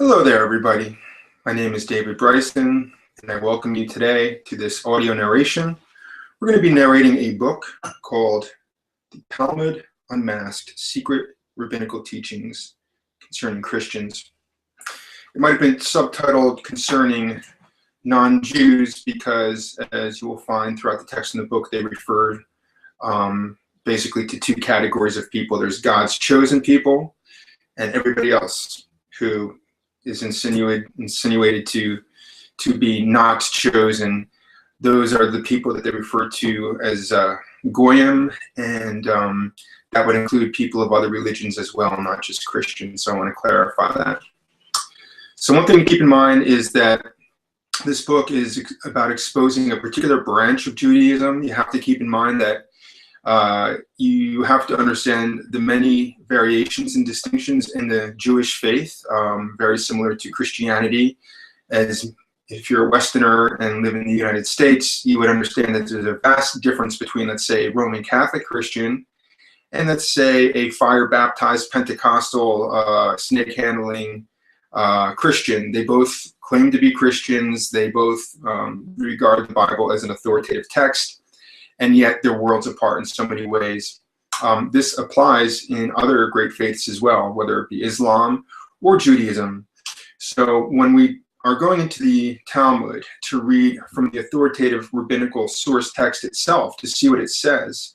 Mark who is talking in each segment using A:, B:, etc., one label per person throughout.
A: Hello there, everybody. My name is David Bryson, and I welcome you today to this audio narration. We're going to be narrating a book called The Talmud, Unmasked, Secret Rabbinical Teachings Concerning Christians. It might have been subtitled Concerning Non-Jews because, as you will find throughout the text in the book, they refer basically to two categories of people. There's God's chosen people and everybody else who is insinuated to be not chosen. Those are the people that they refer to as goyim, and that would include people of other religions as well, not just Christians. So I want to clarify that. So one thing to keep in mind is that this book is about exposing a particular branch of Judaism. You have to keep in mind that you have to understand the many variations and distinctions in the Jewish faith, very similar to Christianity. As if you're a Westerner and live in the United States, you would understand that there's a vast difference between, let's say, a Roman Catholic Christian and, let's say, a fire-baptized Pentecostal, snake-handling Christian. They both claim to be Christians. They both regard the Bible as an authoritative text, and yet they're worlds apart in so many ways. This applies in other great faiths as well, whether it be Islam or Judaism. So when we are going into the Talmud to read from the authoritative rabbinical source text itself to see what it says,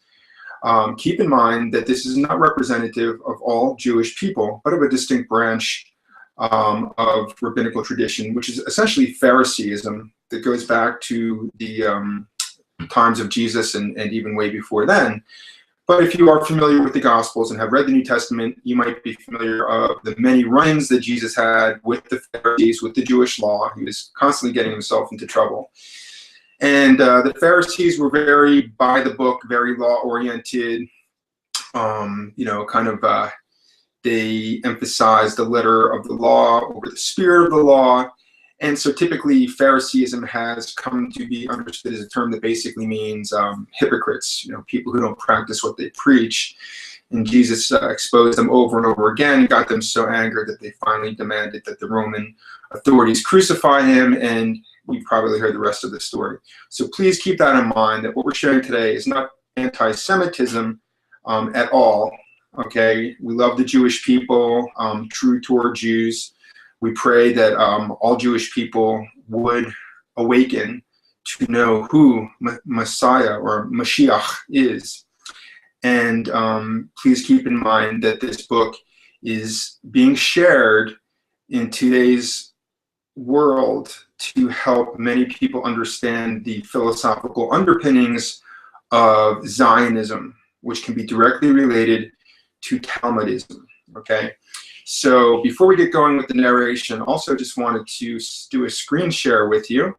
A: keep in mind that this is not representative of all Jewish people, but of a distinct branch of rabbinical tradition, which is essentially Phariseeism that goes back to the times of Jesus and even way before then. But if you are familiar with the Gospels and have read the New Testament, you might be familiar of the many run-ins that Jesus had with the Pharisees, with the Jewish law. He was constantly getting himself into trouble. And the Pharisees were very by the book, very law-oriented, they emphasized the letter of the law over the spirit of the law. And so typically Phariseeism has come to be understood as a term that basically means hypocrites, people who don't practice what they preach. And Jesus exposed them over and over again, got them so angered that they finally demanded that the Roman authorities crucify him, and you've probably heard the rest of the story. So please keep that in mind, that what we're sharing today is not anti-Semitism at all. Okay, we love the Jewish people, true Torah Jews. We pray that all Jewish people would awaken to know who Messiah or Mashiach is. And please keep in mind that this book is being shared in today's world to help many people understand the philosophical underpinnings of Zionism, which can be directly related to Talmudism. Okay. So before we get going with the narration, also just wanted to do a screen share with you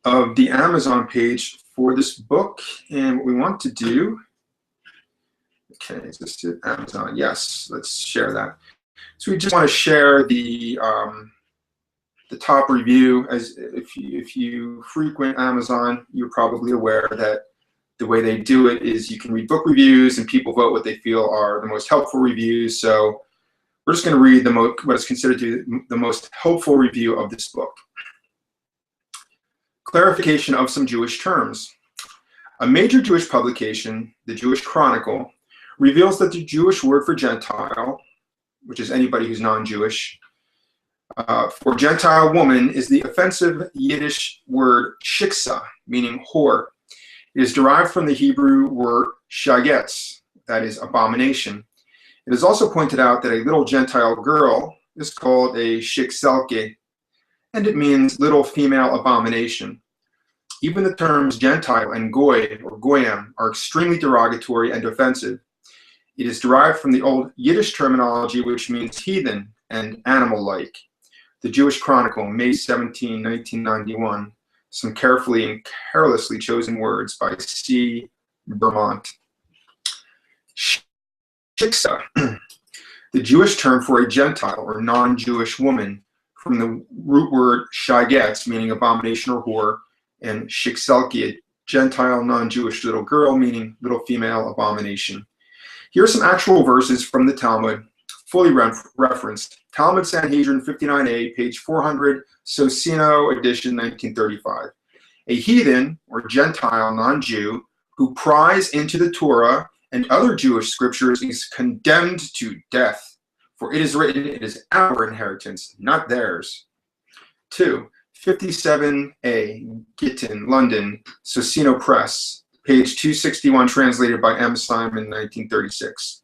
A: of the Amazon page for this book. And what we want to do, okay, is this it? Amazon? Yes, let's share that. So we just want to share the top review. As if you frequent Amazon, you're probably aware that the way they do it is you can read book reviews and people vote what they feel are the most helpful reviews. So we're just going to read what is considered to be the most helpful review of this book. Clarification of some Jewish terms. A major Jewish publication, the Jewish Chronicle, reveals that the Jewish word for Gentile, which is anybody who's non-Jewish, for Gentile woman is the offensive Yiddish word shiksa, meaning whore. It is derived from the Hebrew word shagetz, that is abomination. It is also pointed out that a little Gentile girl is called a shikselke, and it means little female abomination. Even the terms Gentile and goy or goyim are extremely derogatory and offensive. It is derived from the old Yiddish terminology which means heathen and animal-like. The Jewish Chronicle, May 17, 1991. Some carefully and carelessly chosen words by C. Vermont. Shiksa, the Jewish term for a Gentile or non-Jewish woman, from the root word shagetz, meaning abomination or whore, and shikselki, a Gentile non-Jewish little girl, meaning little female abomination. Here are some actual verses from the Talmud fully referenced. Talmud Sanhedrin 59a, page 400, Socino edition 1935. A heathen or Gentile non-Jew who pries into the Torah and other Jewish scriptures is condemned to death. For it is written, it is our inheritance, not theirs. 2. 57a, Gittin, London, Socino Press, page 261, translated by M. Simon, 1936.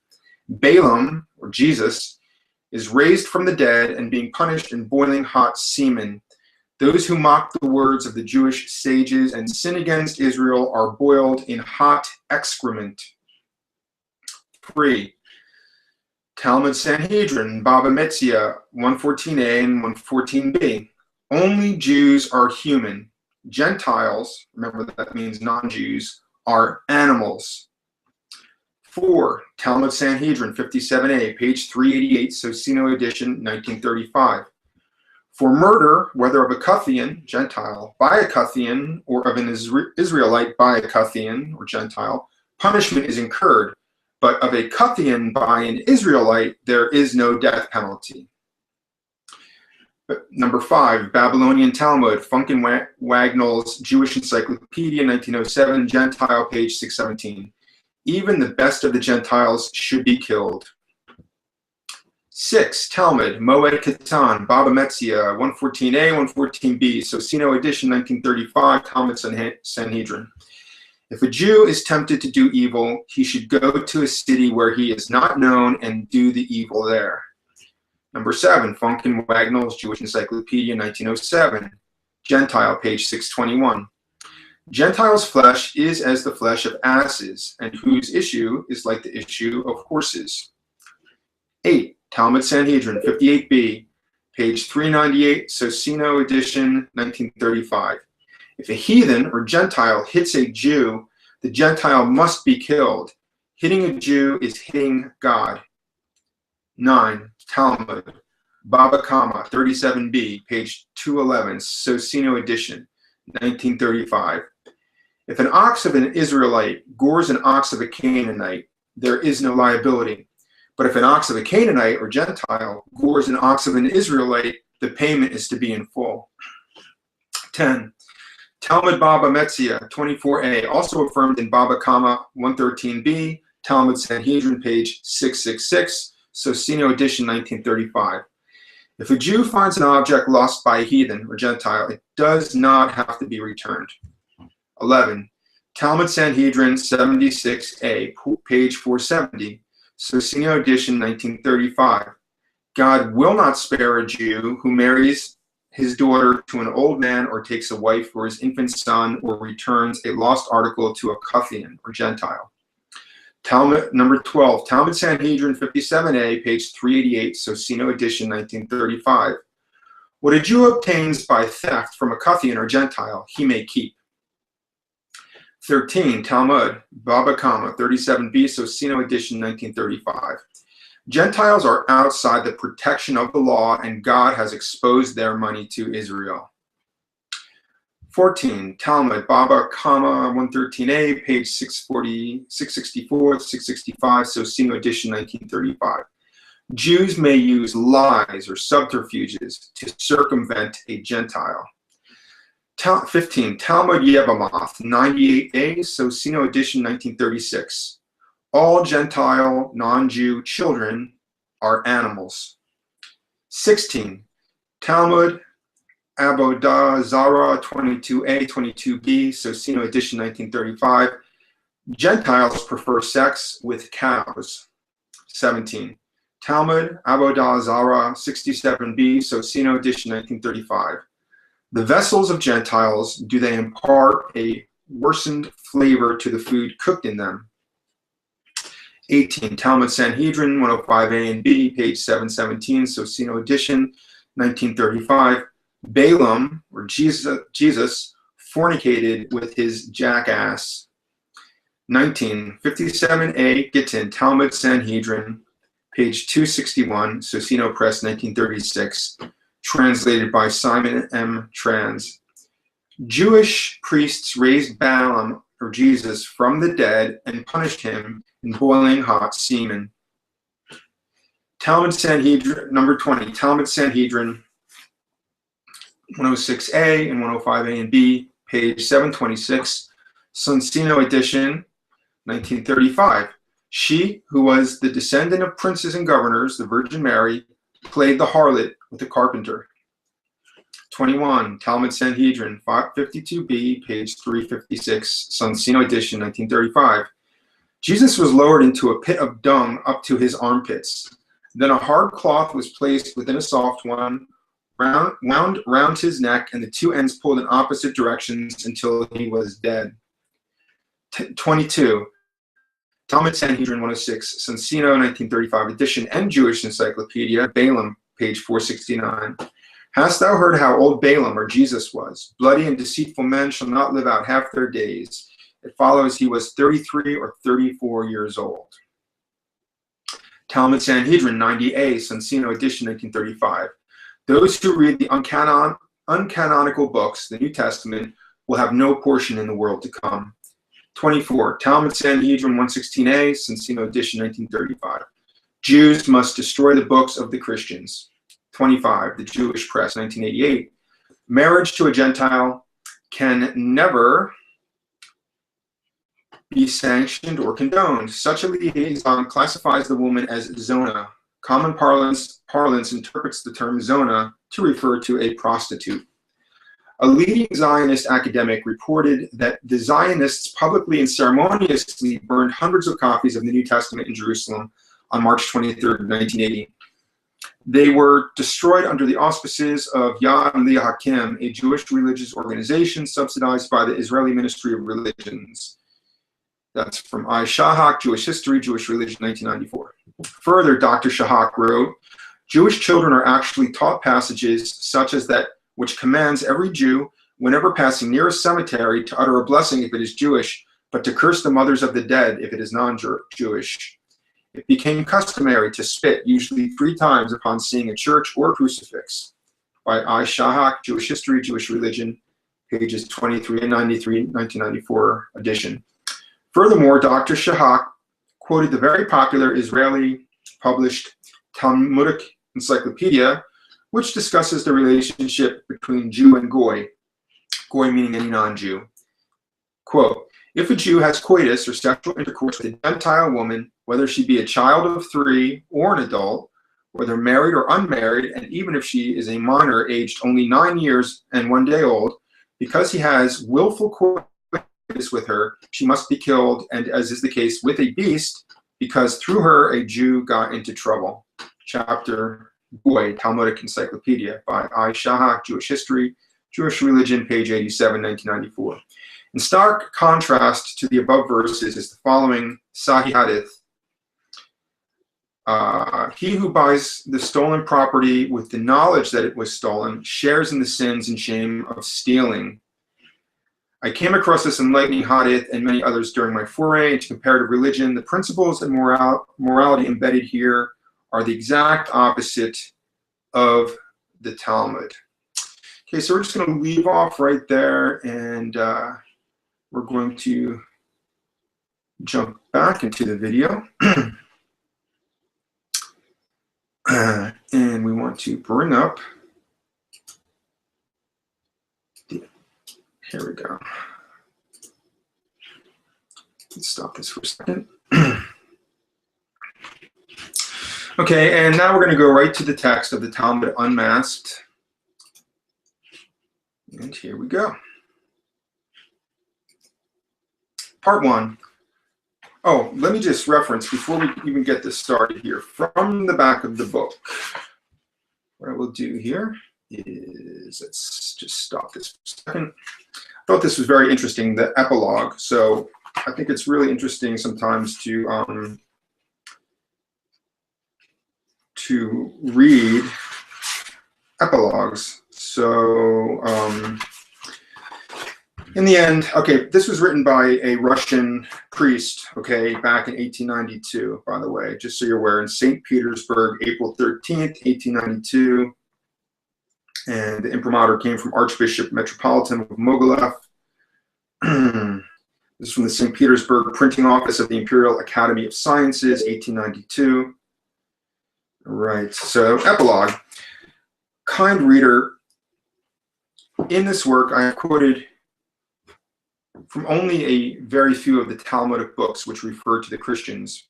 A: Balaam, or Jesus, is raised from the dead and being punished in boiling hot semen. Those who mock the words of the Jewish sages and sin against Israel are boiled in hot excrement. 3. Talmud Sanhedrin, Baba Metzia, 114a and 114b. Only Jews are human. Gentiles, remember that means non-Jews, are animals. 4. Talmud Sanhedrin 57a, page 388, Socino edition, 1935. For murder, whether of a Cuthian, Gentile, by a Cuthian, or of an Israelite by a Cuthian, or Gentile, punishment is incurred, but of a Cuthian by an Israelite, there is no death penalty. Number 5, Babylonian Talmud, Funken-Wagnall's Jewish Encyclopedia, 1907, Gentile, page 617. Even the best of the Gentiles should be killed. 6. Talmud, Moed Katan, Baba Metzia, 114a, 114b, Socino edition, 1935, Talmud Sanhedrin. If a Jew is tempted to do evil, he should go to a city where he is not known and do the evil there. Number 7, Funken-Wagnall's Jewish Encyclopedia, 1907, Gentile, page 621. Gentiles' flesh is as the flesh of asses, and whose issue is like the issue of horses. 8. Talmud Sanhedrin 58b, page 398, Socino edition, 1935. If a heathen or Gentile hits a Jew, the Gentile must be killed. Hitting a Jew is hitting God. 9. Talmud, Baba Kama 37b, page 211, Socino edition, 1935. If an ox of an Israelite gores an ox of a Canaanite, there is no liability. But if an ox of a Canaanite or Gentile gores an ox of an Israelite, the payment is to be in full. 10. Talmud Baba Metzia 24a, also affirmed in Baba Kama 113b, Talmud Sanhedrin, page 666, Socino edition, 1935. If a Jew finds an object lost by a heathen or Gentile, it does not have to be returned. 11. Talmud Sanhedrin 76a, page 470, Socino edition, 1935. God will not spare a Jew who marries his daughter to an old man or takes a wife for his infant son or returns a lost article to a Cuthian or Gentile. Talmud, number 12, Talmud Sanhedrin 57a, page 388, Socino edition, 1935. What a Jew obtains by theft from a Cuthian or Gentile, he may keep. 13. Talmud, Baba Kama, 37b, Socino edition, 1935. Gentiles are outside the protection of the law, and God has exposed their money to Israel. 14. Talmud, Baba Kama, 113a, page 664, 665, Socino edition, 1935. Jews may use lies or subterfuges to circumvent a Gentile. 15. Talmud Yevamot 98a, Socino edition, 1936. All Gentile, non-Jew children are animals. 16. Talmud Avodah Zarah 22a, 22b, Socino edition, 1935. Gentiles prefer sex with cows. 17. Talmud Avodah Zarah 67b, Socino edition, 1935. The vessels of Gentiles, do they impart a worsened flavor to the food cooked in them? 18. Talmud Sanhedrin 105a and b, page 717, Socino edition, 1935. Balaam, or Jesus, fornicated with his jackass. 19. 57a, Gittin, Talmud Sanhedrin, page 261, Socino Press, 1936. Translated by Simon M. Trans. Jewish priests raised Balaam, or Jesus, from the dead and punished him in boiling hot semen. Talmud Sanhedrin, number 20, Talmud Sanhedrin, 106A and 105A and B, page 726, Sonsino edition, 1935. She, who was the descendant of princes and governors, the Virgin Mary, played the harlot with the carpenter. 21, Talmud Sanhedrin, 552b, page 356, Sonsino edition, 1935. Jesus was lowered into a pit of dung up to his armpits. Then a hard cloth was placed within a soft one, wound round his neck, and the two ends pulled in opposite directions until he was dead. 22, Talmud Sanhedrin 106, Sonsino 1935 edition, and Jewish Encyclopedia, Balaam, page 469. Hast thou heard how old Balaam, or Jesus, was? Bloody and deceitful men shall not live out half their days. It follows he was 33 or 34 years old. Talmud Sanhedrin 90a, Sonsino edition 1935. Those who read the uncanonical books, the New Testament, will have no portion in the world to come. 24, Talmud Sanhedrin 116a, Sonsino edition 1935. Jews must destroy the books of the Christians. 25, the Jewish Press 1988. Marriage to a Gentile can never be sanctioned or condoned. Such a liaison classifies the woman as zona. Common parlance interprets the term zona to refer to a prostitute. A leading Zionist academic reported that the Zionists publicly and ceremoniously burned hundreds of copies of the New Testament in Jerusalem on March 23rd, 1980. They were destroyed under the auspices of Yad Lihakim, a Jewish religious organization subsidized by the Israeli Ministry of Religions. That's from I. Shahak, Jewish History, Jewish Religion, 1994. Further, Dr. Shahak wrote, Jewish children are actually taught passages such as that which commands every Jew, whenever passing near a cemetery, to utter a blessing if it is Jewish, but to curse the mothers of the dead if it is non-Jewish. It became customary to spit, usually 3 times, upon seeing a church or a crucifix. By I. Shahak, Jewish History, Jewish Religion, pages 23 and 93, 1994 edition. Furthermore, Dr. Shahak quoted the very popular Israeli published Talmudic Encyclopedia, which discusses the relationship between Jew and Goy, Goy meaning any non-Jew. Quote, if a Jew has coitus or sexual intercourse with a Gentile woman, whether she be a child of 3 or an adult, whether married or unmarried, and even if she is a minor aged only 9 years and 1 day old, because he has willful coitus with her, she must be killed, and as is the case with a beast, because through her a Jew got into trouble. Chapter Goy, Talmudic Encyclopedia by I. Shahak, Jewish History, Jewish Religion, page 87, 1994. In stark contrast to the above verses is the following Sahih Hadith. He who buys the stolen property with the knowledge that it was stolen shares in the sins and shame of stealing. I came across this enlightening hadith and many others during my foray into comparative religion. The principles and morality embedded here are the exact opposite of the Talmud. Okay, so we're just going to leave off right there, and we're going to jump back into the video. And we want to bring up, here we go. Let's stop this for a second. Okay, and now we're going to go right to the text of the Talmud Unmasked. And here we go. Part 1. Oh, let me just reference, before we even get this started here, from the back of the book. What I will do here is, let's just stop this for a second. I thought this was very interesting, the epilogue. So I think it's really interesting sometimes to read epilogues. So in the end, okay, this was written by a Russian priest, okay, back in 1892, by the way, just so you're aware, in St. Petersburg, April 13th, 1892. And the imprimatur came from Archbishop Metropolitan of Mogilev. This is from the St. Petersburg Printing Office of the Imperial Academy of Sciences, 1892. Right, so epilogue. Kind reader, in this work I have quoted from only a very few of the Talmudic books which refer to the Christians.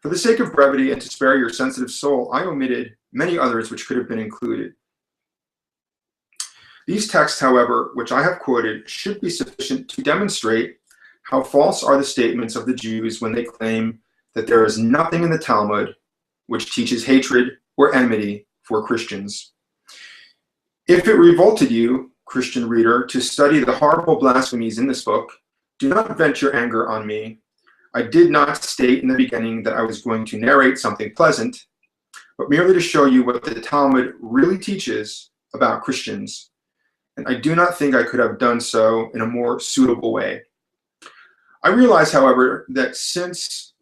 A: For the sake of brevity and to spare your sensitive soul, I omitted many others which could have been included. These texts, however, which I have quoted, should be sufficient to demonstrate how false are the statements of the Jews when they claim that there is nothing in the Talmud which teaches hatred or enmity for Christians. If it revolted you, Christian reader, to study the horrible blasphemies in this book, do not vent your anger on me. I did not state in the beginning that I was going to narrate something pleasant, but merely to show you what the Talmud really teaches about Christians. And I do not think I could have done so in a more suitable way. I realize, however, that since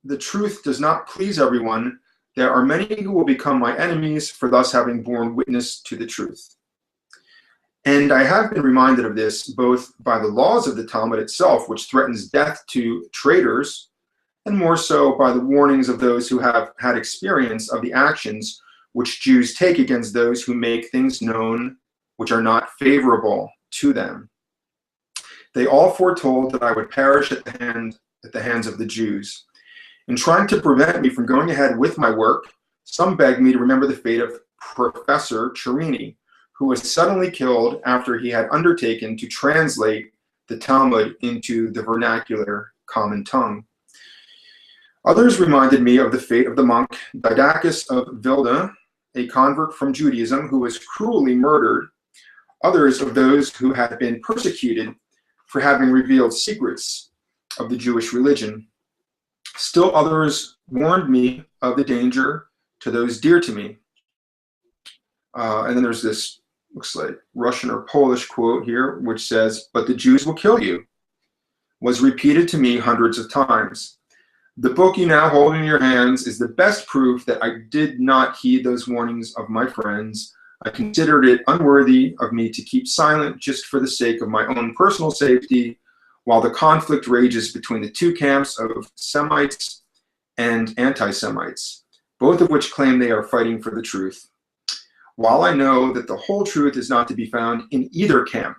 A: the truth does not please everyone, there are many who will become my enemies for thus having borne witness to the truth. And I have been reminded of this both by the laws of the Talmud itself, which threatens death to traitors, and more so by the warnings of those who have had experience of the actions which Jews take against those who make things known which are not favorable to them. They all foretold that I would perish at the hands of the Jews. In trying to prevent me from going ahead with my work, some begged me to remember the fate of Professor Cherini, who was suddenly killed after he had undertaken to translate the Talmud into the vernacular common tongue. Others reminded me of the fate of the monk Didacus of Vilna, a convert from Judaism who was cruelly murdered. Others of those who had been persecuted for having revealed secrets of the Jewish religion. Still others warned me of the danger to those dear to me. And then there's this, looks like Russian or Polish quote here, which says, "But the Jews will kill you," was repeated to me hundreds of times. The book you now hold in your hands is the best proof that I did not heed those warnings of my friends. I considered it unworthy of me to keep silent just for the sake of my own personal safety, while the conflict rages between the two camps of Semites and anti-Semites, both of which claim they are fighting for the truth. While I know that the whole truth is not to be found in either camp,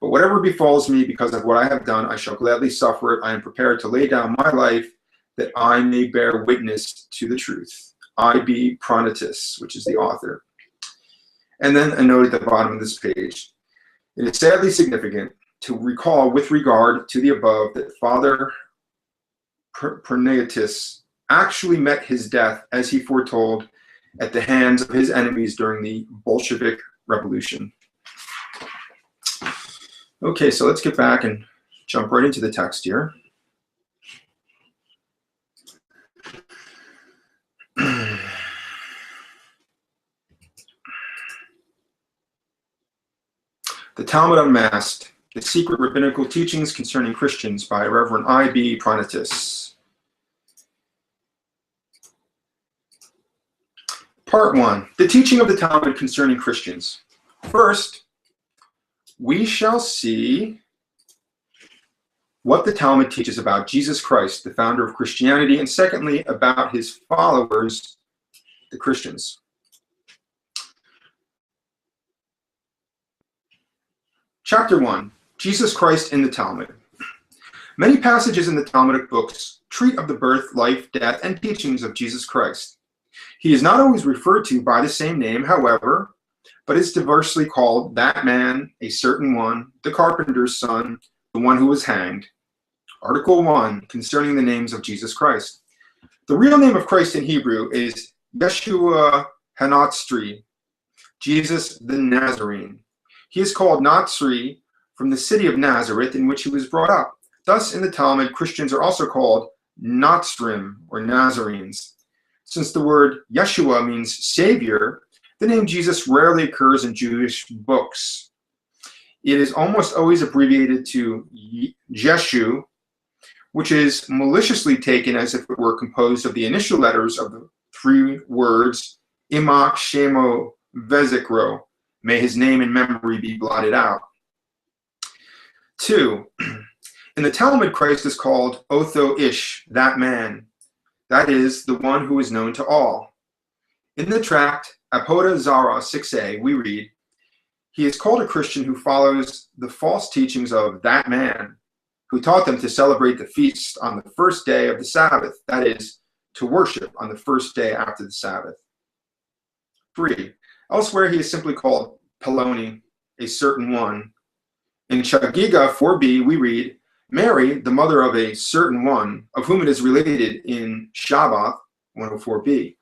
A: but whatever befalls me because of what I have done, I shall gladly suffer it. I am prepared to lay down my life that I may bear witness to the truth. I.B. Pronitus, which is the author. And then a note at the bottom of this page. It is sadly significant to recall with regard to the above that Father Perneatus actually met his death as he foretold at the hands of his enemies during the Bolshevik Revolution. Okay, so let's get back and jump right into the text here. The Talmud Unmasked, The Secret Rabbinical Teachings Concerning Christians by Reverend I.B. Pronitus. Part 1, the teaching of the Talmud concerning Christians. First, we shall see what the Talmud teaches about Jesus Christ, the founder of Christianity, and secondly, about his followers, the Christians. Chapter 1, Jesus Christ in the Talmud. Many passages in the Talmudic books treat of the birth, life, death, and teachings of Jesus Christ. He is not always referred to by the same name, however, but is diversely called that man, a certain one, the carpenter's son, the one who was hanged. Article 1, concerning the names of Jesus Christ. The real name of Christ in Hebrew is Yeshua Hanatzri, Jesus the Nazarene. He is called Natsri from the city of Nazareth in which he was brought up. Thus, in the Talmud, Christians are also called Natsrim, or Nazarenes. Since the word Yeshua means Savior, the name Jesus rarely occurs in Jewish books. It is almost always abbreviated to Jeshu, which is maliciously taken as if it were composed of the initial letters of the three words, Imach Shemo Vezikro, may his name and memory be blotted out. 2, in the Talmud, Christ is called Otho Ish, that man. that is, the one who is known to all. In the tract Avodah Zarah 6a, we read, he is called a Christian who follows the false teachings of that man who taught them to celebrate the feast on the first day of the Sabbath, that is, to worship on the first day after the Sabbath. 3. Elsewhere, he is simply called Peloni, a certain one. In Chagiga 4b, we read, Mary, the mother of a certain one, of whom it is related in Shabbat 104b.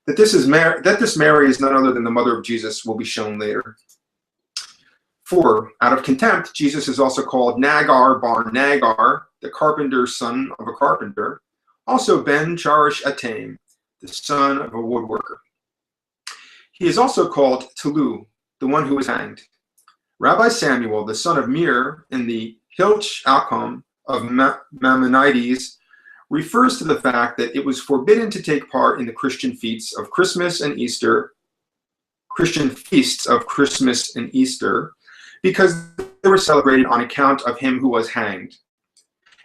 A: That this Mary is none other than the mother of Jesus will be shown later. 4. Out of contempt, Jesus is also called Nagar bar Nagar, the carpenter's son of a carpenter, also Ben Charish Atam, the son of a woodworker. He is also called Tulu, the one who was hanged. Rabbi Samuel, the son of Mir, in the Hilch Alcom of Maimonides, refers to the fact that it was forbidden to take part in the Christian feasts of Christmas and Easter, because they were celebrated on account of him who was hanged.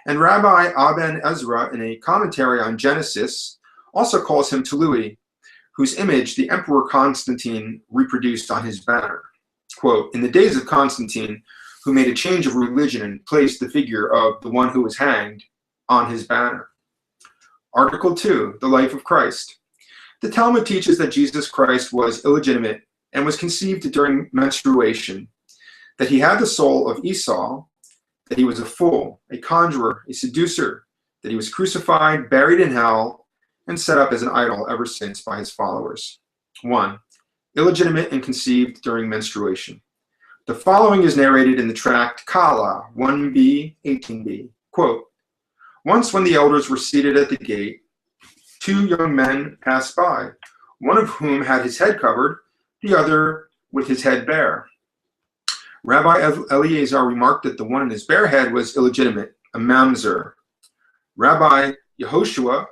A: And Rabbi Aben Ezra, in a commentary on Genesis, also calls him Tului, whose image the Emperor Constantine reproduced on his banner. Quote, in the days of Constantine, who made a change of religion and placed the figure of the one who was hanged on his banner. Article 2, the life of Christ. The Talmud teaches that Jesus Christ was illegitimate and was conceived during menstruation, that he had the soul of Esau, that he was a fool, a conjurer, a seducer, that he was crucified, buried in hell, and set up as an idol ever since by his followers. 1. Illegitimate and conceived during menstruation. The following is narrated in the tract Kala 1b, 18b. Quote, once when the elders were seated at the gate, 2 young men passed by, one of whom had his head covered, the other with his head bare. Rabbi Eleazar remarked that the one in his bare head was illegitimate, a mamzer. Rabbi Yehoshua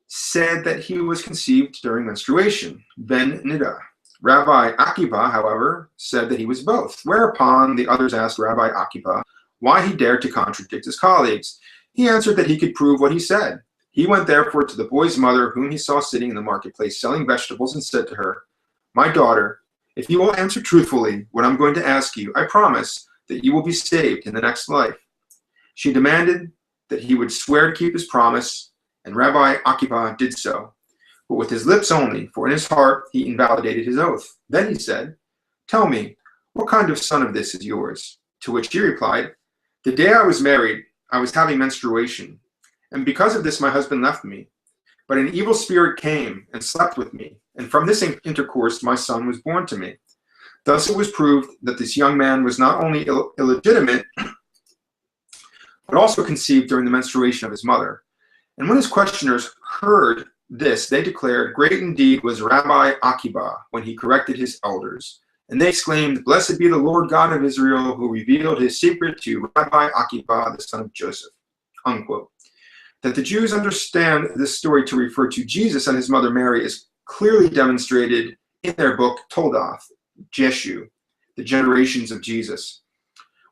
A: said that he was conceived during menstruation, ben nida. Rabbi Akiba, however, said that he was both, whereupon the others asked Rabbi Akiba why he dared to contradict his colleagues. He answered that he could prove what he said. He went therefore to the boy's mother, whom he saw sitting in the marketplace selling vegetables, and said to her, my daughter, if you will answer truthfully what I'm going to ask you, I promise that you will be saved in the next life. She demanded that he would swear to keep his promise, and Rabbi Akiba did so, but with his lips only, for in his heart he invalidated his oath. Then he said, tell me, what kind of son of this is yours? To which he replied, the day I was married, I was having menstruation, and because of this my husband left me. But an evil spirit came and slept with me, and from this intercourse my son was born to me. Thus it was proved that this young man was not only illegitimate, but also conceived during the menstruation of his mother. And when his questioners heard this, they declared, great indeed was Rabbi Akiba when he corrected his elders. And they exclaimed, blessed be the Lord God of Israel, who revealed his secret to Rabbi Akiba, the son of Joseph. Unquote. That the Jews understand this story to refer to Jesus and his mother Mary is clearly demonstrated in their book Toldoth, Jeshu, the generations of Jesus,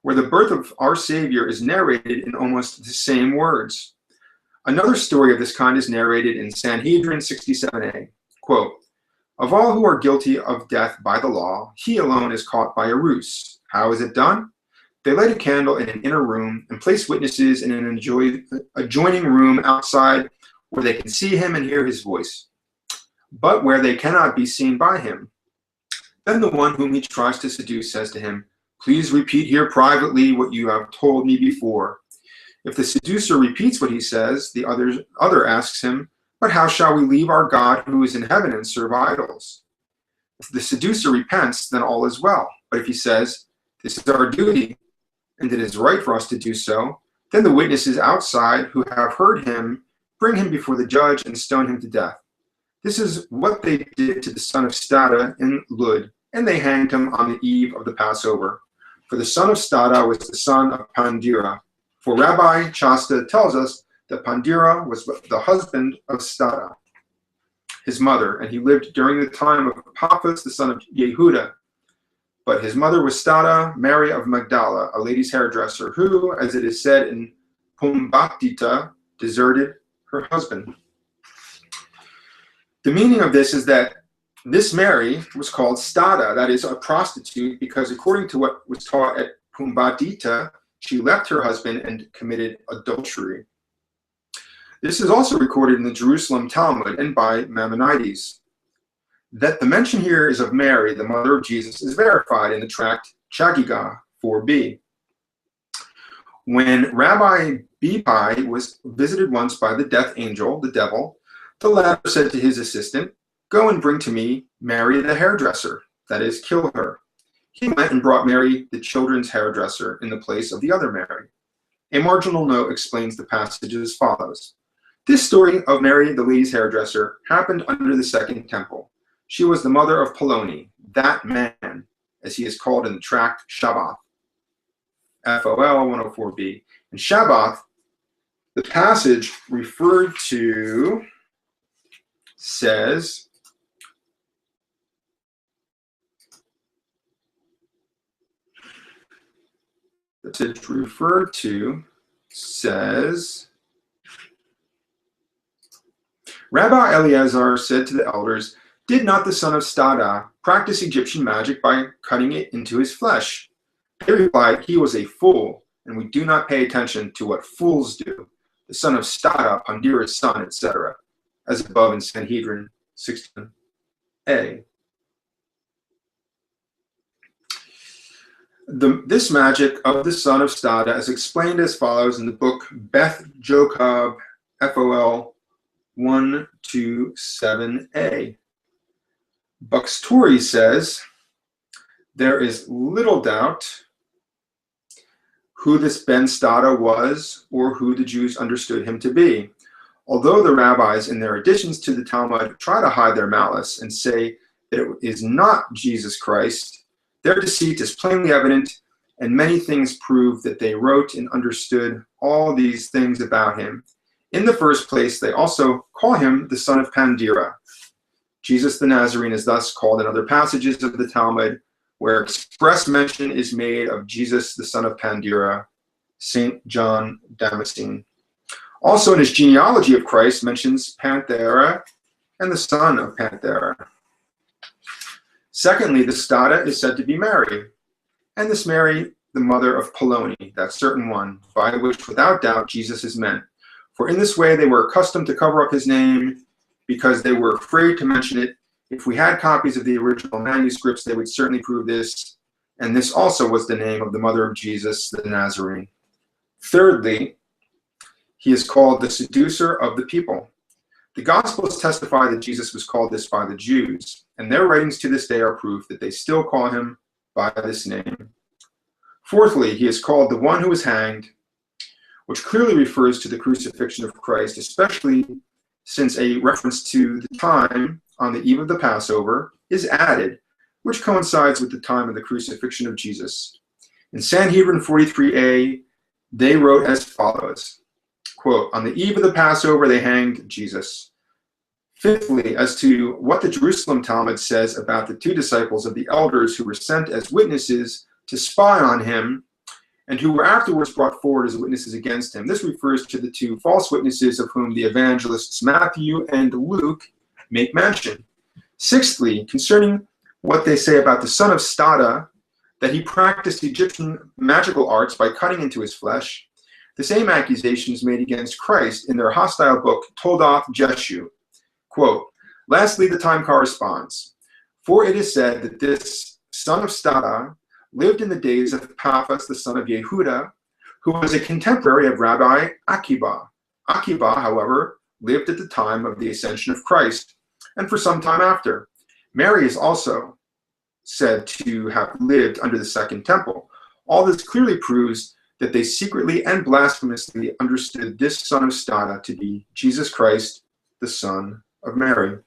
A: where the birth of our Savior is narrated in almost the same words. Another story of this kind is narrated in Sanhedrin 67a. Quote, of all who are guilty of death by the law, he alone is caught by a ruse. How is it done? They light a candle in an inner room and place witnesses in an adjoining room outside where they can see him and hear his voice, but where they cannot be seen by him. Then the one whom he tries to seduce says to him, please repeat here privately what you have told me before. If the seducer repeats what he says, the other asks him, but how shall we leave our God who is in heaven and serve idols? If the seducer repents, then all is well. But if he says, this is our duty, and it is right for us to do so, then the witnesses outside who have heard him bring him before the judge and stone him to death. This is what they did to the son of Stada in Lud, and they hanged him on the eve of the Passover. For the son of Stada was the son of Pandira. For Rabbi Chasta tells us that Pandira was the husband of Stada, his mother, and he lived during the time of Paphos, the son of Yehuda. But his mother was Stada, Mary of Magdala, a lady's hairdresser, who, as it is said in Pumbedita, deserted her husband. The meaning of this is that this Mary was called Stada, that is, a prostitute, because according to what was taught at Pumbedita, she left her husband and committed adultery. This is also recorded in the Jerusalem Talmud and by Maimonides. That the mention here is of Mary, the mother of Jesus, is verified in the tract Chagiga 4b. When Rabbi Bipai was visited once by the death angel, the devil, the latter said to his assistant, "Go and bring to me Mary the hairdresser, that is, kill her." He went and brought Mary the children's hairdresser in the place of the other Mary. A marginal note explains the passage as follows. This story of Mary the lady's hairdresser happened under the Second Temple. She was the mother of Poloni, that man, as he is called in the tract Shabbath, FOL 104b. In Shabbath, the passage referred to says, Rabbi Eliezer said to the elders, "Did not the son of Stada practice Egyptian magic by cutting it into his flesh?" They replied, "He was a fool, and we do not pay attention to what fools do. The son of Stada, Pandira's son, etc., as above in Sanhedrin 16a. This magic of the son of Stada is explained as follows in the book Beth Jochab, FOL 127a. Buxtori says, there is little doubt who this Ben Stada was or who the Jews understood him to be. Although the rabbis, in their additions to the Talmud, try to hide their malice and say that it is not Jesus Christ, their deceit is plainly evident, and many things prove that they wrote and understood all these things about him. In the first place, they also call him the son of Pandira. Jesus the Nazarene is thus called in other passages of the Talmud, where express mention is made of Jesus the son of Pandira, St. John Damascene. Also in his genealogy of Christ mentions Panthera and the son of Panthera. Secondly, the Stada is said to be Mary, and this Mary, the mother of Poloni, that certain one, by which without doubt Jesus is meant. For in this way they were accustomed to cover up his name, because they were afraid to mention it. If we had copies of the original manuscripts, they would certainly prove this, and this also was the name of the mother of Jesus, the Nazarene. Thirdly, he is called the seducer of the people. The Gospels testify that Jesus was called this by the Jews, and their writings to this day are proof that they still call him by this name. Fourthly, he is called the one who was hanged, which clearly refers to the crucifixion of Christ, especially since a reference to the time on the eve of the Passover is added, which coincides with the time of the crucifixion of Jesus. In Sanhedrin 43a, they wrote as follows, quote, "On the eve of the Passover, they hanged Jesus." Fifthly, as to what the Jerusalem Talmud says about the two disciples of the elders who were sent as witnesses to spy on him and who were afterwards brought forward as witnesses against him. This refers to the two false witnesses of whom the evangelists Matthew and Luke make mention. Sixthly, concerning what they say about the son of Stada, that he practiced Egyptian magical arts by cutting into his flesh, the same accusation is made against Christ in their hostile book, Toldoth Jeshu. Quote, "Lastly, the time corresponds. For it is said that this son of Stada lived in the days of Paphos, the son of Yehuda, who was a contemporary of Rabbi Akiba. Akiba, however, lived at the time of the ascension of Christ, and for some time after. Mary is also said to have lived under the Second Temple. All this clearly proves that they secretly and blasphemously understood this son of Stada to be Jesus Christ, the son of Mary."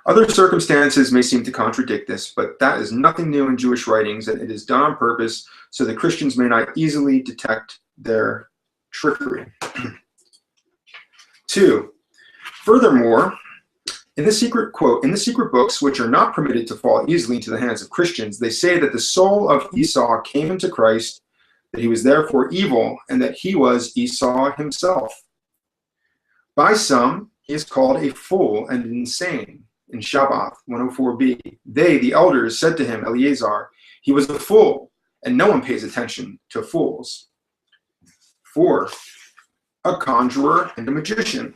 A: Other circumstances may seem to contradict this, but that is nothing new in Jewish writings, and it is done on purpose so that Christians may not easily detect their trickery. 2. Furthermore, in the secret quote, "In the secret books, which are not permitted to fall easily into the hands of Christians, they say that the soul of Esau came into Christ, that he was therefore evil, and that he was Esau himself. By some, he is called a fool and insane. In Shabbat 104b, they, the elders, said to him, Eleazar, he was a fool, and no one pays attention to fools. 4. A conjurer and a magician.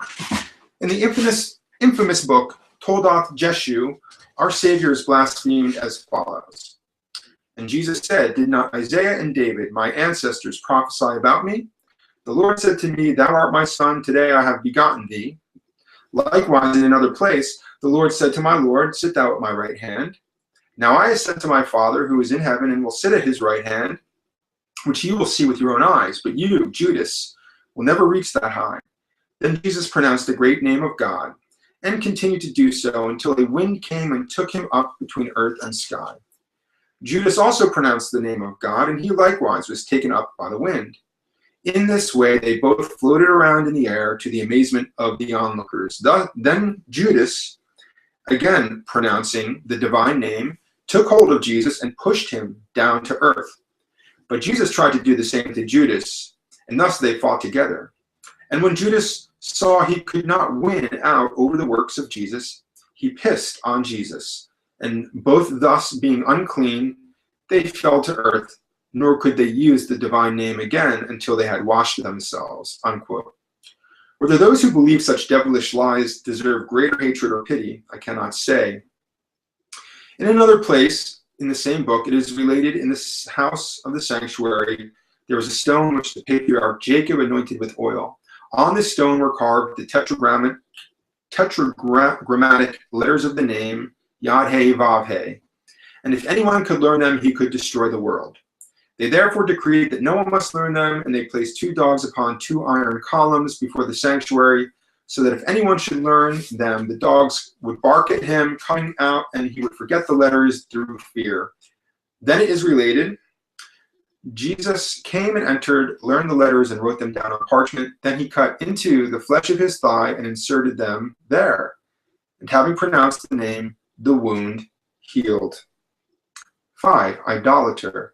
A: In the infamous book, Toldoth Jeshu, our Savior is blasphemed as follows. And Jesus said, did not Isaiah and David, my ancestors, prophesy about me? The Lord said to me, thou art my son, today I have begotten thee. Likewise, in another place, the Lord said to my Lord, sit thou at my right hand. Now I ascend to my Father, who is in heaven, and will sit at his right hand, which you will see with your own eyes. But you, Judas, will never reach that high. Then Jesus pronounced the great name of God, and continued to do so until a wind came and took him up between earth and sky. Judas also pronounced the name of God, and he likewise was taken up by the wind. In this way, they both floated around in the air to the amazement of the onlookers. Then Judas, again pronouncing the divine name, took hold of Jesus and pushed him down to earth. But Jesus tried to do the same to Judas, and thus they fought together. And when Judas saw he could not win out over the works of Jesus, he pissed on Jesus. And both thus being unclean, they fell to earth, nor could they use the divine name again until they had washed themselves, unquote. Whether those who believe such devilish lies deserve greater hatred or pity, I cannot say. In another place, in the same book, it is related in the house of the sanctuary, there was a stone which the patriarch Jacob anointed with oil. On this stone were carved the tetragrammatic letters of the name, Yad-He, Vav-He. And if anyone could learn them, he could destroy the world. They therefore decreed that no one must learn them, and they placed 2 dogs upon 2 iron columns before the sanctuary, so that if anyone should learn them, the dogs would bark at him, coming out, and he would forget the letters through fear. Then it is related, Jesus came and entered, learned the letters, and wrote them down on parchment. Then he cut into the flesh of his thigh and inserted them there. And having pronounced the name, the wound healed. 5. Idolater.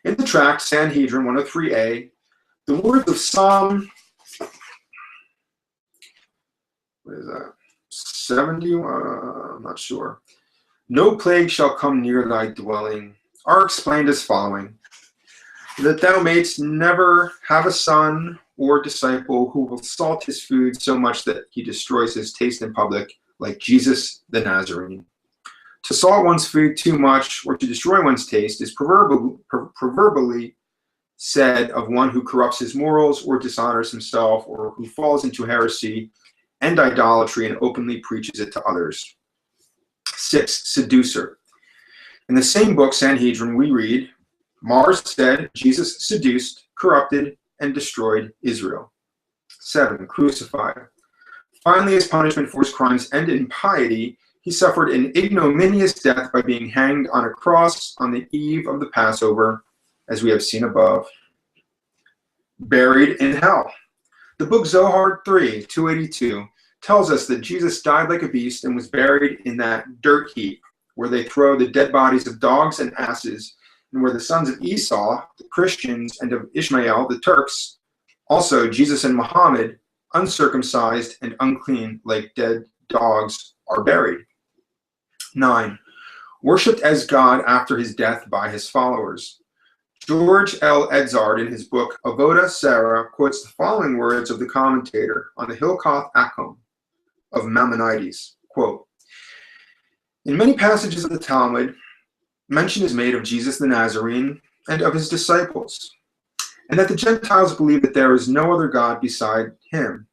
A: In the tract Sanhedrin 103a, the words of Psalm, what is that? 70? I'm not sure. No plague shall come near thy dwelling, are explained as following. That thou mayst never have a son or disciple who will salt his food so much that he destroys his taste in public, like Jesus the Nazarene. To salt one's food too much or to destroy one's taste is proverbially said of one who corrupts his morals or dishonors himself or who falls into heresy and idolatry and openly preaches it to others. 6. Seducer. In the same book, Sanhedrin, we read, Mars said Jesus seduced, corrupted, and destroyed Israel. 7. Crucified. Finally, as punishment for his crimes and impiety, he suffered an ignominious death by being hanged on a cross on the eve of the Passover, as we have seen above. Buried in hell. The book Zohar 3, 282, tells us that Jesus died like a beast and was buried in that dirt heap, where they throw the dead bodies of dogs and asses, and where the sons of Esau, the Christians, and of Ishmael, the Turks, also Jesus and Muhammad, uncircumcised and unclean like dead dogs, are buried. 9. Worshipped as God after his death by his followers. George L. Edzard, in his book Avodah Sarah, quotes the following words of the commentator on the Hilkoth Akum of Maimonides, quote, in many passages of the Talmud, mention is made of Jesus the Nazarene and of his disciples, and that the Gentiles believe that there is no other God beside him.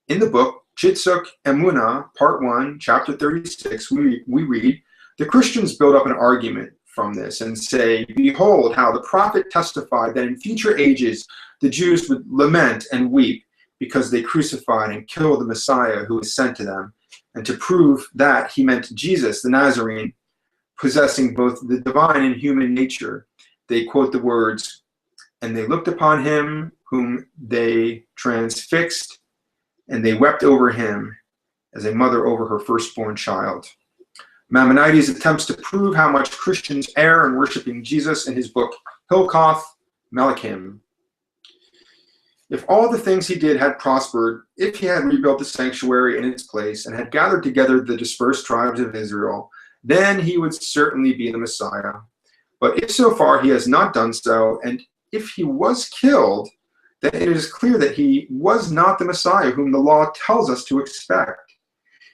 A: In the book Chitzuk Emunah, Part 1, Chapter 36, we read, the Christians build up an argument from this and say, behold how the prophet testified that in future ages the Jews would lament and weep because they crucified and killed the Messiah who was sent to them, and to prove that he meant Jesus the Nazarene, possessing both the divine and human nature, they quote the words, and they looked upon him whom they transfixed, and they wept over him as a mother over her firstborn child. Maimonides attempts to prove how much Christians err in worshiping Jesus in his book Hilkoth Melachim. If all the things he did had prospered, if he had rebuilt the sanctuary in its place and had gathered together the dispersed tribes of Israel, then he would certainly be the Messiah. But if so far he has not done so, and if he was killed, then it is clear that he was not the Messiah whom the law tells us to expect.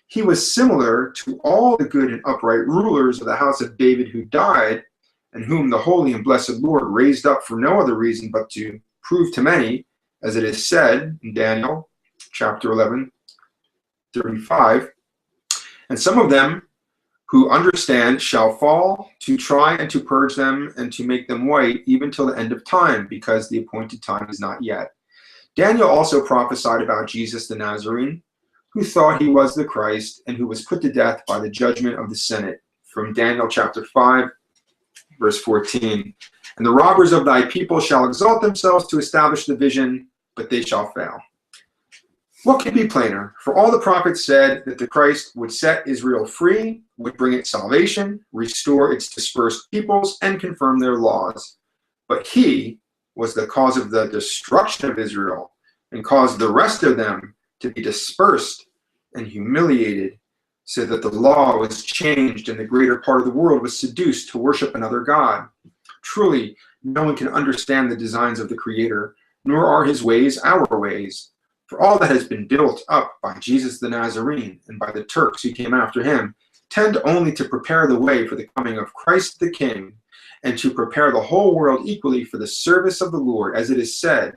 A: He was similar to all the good and upright rulers of the house of David who died, and whom the holy and blessed Lord raised up for no other reason but to prove to many, as it is said in Daniel chapter 11:35, and some of them who understand shall fall to try and to purge them and to make them white even till the end of time, because the appointed time is not yet. Daniel also prophesied about Jesus the Nazarene, who thought he was the Christ and who was put to death by the judgment of the Senate, from Daniel chapter 5, verse 14. And the robbers of thy people shall exalt themselves to establish the vision, but they shall fail. What could be plainer? For all the prophets said that the Christ would set Israel free, would bring it salvation, restore its dispersed peoples, and confirm their laws. But he was the cause of the destruction of Israel and caused the rest of them to be dispersed and humiliated, so that the law was changed and the greater part of the world was seduced to worship another God. Truly, no one can understand the designs of the Creator, nor are his ways our ways. For all that has been built up by Jesus the Nazarene and by the Turks who came after him tend only to prepare the way for the coming of Christ the King, and to prepare the whole world equally for the service of the Lord, as it is said,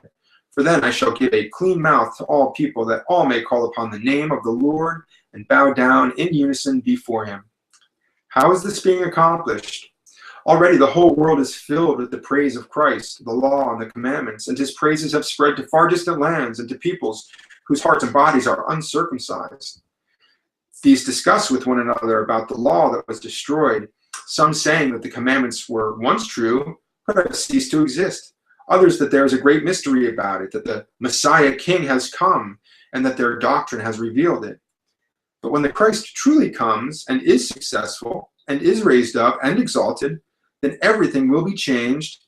A: for then I shall give a clean mouth to all people, that all may call upon the name of the Lord and bow down in unison before him. How is this being accomplished? Already the whole world is filled with the praise of Christ, the law and the commandments, and his praises have spread to far distant lands and to peoples whose hearts and bodies are uncircumcised. These discuss with one another about the law that was destroyed, some saying that the commandments were once true, but have ceased to exist. Others that there is a great mystery about it, that the Messiah King has come, and that their doctrine has revealed it. But when the Christ truly comes and is successful and is raised up and exalted, then everything will be changed,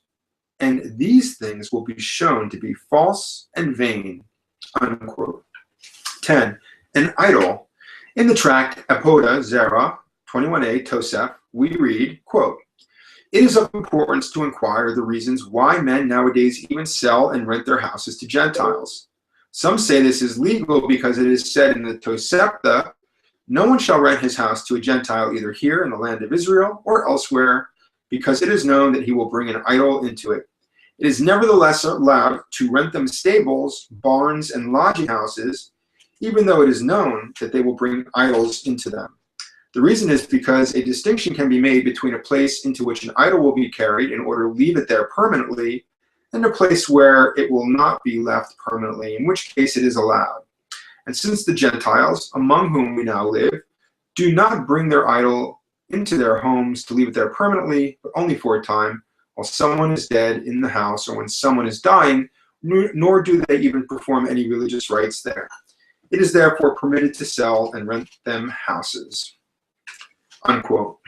A: and these things will be shown to be false and vain." Unquote. 10. An idol. In the tract Apoda Zera 21a Tosef, we read, quote, "It is of importance to inquire the reasons why men nowadays even sell and rent their houses to Gentiles. Some say this is legal because it is said in the Tosefta, no one shall rent his house to a Gentile either here in the land of Israel or elsewhere, because it is known that he will bring an idol into it. It is nevertheless allowed to rent them stables, barns, and lodging houses, even though it is known that they will bring idols into them. The reason is because a distinction can be made between a place into which an idol will be carried in order to leave it there permanently, and a place where it will not be left permanently, in which case it is allowed. And since the Gentiles, among whom we now live, do not bring their idol into their homes to leave it there permanently, but only for a time, while someone is dead in the house or when someone is dying, nor do they even perform any religious rites there. It is therefore permitted to sell and rent them houses." Unquote.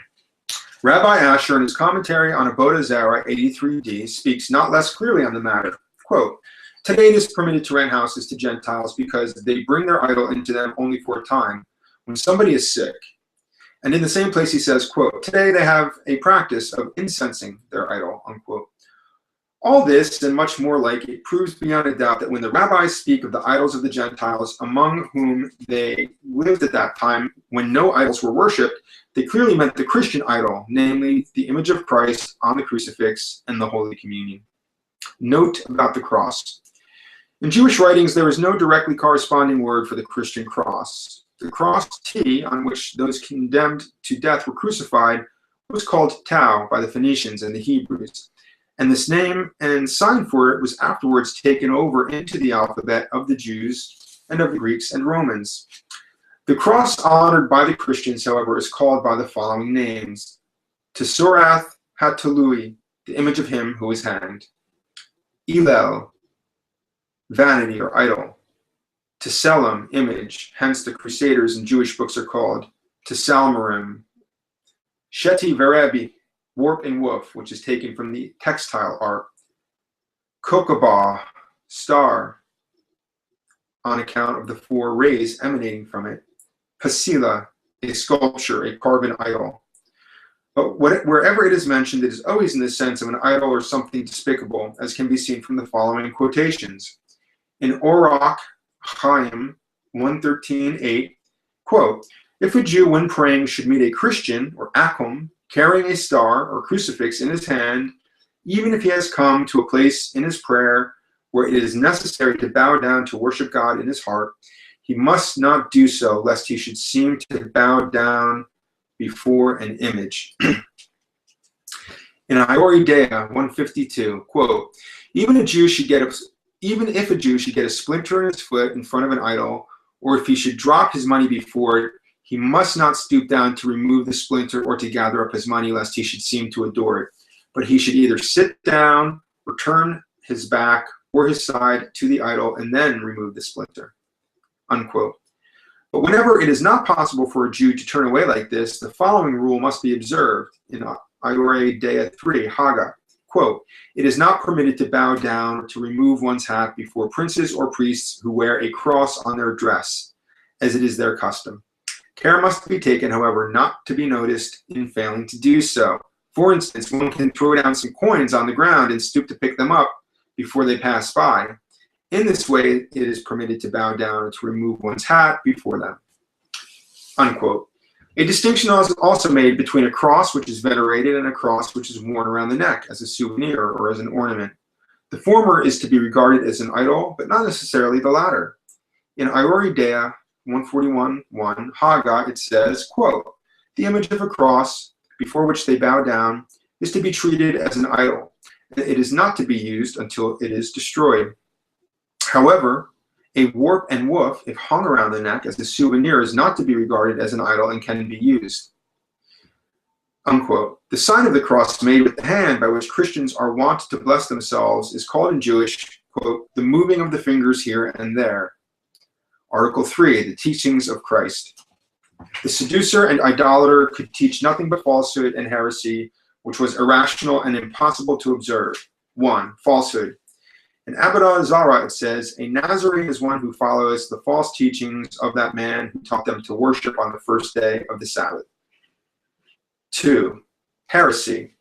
A: Rabbi Asher, in his commentary on Avodah Zarah 83d, speaks not less clearly on the matter. Quote, "Today it is permitted to rent houses to Gentiles because they bring their idol into them only for a time, when somebody is sick." And in the same place he says, quote, "Today they have a practice of incensing their idol," unquote. All this and much more like it proves beyond a doubt that when the rabbis speak of the idols of the Gentiles among whom they lived at that time, when no idols were worshipped, they clearly meant the Christian idol, namely the image of Christ on the crucifix and the Holy Communion. Note about the cross. In Jewish writings, there is no directly corresponding word for the Christian cross. The cross T, on which those condemned to death were crucified, was called Tau by the Phoenicians and the Hebrews, and this name and sign for it was afterwards taken over into the alphabet of the Jews and of the Greeks and Romans. The cross honored by the Christians, however, is called by the following names: Tesorath Hatului, the image of him who is hanged; Elel, vanity or idol; Tselem, image, hence the Crusaders in Jewish books are called Tselmarim; Sheti Verebi, warp and woof, which is taken from the textile art; Kokabah, star; on account of the 4 rays emanating from it. Pasila, a sculpture, a carven idol. But wherever it is mentioned, it is always in the sense of an idol or something despicable, as can be seen from the following quotations. In Orach Chaim 113:8, quote, if a Jew when praying should meet a Christian, or akum, carrying a star or crucifix in his hand, even if he has come to a place in his prayer where it is necessary to bow down to worship God in his heart, he must not do so, lest he should seem to bow down before an image. In Iori Dea 152, quote, even if a Jew should get a splinter in his foot in front of an idol, or if he should drop his money before it, he must not stoop down to remove the splinter or to gather up his money, lest he should seem to adore it. But he should either sit down or turn his back or his side to the idol and then remove the splinter, unquote. But whenever it is not possible for a Jew to turn away like this, the following rule must be observed in Iore Dea 3, Haga. Quote, it is not permitted to bow down or to remove one's hat before princes or priests who wear a cross on their dress, as it is their custom. Care must be taken, however, not to be noticed in failing to do so. For instance, one can throw down some coins on the ground and stoop to pick them up before they pass by. In this way, it is permitted to bow down or to remove one's hat before them, unquote. A distinction is also made between a cross which is venerated and a cross which is worn around the neck as a souvenir or as an ornament. The former is to be regarded as an idol, but not necessarily the latter. In Iori Dea 141:1, Haga, it says, quote, the image of a cross before which they bow down is to be treated as an idol. It is not to be used until it is destroyed. However, a warp and woof, if hung around the neck as a souvenir, is not to be regarded as an idol and can be used, unquote. The sign of the cross made with the hand by which Christians are wont to bless themselves is called in Jewish, quote, the moving of the fingers here and there. Article 3, the teachings of Christ. The seducer and idolater could teach nothing but falsehood and heresy, which was irrational and impossible to observe. 1. Falsehood. In Avodah Zarah, it says, a Nazarene is one who follows the false teachings of that man who taught them to worship on the first day of the Sabbath. 2. Heresy.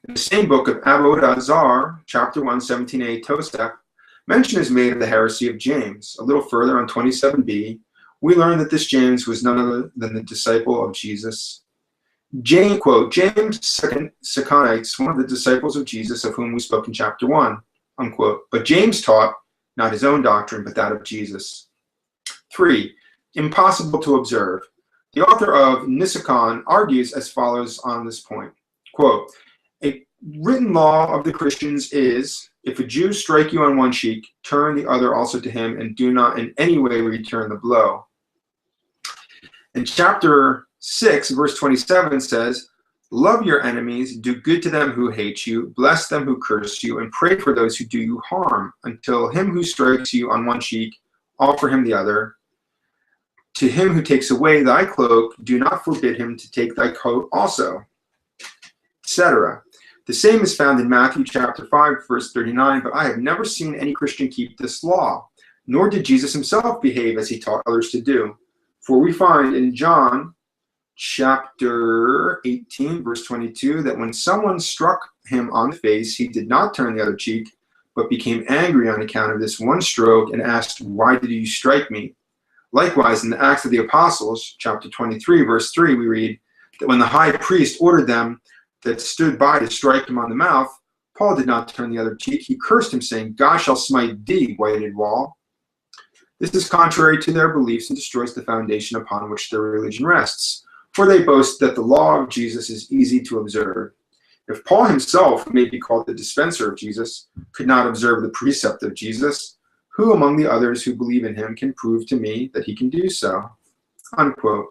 A: In the same book of Avodah Zarah, chapter 1, 17a Tosef, mention is made of the heresy of James. A little further on 27b, we learn that this James was none other than the disciple of Jesus. James, quote, James Seconites, one of the disciples of Jesus of whom we spoke in chapter 1. Unquote. But James taught not his own doctrine, but that of Jesus. 3. Impossible to observe. The author of Nisakon argues as follows on this point. Quote, a written law of the Christians is, if a Jew strike you on one cheek, turn the other also to him, and do not in any way return the blow. In chapter 6, verse 27 says, love your enemies, do good to them who hate you, bless them who curse you, and pray for those who do you harm, until him who strikes you on one cheek, offer him the other. To him who takes away thy cloak, do not forbid him to take thy coat also, etc. The same is found in Matthew chapter 5, verse 39, but I have never seen any Christian keep this law, nor did Jesus himself behave as he taught others to do. For we find in John chapter 18, verse 22, that when someone struck him on the face, he did not turn the other cheek, but became angry on account of this one stroke and asked, why did you strike me? Likewise, in the Acts of the Apostles, chapter 23, verse 3, we read that when the high priest ordered them that stood by to strike him on the mouth, Paul did not turn the other cheek. He cursed him, saying, God shall smite thee, whited wall. This is contrary to their beliefs and destroys the foundation upon which their religion rests. For they boast that the law of Jesus is easy to observe. If Paul himself, who may be called the dispenser of Jesus, could not observe the precept of Jesus, who among the others who believe in him can prove to me that he can do so? Unquote.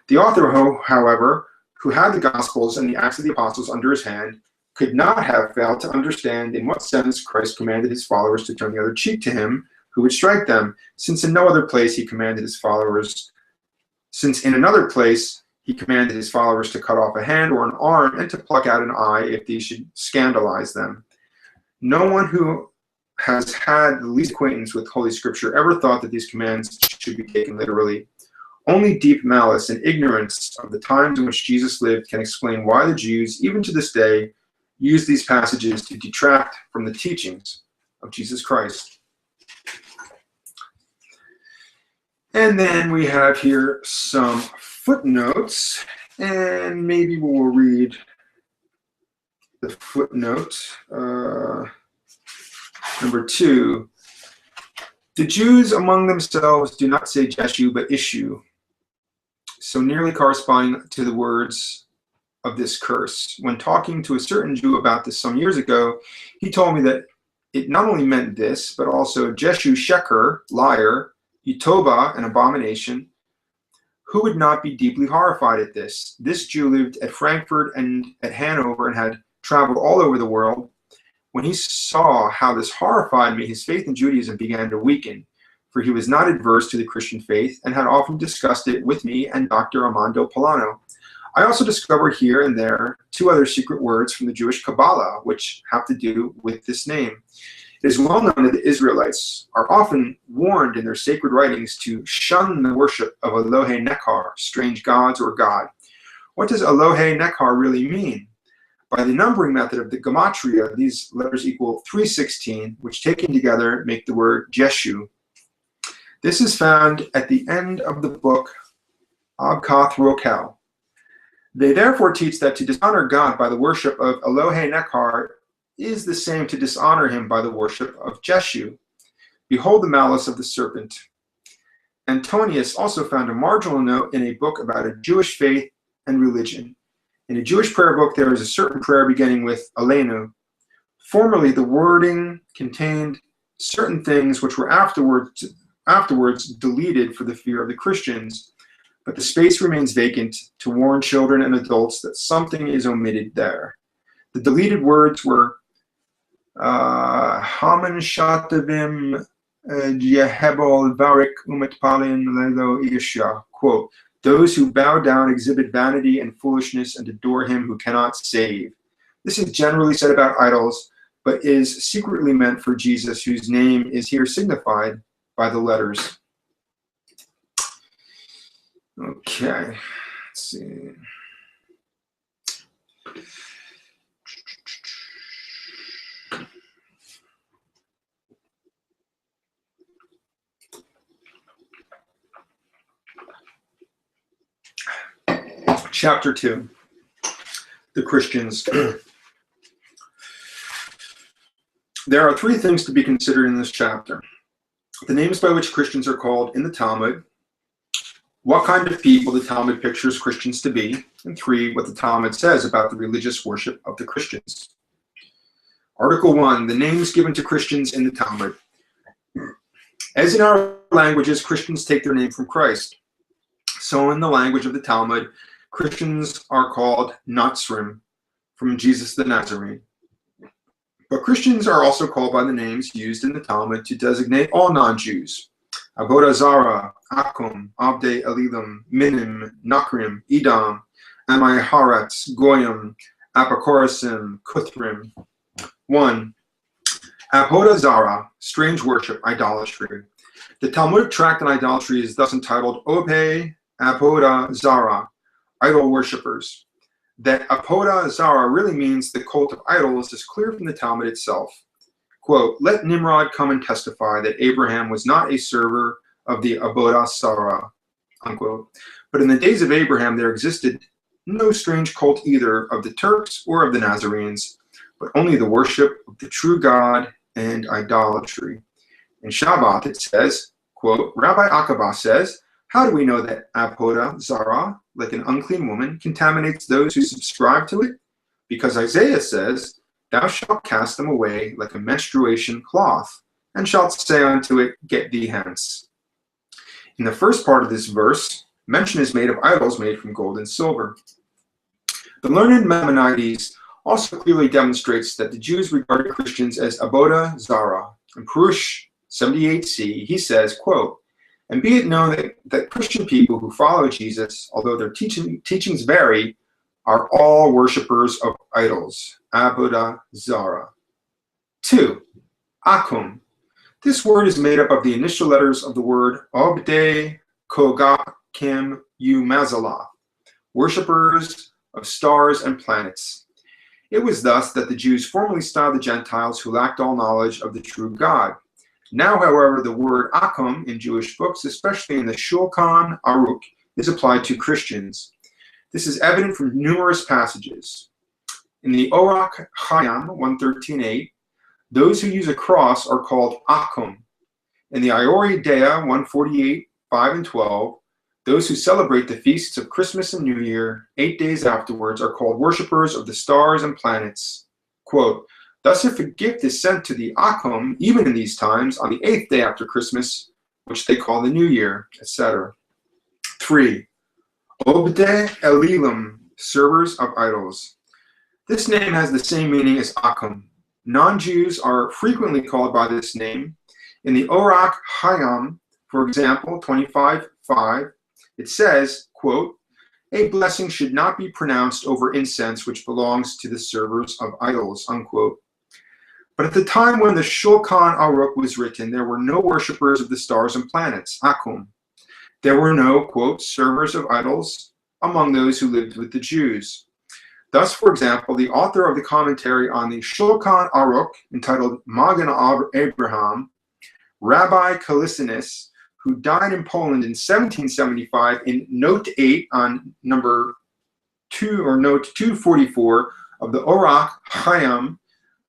A: The author, however, who had the Gospels and the Acts of the Apostles under his hand, could not have failed to understand in what sense Christ commanded his followers to turn the other cheek to him who would strike them, since in another place he commanded his followers to cut off a hand or an arm and to pluck out an eye if these should scandalize them. No one who has had the least acquaintance with Holy Scripture ever thought that these commands should be taken literally. Only deep malice and ignorance of the times in which Jesus lived can explain why the Jews, even to this day, use these passages to detract from the teachings of Jesus Christ. And then we have here some footnotes, and maybe we'll read the footnote. Number 2, the Jews among themselves do not say Jeshu, but issue, so nearly corresponding to the words of this curse. When talking to a certain Jew about this some years ago, he told me that it not only meant this, but also Jeshu Sheker, liar, Utoba, an abomination. Who would not be deeply horrified at this? This Jew lived at Frankfurt and at Hanover and had traveled all over the world. When he saw how this horrified me, his faith in Judaism began to weaken, for he was not adverse to the Christian faith and had often discussed it with me and Dr. Armando Polano. I also discovered here and there 2 other secret words from the Jewish Kabbalah, which have to do with this name. It is well known that the Israelites are often warned in their sacred writings to shun the worship of Elohe Nekkar, strange gods or God. What does Elohe Nekkar really mean? By the numbering method of the Gematria, these letters equal 316, which taken together make the word Jeshu. This is found at the end of the book Abkath Rokel. They therefore teach that to dishonor God by the worship of Elohe Nekkar is the same to dishonor him by the worship of Jeshu. Behold the malice of the serpent. Antonius also found a marginal note in a book about a Jewish faith and religion. In a Jewish prayer book, there is a certain prayer beginning with Aleinu. Formerly, the wording contained certain things which were afterwards deleted for the fear of the Christians, but the space remains vacant to warn children and adults that something is omitted there. The deleted words were Haman Shatavim Jehebol Varik Umetpalin Lelo Isha, quote, those who bow down exhibit vanity and foolishness and adore him who cannot save. This is generally said about idols, but is secretly meant for Jesus, whose name is here signified by the letters. Okay, let's see. Chapter 2, the Christians. There are 3 things to be considered in this chapter. The names by which Christians are called in the Talmud, what kind of people the Talmud pictures Christians to be, and 3, what the Talmud says about the religious worship of the Christians. Article 1, the names given to Christians in the Talmud. As in our languages, Christians take their name from Christ. So in the language of the Talmud, Christians are called Nazrim, from Jesus the Nazarene. But Christians are also called by the names used in the Talmud to designate all non-Jews. Avodah Zarah, Akum, Abdei Elilim, Minim, Nakrim, Edom, Amai Haaretz, Goyim, Apokorisim, Kuthrim. 1. Avodah Zarah, strange worship, idolatry. The Talmudic tract on idolatry is thus entitled Obey Avodah Zarah, idol worshippers. That Avodah Zarah really means the cult of idols is clear from the Talmud itself. Quote, let Nimrod come and testify that Abraham was not a server of the Avodah Zarah, unquote. But in the days of Abraham, there existed no strange cult either of the Turks or of the Nazarenes, but only the worship of the true God and idolatry. In Shabbat, it says, quote, Rabbi Akaba says, how do we know that Avodah Zarah, like an unclean woman, contaminates those who subscribe to it? Because Isaiah says, thou shalt cast them away like a menstruation cloth, and shalt say unto it, get thee hence. In the first part of this verse, mention is made of idols made from gold and silver. The learned Maimonides also clearly demonstrates that the Jews regarded Christians as Avodah Zarah. In Purush 78c, he says, quote, and be it known that Christian people who follow Jesus, although their teachings vary, are all worshippers of idols, Avodah Zarah. 2. Akum. This word is made up of the initial letters of the word Obde Kogakim Umazalah, worshippers of stars and planets. It was thus that the Jews formerly styled the Gentiles who lacked all knowledge of the true God. Now, however, the word Akum in Jewish books, especially in the Shulchan Aruch, is applied to Christians. This is evident from numerous passages. In the Orach Chaim 113.8, those who use a cross are called Akum. In the Iori Dea 148.5 and 12, those who celebrate the feasts of Christmas and New Year 8 days afterwards are called worshippers of the stars and planets. Quote, thus if a gift is sent to the Akum, even in these times, on the 8th day after Christmas, which they call the New Year, etc. 3. Obde Elilim, servers of idols. This name has the same meaning as Akum. Non-Jews are frequently called by this name. In the Orach Chaim, for example, 25:5, it says, quote, a blessing should not be pronounced over incense which belongs to the servers of idols, unquote. But at the time when the Shulchan Aruch was written, there were no worshippers of the stars and planets, Akum. There were no, quote, servers of idols among those who lived with the Jews. Thus, for example, the author of the commentary on the Shulchan Aruch, entitled Magen Abraham, Rabbi Kalisinus, who died in Poland in 1775, in Note 8 on Note 244 of the Orach Chaim,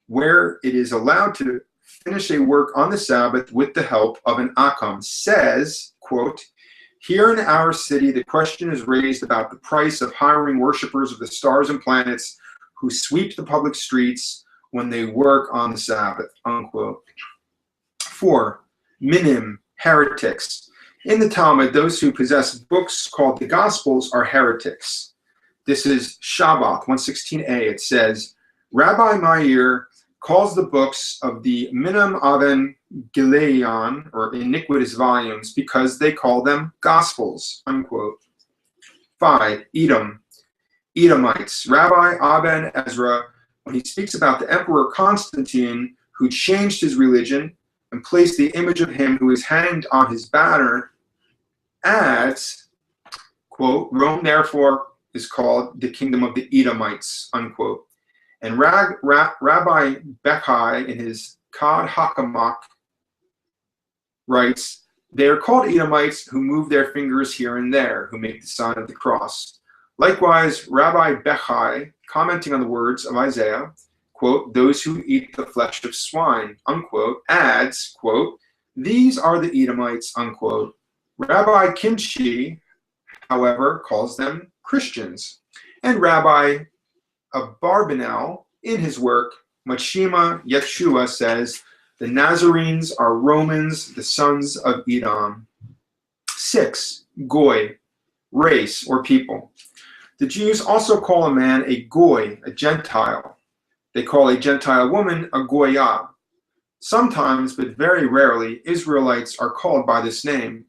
A: where it is allowed to finish a work on the Sabbath with the help of an Akum, says, quote, here in our city, the question is raised about the price of hiring worshippers of the stars and planets who sweep the public streets when they work on the Sabbath, unquote. 4. Minim, heretics. In the Talmud, those who possess books called the Gospels are heretics. This is Shabbat 116a. It says, Rabbi Meir calls the books of the Minim Aven Gileon, or iniquitous volumes, because they call them Gospels, unquote. 5. Edom, Edomites. Rabbi Aben Ezra, when he speaks about the Emperor Constantine, who changed his religion and placed the image of him who is hanged on his banner, adds, quote, Rome therefore is called the kingdom of the Edomites, unquote. And Rabbi Bechai, in his Kad Hakamak, writes, they are called Edomites who move their fingers here and there, who make the sign of the cross. Likewise, Rabbi Bechai, commenting on the words of Isaiah, quote, those who eat the flesh of swine, unquote, adds, quote, these are the Edomites, unquote. Rabbi Kimchi, however, calls them Christians. And Rabbi Abarbanel, in his work, Machima Yeshua, says, the Nazarenes are Romans, the sons of Edom. 6. Goy, race or people. The Jews also call a man a goy, a Gentile. They call a Gentile woman a goyah. Sometimes, but very rarely, Israelites are called by this name.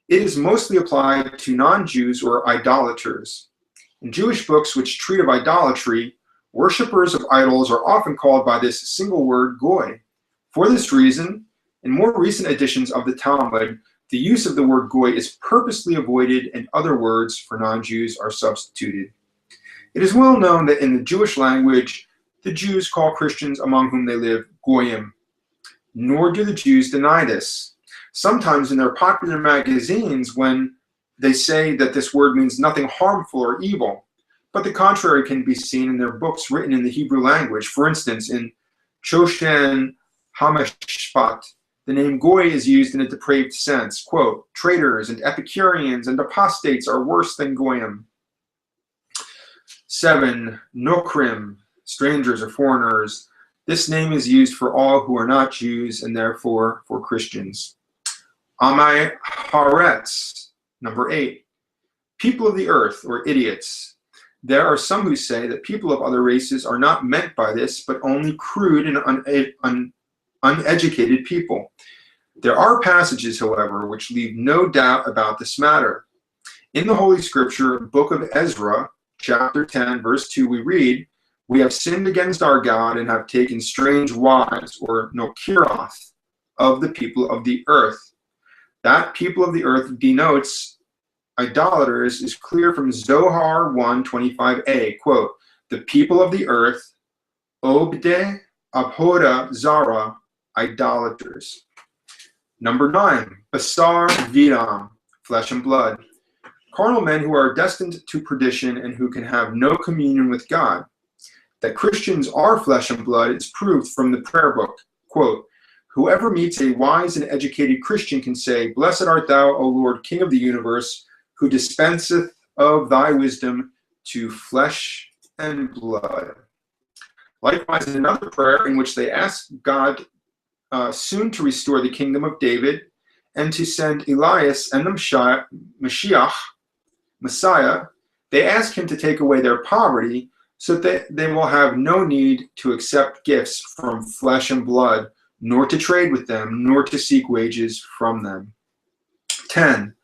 A: It is mostly applied to non-Jews or idolaters. In Jewish books which treat of idolatry, worshippers of idols are often called by this single word goy. For this reason, in more recent editions of the Talmud, the use of the word goy is purposely avoided and other words for non-Jews are substituted. It is well known that in the Jewish language, the Jews call Christians among whom they live goyim. Nor do the Jews deny this. Sometimes in their popular magazines, when they say that this word means nothing harmful or evil, but the contrary can be seen in their books written in the Hebrew language. For instance, in Choshen Hamashpat, the name goy is used in a depraved sense. Quote, traitors and Epicureans and apostates are worse than goyim. 7. Nokrim, strangers or foreigners. This name is used for all who are not Jews and therefore for Christians. Amai Haaretz, number 8. People of the earth, or idiots. There are some who say that people of other races are not meant by this, but only crude and uneducated people. There are passages, however, which leave no doubt about this matter. In the Holy Scripture, book of Ezra, chapter 10, verse 2, we read, We have sinned against our God and have taken strange wives, or nokiroth, of the people of the earth. That people of the earth denotes idolaters is clear from Zohar 1:25a, quote, the people of the earth, obde abhoda zara, idolaters. Number 9, basar vidam, flesh and blood. Carnal men who are destined to perdition and who can have no communion with God. That Christians are flesh and blood is proved from the prayer book. Quote, whoever meets a wise and educated Christian can say, blessed art thou, O Lord, King of the universe, who dispenseth of thy wisdom to flesh and blood. Likewise, in another prayer in which they ask God soon to restore the kingdom of David and to send Elias and the Messiah, they ask him to take away their poverty so that they will have no need to accept gifts from flesh and blood, nor to trade with them, nor to seek wages from them. 10.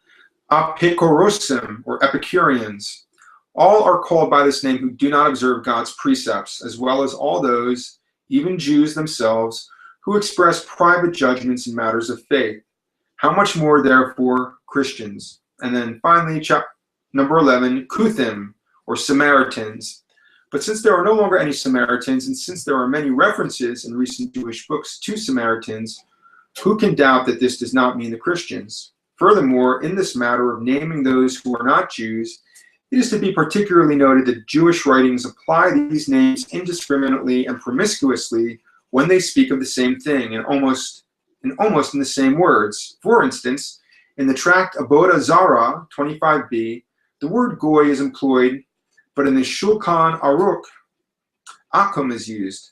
A: Apikorosim, or Epicureans. All are called by this name who do not observe God's precepts, as well as all those, even Jews themselves, who express private judgments in matters of faith. How much more, therefore, Christians? And then finally, number 11, Kuthim, or Samaritans. But since there are no longer any Samaritans, and since there are many references in recent Jewish books to Samaritans, who can doubt that this does not mean the Christians? Furthermore, in this matter of naming those who are not Jews, it is to be particularly noted that Jewish writings apply these names indiscriminately and promiscuously when they speak of the same thing, and almost in the same words. For instance, in the tract Aboda Zara 25b, the word goy is employed, but in the Shulchan Aruch, akum is used.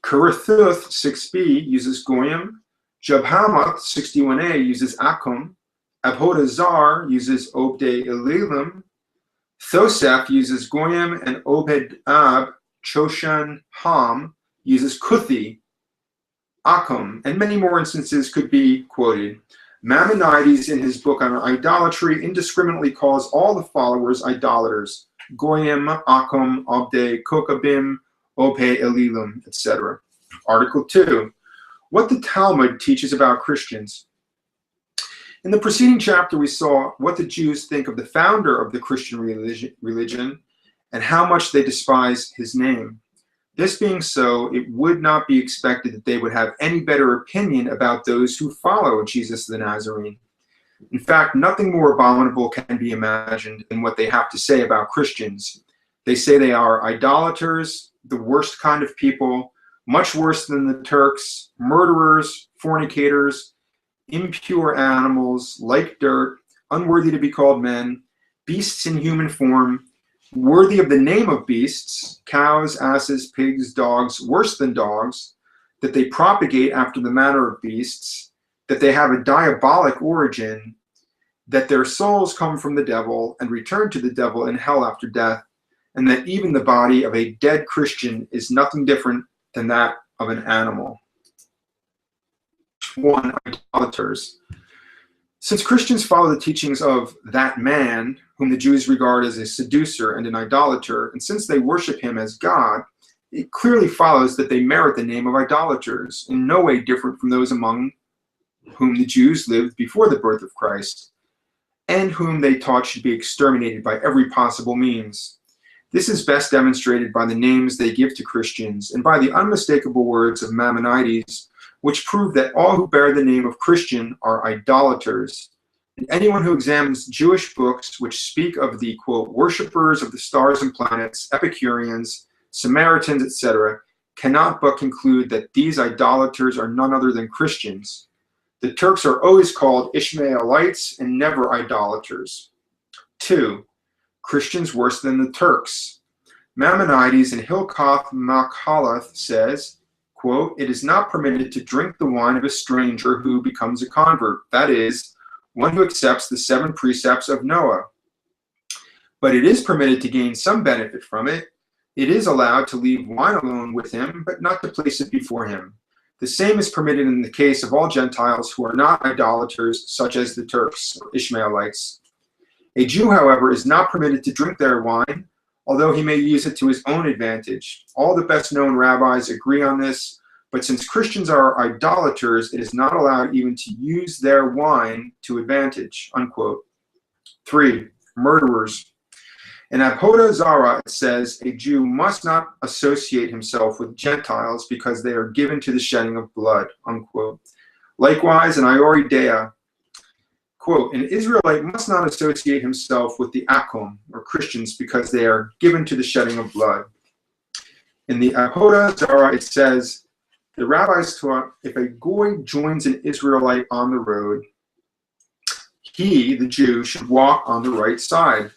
A: Karathuth 6b uses goyim, Jabhamath 61a uses akum, Abhoda Zar uses obde elilim, Thosef uses goyim, and Obed Ab Choshan Ham uses kuthi, akum, and many more instances could be quoted. Maimonides, in his book on idolatry, indiscriminately calls all the followers idolaters: goyim, akum, obde, kokabim, ope elilim, etc. Article 2. What the Talmud teaches about Christians. In the preceding chapter, we saw what the Jews think of the founder of the Christian religion and how much they despise his name. This being so, it would not be expected that they would have any better opinion about those who follow Jesus the Nazarene. In fact, nothing more abominable can be imagined than what they have to say about Christians. They say they are idolaters, the worst kind of people, much worse than the Turks, murderers, fornicators, impure animals, like dirt, unworthy to be called men, beasts in human form, worthy of the name of beasts, cows, asses, pigs, dogs, worse than dogs, that they propagate after the manner of beasts, that they have a diabolic origin, that their souls come from the devil and return to the devil in hell after death, and that even the body of a dead Christian is nothing different than that of an animal. 1. Idolaters. Since Christians follow the teachings of that man, whom the Jews regard as a seducer and an idolater, and since they worship him as God, it clearly follows that they merit the name of idolaters, in no way different from those among whom the Jews lived before the birth of Christ, and whom they taught should be exterminated by every possible means. This is best demonstrated by the names they give to Christians, and by the unmistakable words of Maimonides, which prove that all who bear the name of Christian are idolaters. And anyone who examines Jewish books which speak of the, quote, worshippers of the stars and planets, Epicureans, Samaritans, etc., cannot but conclude that these idolaters are none other than Christians. The Turks are always called Ishmaelites and never idolaters. 2. Christians worse than the Turks. Maimonides in Hilkoth Machalath says, quote, it is not permitted to drink the wine of a stranger who becomes a convert, that is, one who accepts the 7 precepts of Noah. But it is permitted to gain some benefit from it. It is allowed to leave wine alone with him, but not to place it before him. The same is permitted in the case of all Gentiles who are not idolaters, such as the Turks or Ishmaelites. A Jew, however, is not permitted to drink their wine, although he may use it to his own advantage. All the best-known rabbis agree on this, but since Christians are idolaters, it is not allowed even to use their wine to advantage, unquote. 3. Murderers. In Avodah Zarah, it says, a Jew must not associate himself with Gentiles because they are given to the shedding of blood, unquote. Likewise, in Iori Dea, quote, an Israelite must not associate himself with the Akum, or Christians, because they are given to the shedding of blood. In the Avodah Zarah, it says, the rabbis taught, if a Goy joins an Israelite on the road, he, the Jew, should walk on the right side.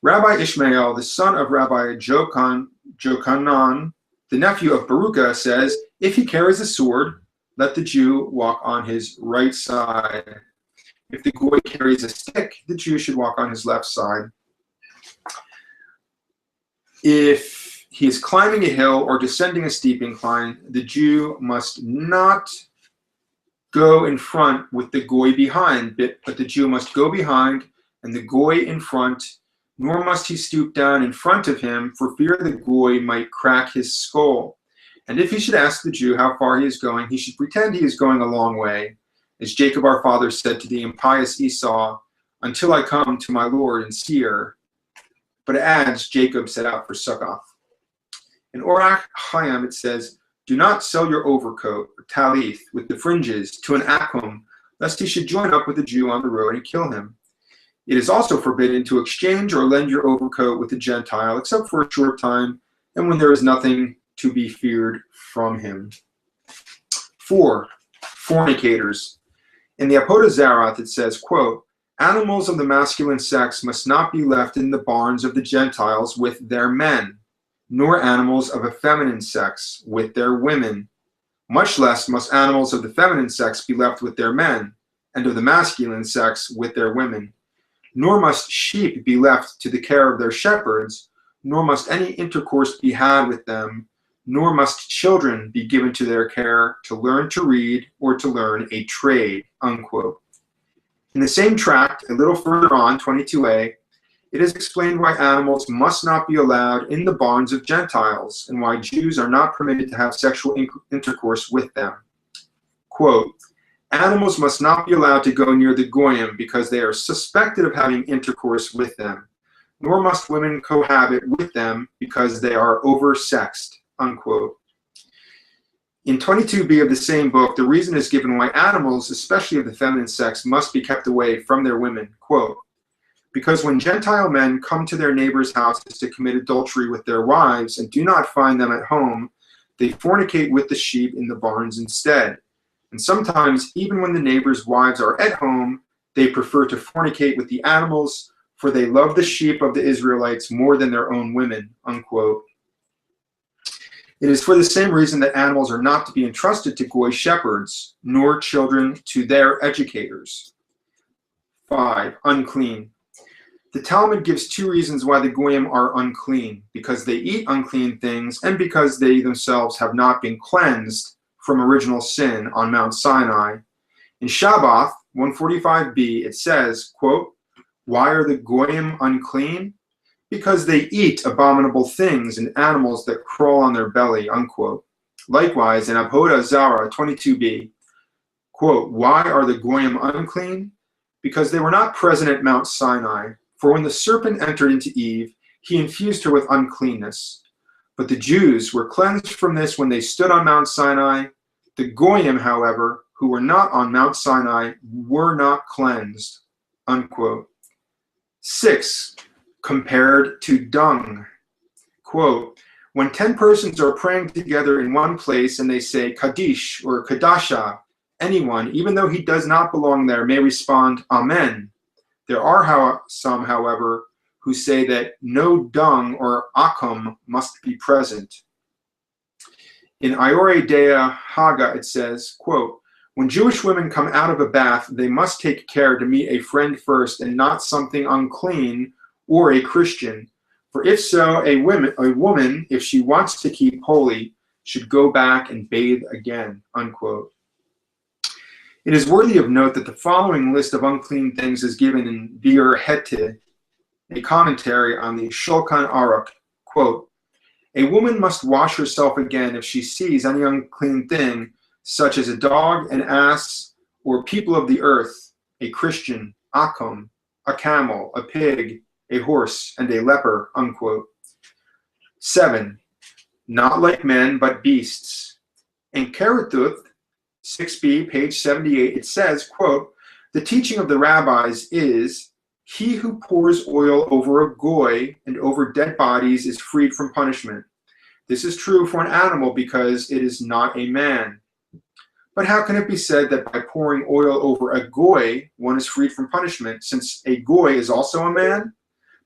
A: Rabbi Ishmael, the son of Rabbi Jochanan, the nephew of Baruchah, says, if he carries a sword, let the Jew walk on his right side. If the Goy carries a stick, the Jew should walk on his left side. If he is climbing a hill or descending a steep incline, the Jew must not go in front with the Goy behind, but the Jew must go behind and the Goy in front, nor must he stoop down in front of him for fear the Goy might crack his skull. And if he should ask the Jew how far he is going, he should pretend he is going a long way, as Jacob our father said to the impious Esau, until I come to my Lord and Seir. But it adds, Jacob set out for Succoth. In Orach Chaim it says, do not sell your overcoat, or talith, with the fringes, to an Akum, lest he should join up with a Jew on the road and kill him. It is also forbidden to exchange or lend your overcoat with a Gentile, except for a short time, and when there is nothing to be feared from him. 4. Fornicators. In the Avodah Zarah, it says, quote, animals of the masculine sex must not be left in the barns of the Gentiles with their men, nor animals of a feminine sex with their women. Much less must animals of the feminine sex be left with their men, and of the masculine sex with their women. Nor must sheep be left to the care of their shepherds, nor must any intercourse be had with them, nor must children be given to their care to learn to read or to learn a trade, unquote. In the same tract, a little further on, 22a, it is explained why animals must not be allowed in the barns of Gentiles and why Jews are not permitted to have sexual intercourse with them. Quote, animals must not be allowed to go near the Goyim because they are suspected of having intercourse with them, nor must women cohabit with them because they are oversexed, unquote. In 22b of the same book, the reason is given why animals, especially of the feminine sex, must be kept away from their women. Quote, because when Gentile men come to their neighbors' houses to commit adultery with their wives and do not find them at home, they fornicate with the sheep in the barns instead. And sometimes, even when the neighbors' wives are at home, they prefer to fornicate with the animals, for they love the sheep of the Israelites more than their own women, unquote. It is for the same reason that animals are not to be entrusted to Goy shepherds, nor children to their educators. 5. Unclean. The Talmud gives 2 reasons why the Goyim are unclean, because they eat unclean things and because they themselves have not been cleansed from original sin on Mount Sinai. In Shabbath 145b, it says, quote, why are the Goyim unclean? Because they eat abominable things and animals that crawl on their belly, unquote. Likewise, in Avodah Zarah 22b, quote, why are the Goyim unclean? Because they were not present at Mount Sinai. For when the serpent entered into Eve, he infused her with uncleanness. But the Jews were cleansed from this when they stood on Mount Sinai. The Goyim, however, who were not on Mount Sinai, were not cleansed, unquote. 6. Compared to dung. Quote, when 10 persons are praying together in one place and they say Kaddish or Kadasha, anyone, even though he does not belong there, may respond, Amen. There are some, however, who say that no dung or akum must be present. In Iore Dea Haga, it says, quote, when Jewish women come out of a bath, they must take care to meet a friend first and not something unclean or a Christian. For if so, a woman, if she wants to keep holy, should go back and bathe again, unquote. It is worthy of note that the following list of unclean things is given in Bir Hete, a commentary on the Shulchan Aruch, quote, "A woman must wash herself again if she sees any unclean thing, such as a dog, an ass, or people of the earth, a Christian, akum, a camel, a pig, a horse, and a leper," unquote. 7. Not like men, but beasts. In Kerethuth 6b, page 78, it says, quote, "The teaching of the rabbis is, he who pours oil over a goy and over dead bodies is freed from punishment. This is true for an animal because it is not a man. But how can it be said that by pouring oil over a goy, one is freed from punishment, since a goy is also a man?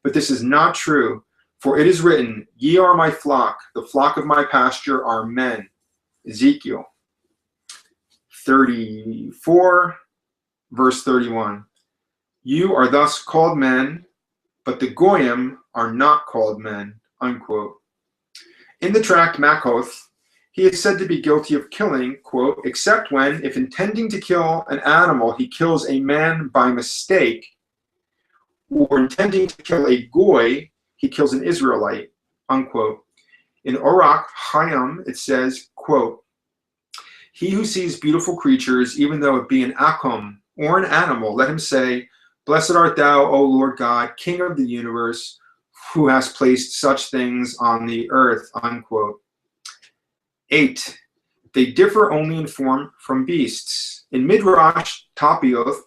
A: But this is not true, for it is written, ye are my flock, the flock of my pasture are men." Ezekiel 34, verse 31. "You are thus called men, but the goyim are not called men," unquote. In the tract Makoth, he is said to be guilty of killing, quote, "except when, if intending to kill an animal, he kills a man by mistake, or intending to kill a goy, he kills an Israelite," unquote. In Orach Chaim, it says, quote, "He who sees beautiful creatures, even though it be an akum or an animal, let him say, Blessed art thou, O Lord God, King of the universe, who has placed such things on the earth," unquote. 8. They differ only in form from beasts. In Midrash Tapioth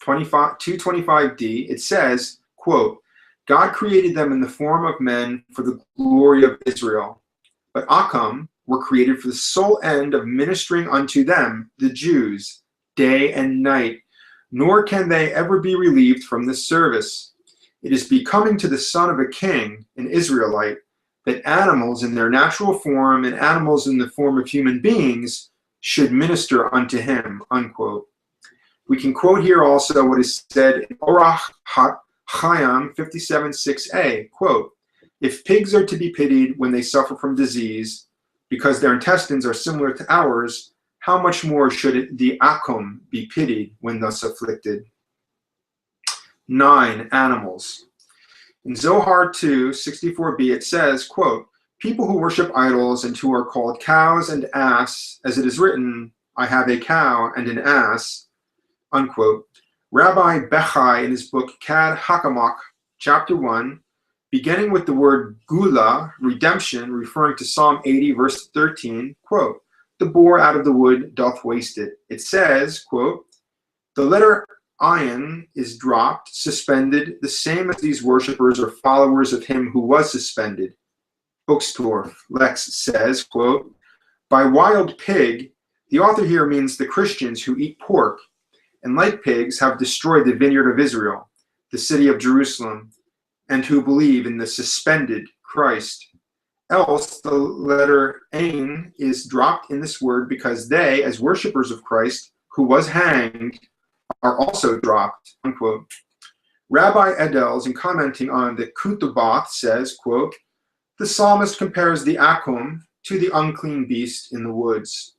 A: 225d, it says, quote, "God created them in the form of men for the glory of Israel. But Akam were created for the sole end of ministering unto them, the Jews, day and night, nor can they ever be relieved from this service. It is becoming to the son of a king, an Israelite, that animals in their natural form and animals in the form of human beings should minister unto him," unquote. We can quote here also what is said in Orach Chaim 57:6a, quote, "If pigs are to be pitied when they suffer from disease, because their intestines are similar to ours, how much more should the akum be pitied when thus afflicted?" 9. Animals. In Zohar 2:64b, it says, quote, "People who worship idols and who are called cows and ass, as it is written, I have a cow and an ass," unquote. Rabbi Bechai, in his book Kad Hakamach, chapter 1, beginning with the word gula, redemption, referring to Psalm 80, verse 13, quote, "The boar out of the wood doth waste it." It says, quote, "The letter ayin is dropped, suspended, the same as these worshippers or followers of him who was suspended." Uxtorf Lex says, quote, "By wild pig, the author here means the Christians who eat pork, and like pigs have destroyed the vineyard of Israel, the city of Jerusalem, and who believe in the suspended Christ. Else the letter ain is dropped in this word because they, as worshippers of Christ, who was hanged, are also dropped," unquote. Rabbi Edels, in commenting on the Kutubath, says, quote, "The psalmist compares the akum to the unclean beast in the woods."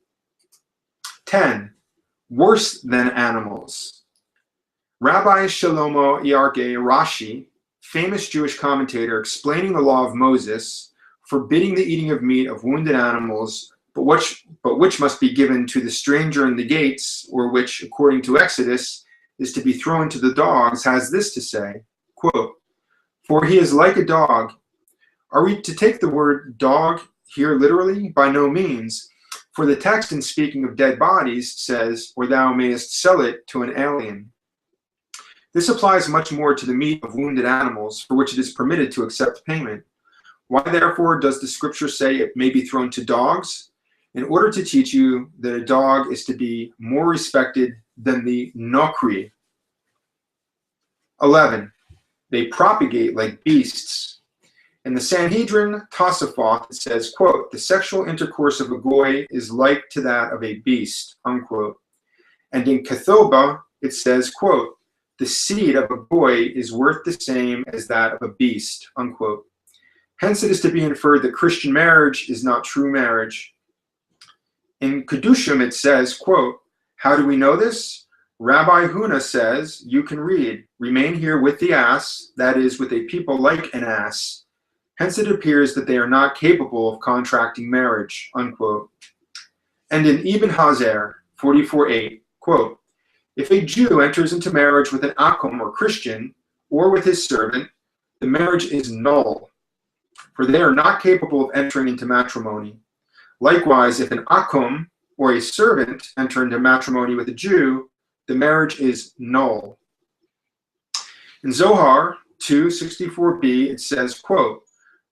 A: 10. Worse than animals. Rabbi Shlomo Yargeh Rashi, famous Jewish commentator explaining the law of Moses, forbidding the eating of meat of wounded animals, but which must be given to the stranger in the gates, or which, according to Exodus, is to be thrown to the dogs, has this to say, quote, "For he is like a dog." Are we to take the word dog here literally? By no means. For the text, in speaking of dead bodies, says, "Or thou mayest sell it to an alien." This applies much more to the meat of wounded animals, for which it is permitted to accept payment. Why, therefore, does the scripture say it may be thrown to dogs? In order to teach you that a dog is to be more respected than the nokri. 11. They propagate like beasts. In the Sanhedrin Tosafot, it says, quote, "The sexual intercourse of a goy is like to that of a beast," unquote. And in Kethoba, it says, quote, "The seed of a goy is worth the same as that of a beast," unquote. Hence it is to be inferred that Christian marriage is not true marriage. In Kedushim, it says, quote, "How do we know this? Rabbi Huna says, you can read, remain here with the ass, that is, with a people like an ass. Hence it appears that they are not capable of contracting marriage, unquote. And in Ibn Hazer, 44:8, quote, if a Jew enters into marriage with an Akum or Christian, or with his servant, the marriage is null, for they are not capable of entering into matrimony. Likewise, if an Akum or a servant enter into matrimony with a Jew, the marriage is null. In Zohar 2:64b, it says, quote,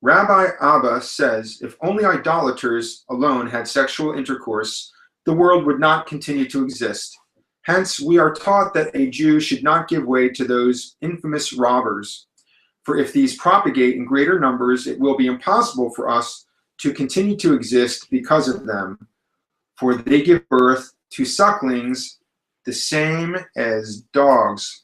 A: Rabbi Abba says, if only idolaters alone had sexual intercourse, the world would not continue to exist. Hence, we are taught that a Jew should not give way to those infamous robbers. For if these propagate in greater numbers, it will be impossible for us to continue to exist because of them. For they give birth to sucklings the same as dogs.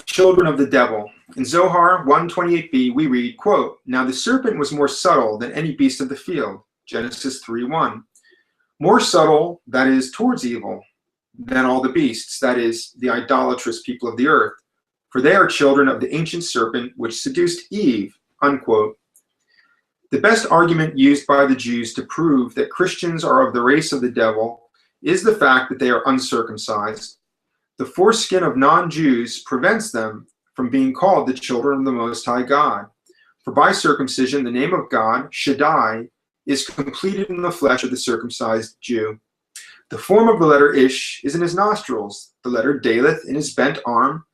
A: Children of the devil. In Zohar 1:28b, we read, quote, now the serpent was more subtle than any beast of the field, Genesis 3:1. More subtle, that is, towards evil, than all the beasts, that is, the idolatrous people of the earth. For they are children of the ancient serpent which seduced Eve, unquote. The best argument used by the Jews to prove that Christians are of the race of the devil is the fact that they are uncircumcised. The foreskin of non-Jews prevents them from being called the children of the Most High God. For by circumcision, the name of God, Shaddai, is completed in the flesh of the circumcised Jew. The form of the letter Ish is in his nostrils, the letter Daleth in his bent arm,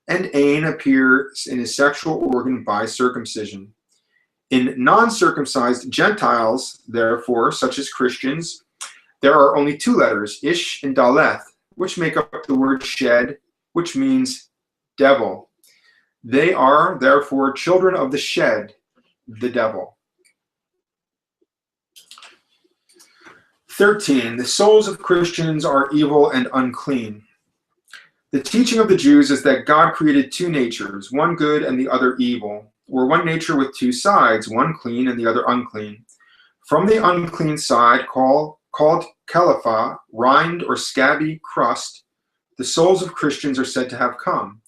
A: and Ain appears in his sexual organ by circumcision. In non-circumcised Gentiles, therefore, such as Christians, there are only two letters, Ish and Daleth, which make up the word shed, which means devil. They are, therefore, children of the shed, the devil. 13. The souls of Christians are evil and unclean. The teaching of the Jews is that God created two natures, one good and the other evil, or one nature with two sides, one clean and the other unclean. From the unclean side, called Kelephah, rind or scabby crust, the souls of Christians are said to have come.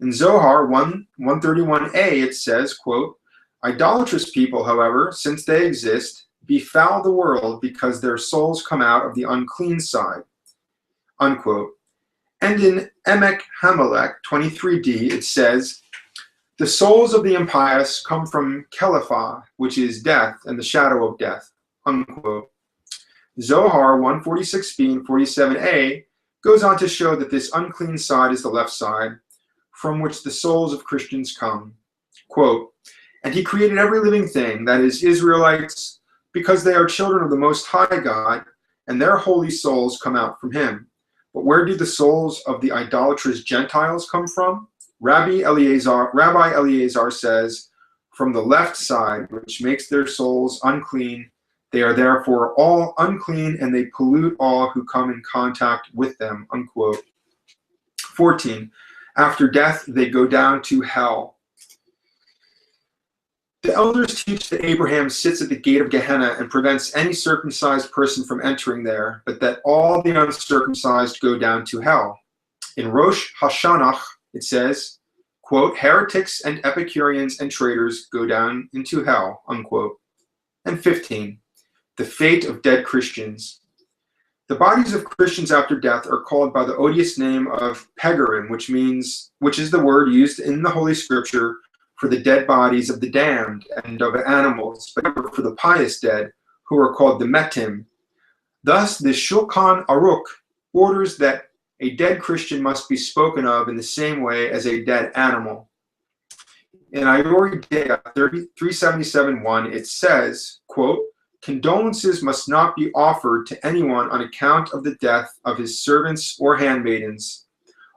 A: In Zohar 131a, it says, quote, idolatrous people, however, since they exist, befoul the world because their souls come out of the unclean side, unquote. And in Emek Hamelech 23d, it says, the souls of the impious come from Kelephah, which is death and the shadow of death, unquote. Zohar 146b and 47a goes on to show that this unclean side is the left side, from which the souls of Christians come. Quote, and he created every living thing, that is, Israelites, because they are children of the Most High God, and their holy souls come out from him. But where do the souls of the idolatrous Gentiles come from? Rabbi Eliezer says, from the left side, which makes their souls unclean. They are therefore all unclean, and they pollute all who come in contact with them, unquote. 14. After death, they go down to hell. The elders teach that Abraham sits at the gate of Gehenna and prevents any circumcised person from entering there, but that all the uncircumcised go down to hell. In Rosh Hashanah, it says, quote, heretics and Epicureans and traitors go down into hell, unquote. And 15. The fate of dead Christians. The bodies of Christians after death are called by the odious name of pegarim, which is the word used in the Holy Scripture for the dead bodies of the damned and of animals, but never for the pious dead, who are called the metim. Thus, the Shulchan Aruch orders that a dead Christian must be spoken of in the same way as a dead animal. In Ayori Dea 377.1, it says, quote, condolences must not be offered to anyone on account of the death of his servants or handmaidens.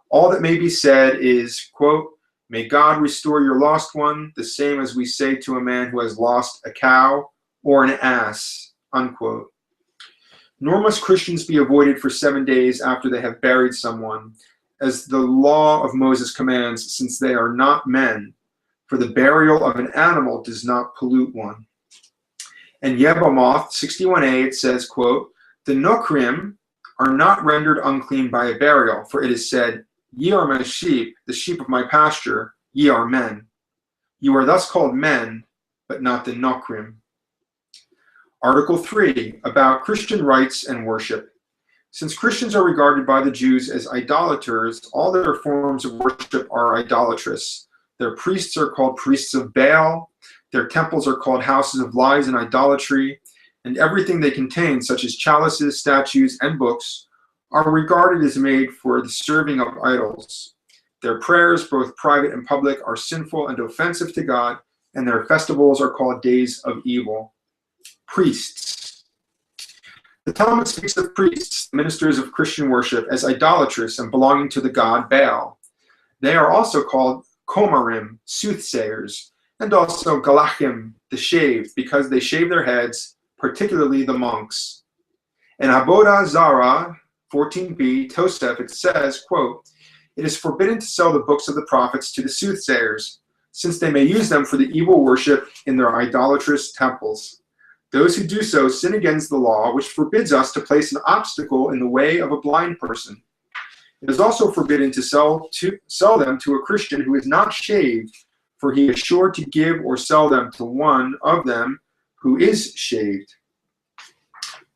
A: All that may be said is, quote, may God restore your lost one, the same as we say to a man who has lost a cow or an ass, unquote. Nor must Christians be avoided for 7 days after they have buried someone, as the law of Moses commands, since they are not men, for the burial of an animal does not pollute one. And Yebamoth 61a, it says, quote, the Nokrim are not rendered unclean by a burial, for it is said, Ye are my sheep, the sheep of my pasture, ye are men. You are thus called men, but not the Nokrim. Article 3, about Christian rites and worship. Since Christians are regarded by the Jews as idolaters, all their forms of worship are idolatrous. Their priests are called priests of Baal, their temples are called houses of lies and idolatry, and everything they contain, such as chalices, statues, and books, are regarded as made for the serving of idols. Their prayers, both private and public, are sinful and offensive to God, and their festivals are called days of evil. Priests. The Talmud speaks of priests, ministers of Christian worship, as idolatrous and belonging to the god Baal. They are also called Komarim, soothsayers, and also Galachim, the shaved, because they shave their heads, particularly the monks. In Avodah Zarah 14b, Tosef, it says, quote, "It is forbidden to sell the books of the prophets to the soothsayers, since they may use them for the evil worship in their idolatrous temples. Those who do so sin against the law, which forbids us to place an obstacle in the way of a blind person. It is also forbidden to sell them to a Christian who is not shaved, for he is sure to give or sell them to one of them who is shaved."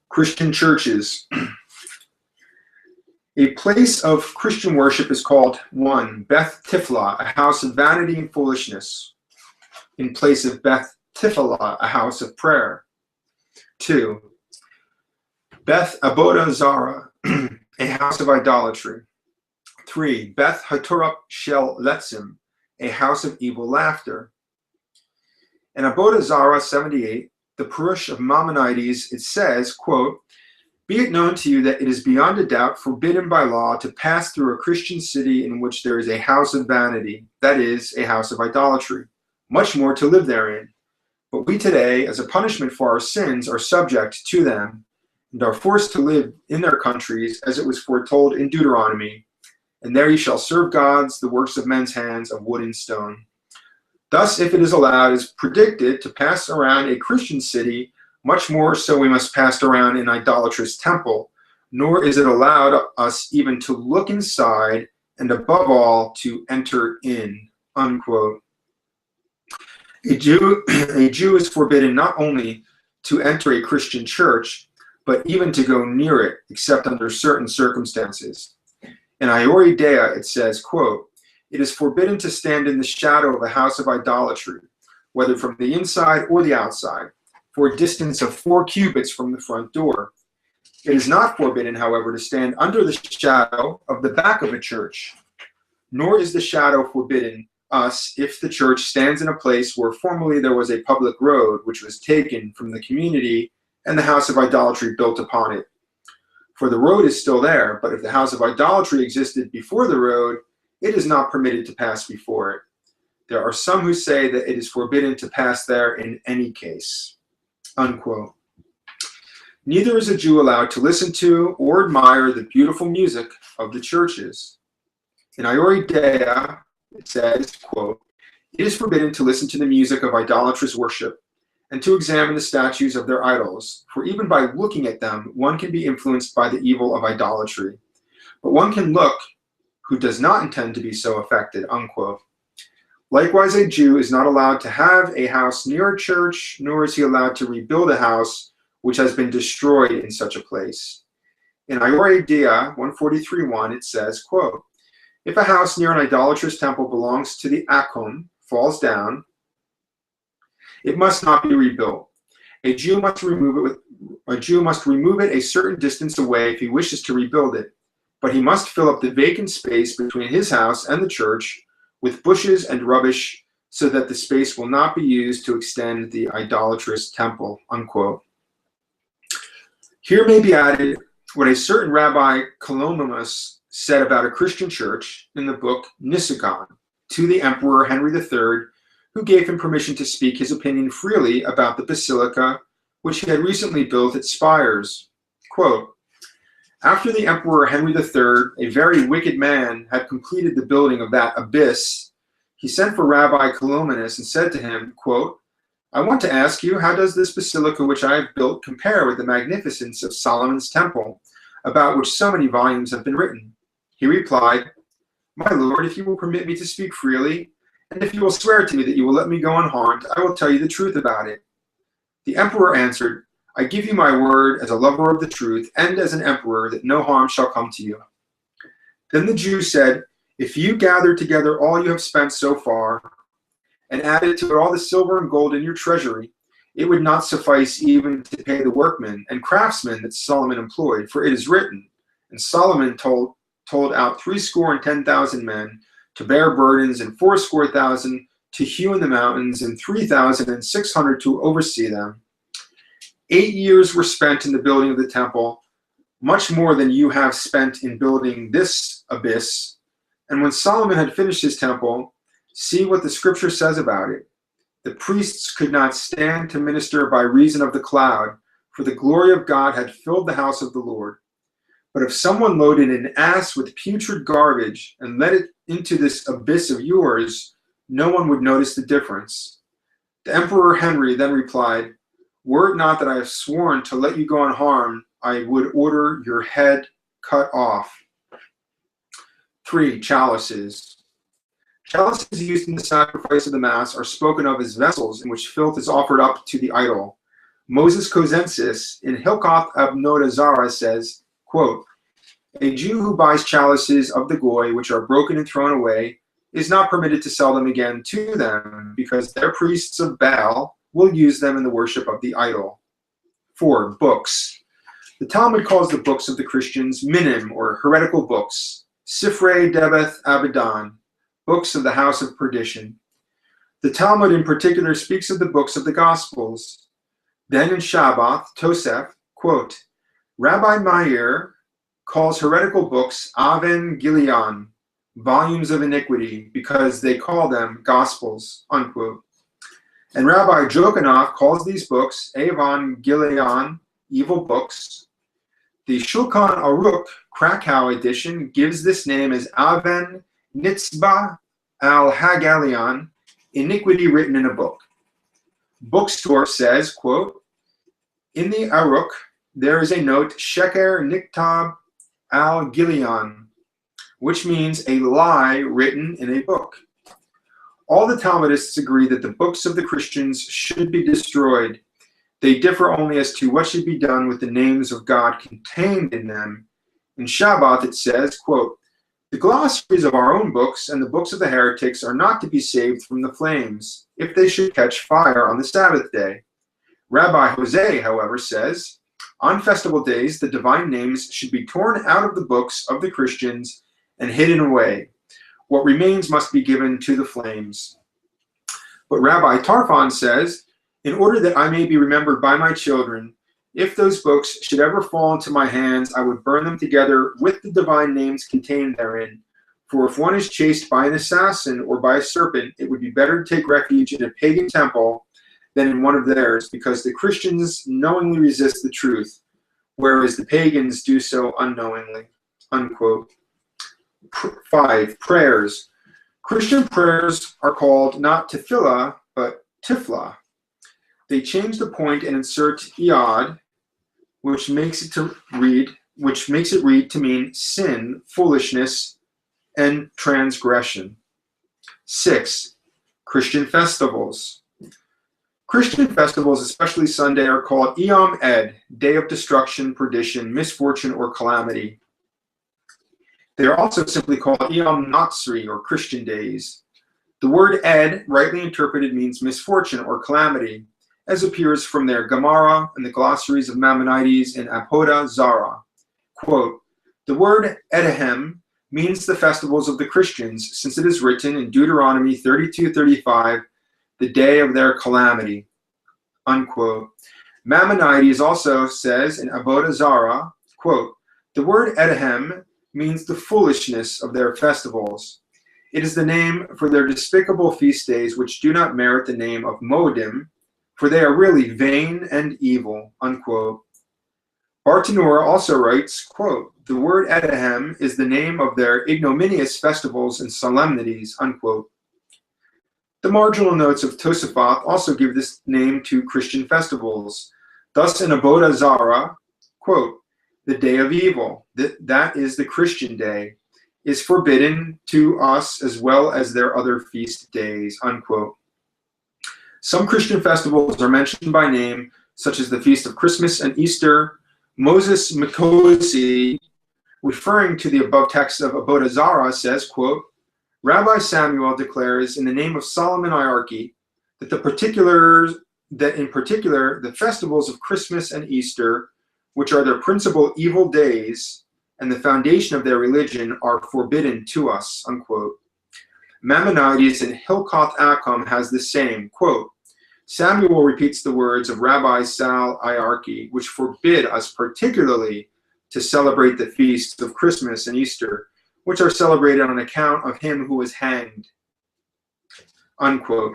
A: Christian churches. A place of Christian worship is called 1. Beth Tifla, a house of vanity and foolishness, in place of Beth Tifla, a house of prayer. 2. Beth Avodah Zarah, a house of idolatry. 3. Beth Haturap Shel Letzim, a house of evil laughter. In Avodah Zarah 78, the Purush of Maimonides, it says, quote, "Be it known to you that it is beyond a doubt forbidden by law to pass through a Christian city in which there is a house of vanity, that is, a house of idolatry, much more to live therein. But we today, as a punishment for our sins, are subject to them, and are forced to live in their countries, as it was foretold in Deuteronomy. And there ye shall serve gods, the works of men's hands, of wood and stone. Thus, if it is allowed, as predicted, to pass around a Christian city, much more so we must pass around an idolatrous temple, nor is it allowed us even to look inside, and above all, to enter in." Unquote. A Jew is forbidden not only to enter a Christian church, but even to go near it, except under certain circumstances. In Iori Dea, it says, quote, "It is forbidden to stand in the shadow of a house of idolatry, whether from the inside or the outside, for a distance of 4 cubits from the front door. It is not forbidden, however, to stand under the shadow of the back of a church, nor is the shadow forbidden us if the church stands in a place where formerly there was a public road which was taken from the community and the house of idolatry built upon it. For the road is still there, but if the house of idolatry existed before the road, it is not permitted to pass before it. There are some who say that it is forbidden to pass there in any case." Unquote. Neither is a Jew allowed to listen to or admire the beautiful music of the churches. In Iori Dea, it says, quote, "It is forbidden to listen to the music of idolatrous worship and to examine the statues of their idols, for even by looking at them, one can be influenced by the evil of idolatry. But one can look who does not intend to be so affected." Unquote. Likewise, a Jew is not allowed to have a house near a church, nor is he allowed to rebuild a house which has been destroyed in such a place. In Iori Dea 143:1, it says, quote, "If a house near an idolatrous temple belongs to the Akum, falls down, it must not be rebuilt. A Jew must remove it a certain distance away if he wishes to rebuild it, but he must fill up the vacant space between his house and the church with bushes and rubbish, so that the space will not be used to extend the idolatrous temple." Unquote. Here may be added what a certain Rabbi Colonimus said about a Christian church in the book Nisagon to the Emperor Henry III, who gave him permission to speak his opinion freely about the basilica which he had recently built at Spires. Quote, "After the Emperor Henry III, a very wicked man, had completed the building of that abyss, he sent for Rabbi Colonimus and said to him, quote, 'I want to ask you, how does this basilica which I have built compare with the magnificence of Solomon's temple, about which so many volumes have been written?' He replied, My lord, if you will permit me to speak freely, and if you will swear to me that you will let me go unharmed, I will tell you the truth about it. The emperor answered, I give you my word as a lover of the truth and as an emperor that no harm shall come to you. Then the Jew said, if you gather together all you have spent so far, and added to it all the silver and gold in your treasury, it would not suffice even to pay the workmen and craftsmen that Solomon employed, for it is written, and Solomon told out 70,000 men to bear burdens, and 80,000 to hew in the mountains, and 3,600 to oversee them. 8 years were spent in the building of the temple, much more than you have spent in building this abyss. And when Solomon had finished his temple, see what the scripture says about it. The priests could not stand to minister by reason of the cloud, for the glory of God had filled the house of the Lord. But if someone loaded an ass with putrid garbage and let it into this abyss of yours, no one would notice the difference. The Emperor Henry then replied, were it not that I have sworn to let you go unharmed, I would order your head cut off. 3. Chalices. Chalices used in the sacrifice of the Mass are spoken of as vessels in which filth is offered up to the idol. Moses Kozensis in Hilkoth Abnoda Zara says, quote, a Jew who buys chalices of the goy which are broken and thrown away is not permitted to sell them again to them, because their priests of Baal will use them in the worship of the idol. 4. Books. The Talmud calls the books of the Christians minim, or heretical books, Sifrei Debeth Abadan, books of the house of perdition. The Talmud in particular speaks of the books of the Gospels. Then in Shabbath, Tosef, quote, Rabbi Meir calls heretical books Aven Gileon, volumes of iniquity, because they call them Gospels, unquote. And Rabbi Jokanoff calls these books Avon Gileon, evil books. The Shulchan Aruch Krakow edition gives this name as Aven Nitzbah al-Hagalion, iniquity written in a book. Bookstore says, quote, in the Aruch, there is a note, Sheker Niktab al-Gileon, which means a lie written in a book. All the Talmudists agree that the books of the Christians should be destroyed. They differ only as to what should be done with the names of God contained in them. In Shabbat it says, quote, the glossaries of our own books and the books of the heretics are not to be saved from the flames, if they should catch fire on the Sabbath day. Rabbi Jose, however, says, on festival days, the divine names should be torn out of the books of the Christians and hidden away. What remains must be given to the flames. But Rabbi Tarfon says, in order that I may be remembered by my children, if those books should ever fall into my hands, I would burn them together with the divine names contained therein. For if one is chased by an assassin or by a serpent, it would be better to take refuge in a pagan temple than in one of theirs, because the Christians knowingly resist the truth, whereas the pagans do so unknowingly, unquote. 5. Prayers. Christian prayers are called not tefillah, but tiflah. They change the point and insert iad, which makes it read to mean sin, foolishness, and transgression. 6. Christian festivals. Christian festivals, especially Sunday, are called Yom Ed, day of destruction, perdition, misfortune, or calamity. They are also simply called Yom Natsri, or Christian days. The word Ed, rightly interpreted, means misfortune or calamity, as appears from their Gemara and the glossaries of Maimonides in Apoda Zara. Quote, the word Edehem means the festivals of the Christians, since it is written in Deuteronomy 32:35, the day of their calamity, unquote. Maimonides also says in Aboda Zara, quote, the word Edehem means the foolishness of their festivals. It is the name for their despicable feast days, which do not merit the name of Moedim, for they are really vain and evil, unquote. Bartanura also writes, quote, the word Edehem is the name of their ignominious festivals and solemnities, unquote. The marginal notes of Tosafot also give this name to Christian festivals. Thus in Aboda Zara, quote, the day of evil, that is the Christian day. is forbidden to us as well as their other feast days, unquote. Some Christian festivals are mentioned by name, such as the Feast of Christmas and Easter. Moses Mikosi, referring to the above text of Avodah Zarah, says, quote, Rabbi Samuel declares in the name of Solomon Iarchy that in particular the festivals of Christmas and Easter, which are their principal evil days and the foundation of their religion, are forbidden to us, unquote. Maimonides in Hilkoth Akum has the same, quote, Samuel repeats the words of Rabbi Sal Iarchy, which forbid us particularly to celebrate the feasts of Christmas and Easter, which are celebrated on account of him who was hanged, unquote.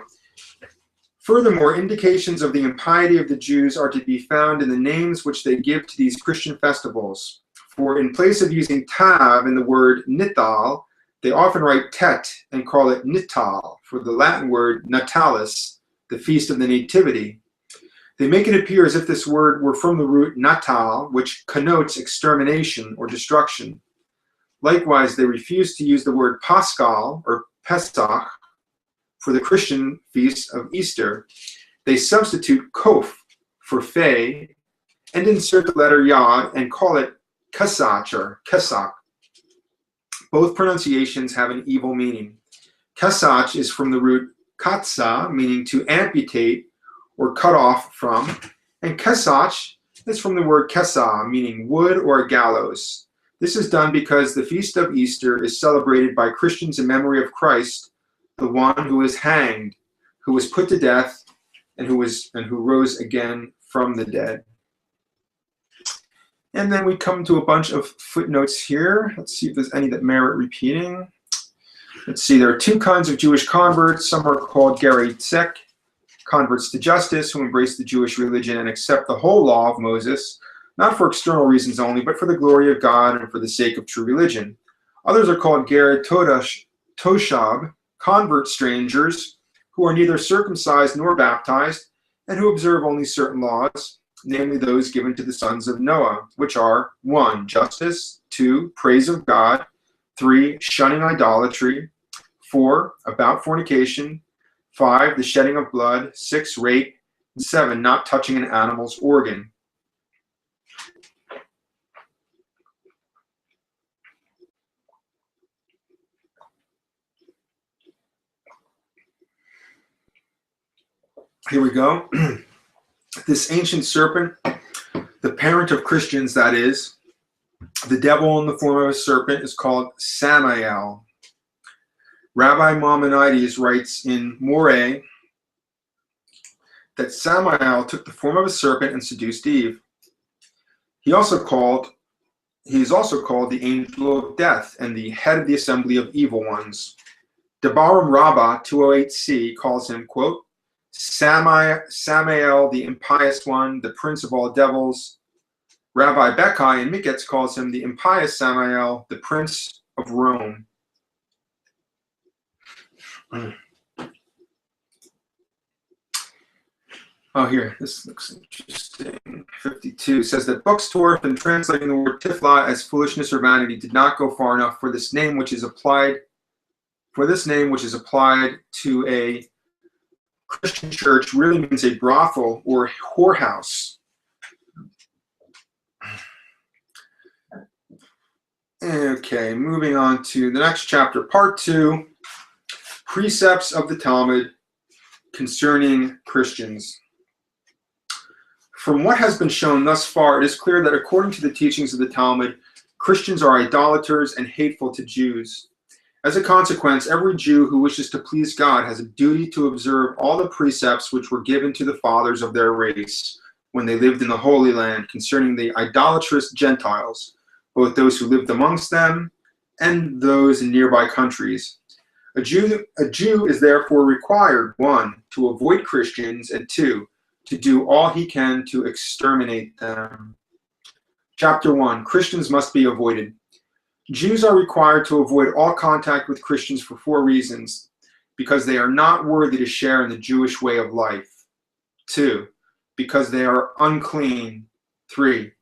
A: Furthermore, indications of the impiety of the Jews are to be found in the names which they give to these Christian festivals. For in place of using tav in the word nital, they often write tet and call it nital, for the Latin word natalis, the feast of the nativity. They make it appear as if this word were from the root natal, which connotes extermination or destruction. Likewise, they refuse to use the word Paschal or Pesach for the Christian feast of Easter. They substitute kof for fe and insert the letter yod and call it Kesach or Kesach. Both pronunciations have an evil meaning. Kesach is from the root katsa, meaning to amputate or cut off from, and Kesach is from the word kesa, meaning wood or a gallows. This is done because the feast of Easter is celebrated by Christians in memory of Christ, the one who was hanged, who was put to death, and who rose again from the dead. And then we come to a bunch of footnotes here. Let's see if there's any that merit repeating. Let's see, there are two kinds of Jewish converts. Some are called Gerei Tzek, converts to justice, who embrace the Jewish religion and accept the whole law of Moses, not for external reasons only, but for the glory of God and for the sake of true religion. Others are called Gerei Toshab, convert strangers, who are neither circumcised nor baptized, and who observe only certain laws, namely those given to the sons of Noah, which are 1. Justice, 2. Praise of God, 3. Shunning idolatry, 4. About fornication, 5. The shedding of blood, 6. Rape, and 7. Not touching an animal's organ. Here we go. This ancient serpent, the parent of Christians, that is, the devil in the form of a serpent, is called Samael. Rabbi Maimonides writes in Moreh that Samael took the form of a serpent and seduced Eve. He is also called the angel of death and the head of the assembly of evil ones. Debarim Rabbah 208c calls him, quote, Samael, the impious one, the prince of all devils. Rabbi Bekai in Miketz calls him the impious Samael, the prince of Rome. Oh, here, this looks interesting. 52 says that Buxtorf, in translating the word tifla as foolishness or vanity, did not go far enough for this name which is applied to a Christian church really means a brothel or whorehouse. Okay, moving on to the next chapter, part 2, precepts of the Talmud concerning Christians. From what has been shown thus far, it is clear that according to the teachings of the Talmud, Christians are idolaters and hateful to Jews. As a consequence, every Jew who wishes to please God has a duty to observe all the precepts which were given to the fathers of their race when they lived in the Holy Land concerning the idolatrous Gentiles, both those who lived amongst them and those in nearby countries. A Jew is therefore required, 1, to avoid Christians, and 2, to do all he can to exterminate them. Chapter 1, Christians must be avoided. Jews are required to avoid all contact with Christians for 4 reasons: because they are not worthy to share in the Jewish way of life; 2, because they are unclean; 3,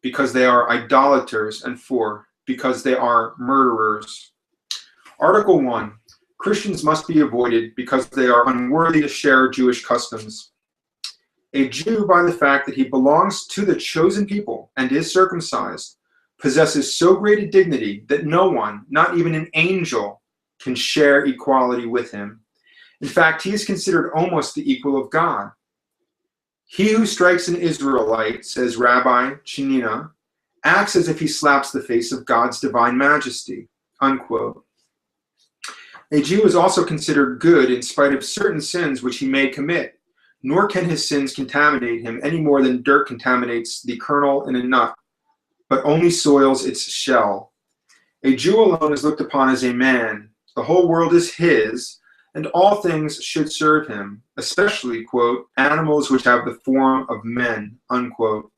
A: because they are idolaters; and 4, because they are murderers. Article 1. Christians must be avoided because they are unworthy to share Jewish customs. A Jew, by the fact that he belongs to the chosen people and is circumcised, possesses so great a dignity that no one, not even an angel, can share equality with him. In fact, he is considered almost the equal of God. He who strikes an Israelite, says Rabbi Chinina, acts as if he slaps the face of God's divine majesty, unquote. A Jew is also considered good in spite of certain sins which he may commit, nor can his sins contaminate him any more than dirt contaminates the kernel in a nut, but only soils its shell. A Jew alone is looked upon as a man. The whole world is his, and all things should serve him, especially, quote, animals which have the form of men, unquote.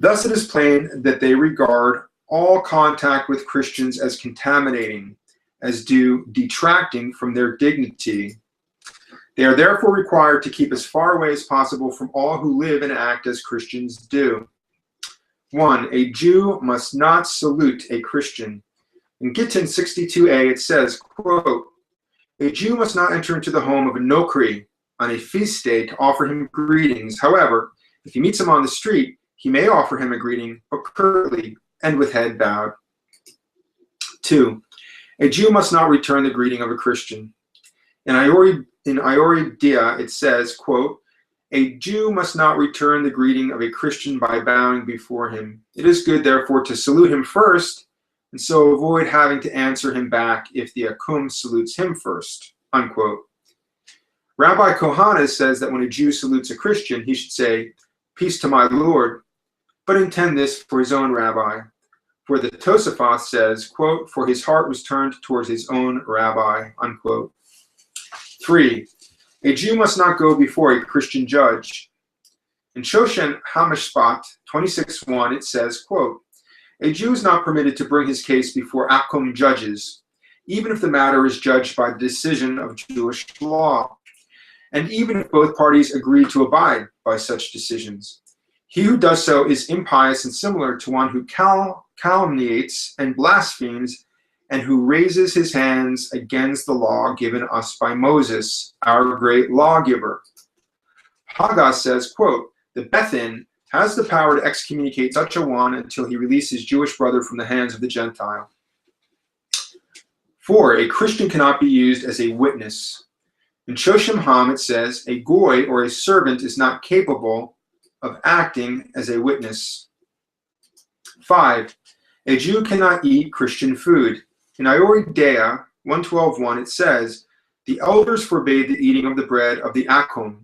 A: Thus it is plain that they regard all contact with Christians as contaminating, as do detracting from their dignity. They are therefore required to keep as far away as possible from all who live and act as Christians do. 1. A Jew must not salute a Christian. In Gittin 62a it says, quote, a Jew must not enter into the home of a Nokri on a feast day to offer him greetings. However, if he meets him on the street, he may offer him a greeting, but curtly and with head bowed. 2. A Jew must not return the greeting of a Christian. In Iori Dia, it says, quote, a Jew must not return the greeting of a Christian by bowing before him. It is good, therefore, to salute him first, and so avoid having to answer him back if the Akum salutes him first, unquote. Rabbi Kohanes says that when a Jew salutes a Christian, he should say, peace to my Lord, but intend this for his own rabbi. For the Tosafot says, quote, for his heart was turned towards his own rabbi, unquote. 3. A Jew must not go before a Christian judge. In Shoshen Hamishpat 26:1, it says, quote, a Jew is not permitted to bring his case before Akum judges, even if the matter is judged by the decision of Jewish law, and even if both parties agree to abide by such decisions. He who does so is impious and similar to one who calumniates and blasphemes and who raises his hands against the law given us by Moses, our great lawgiver. Haggah says, quote, the Bethin has the power to excommunicate such a one until he releases his Jewish brother from the hands of the Gentile. 4. A Christian cannot be used as a witness. In Shoshem Ham it says, a goy or a servant is not capable of acting as a witness. 5. A Jew cannot eat Christian food. In Iori Dea 112:1 it says, the elders forbade the eating of the bread of the Akum,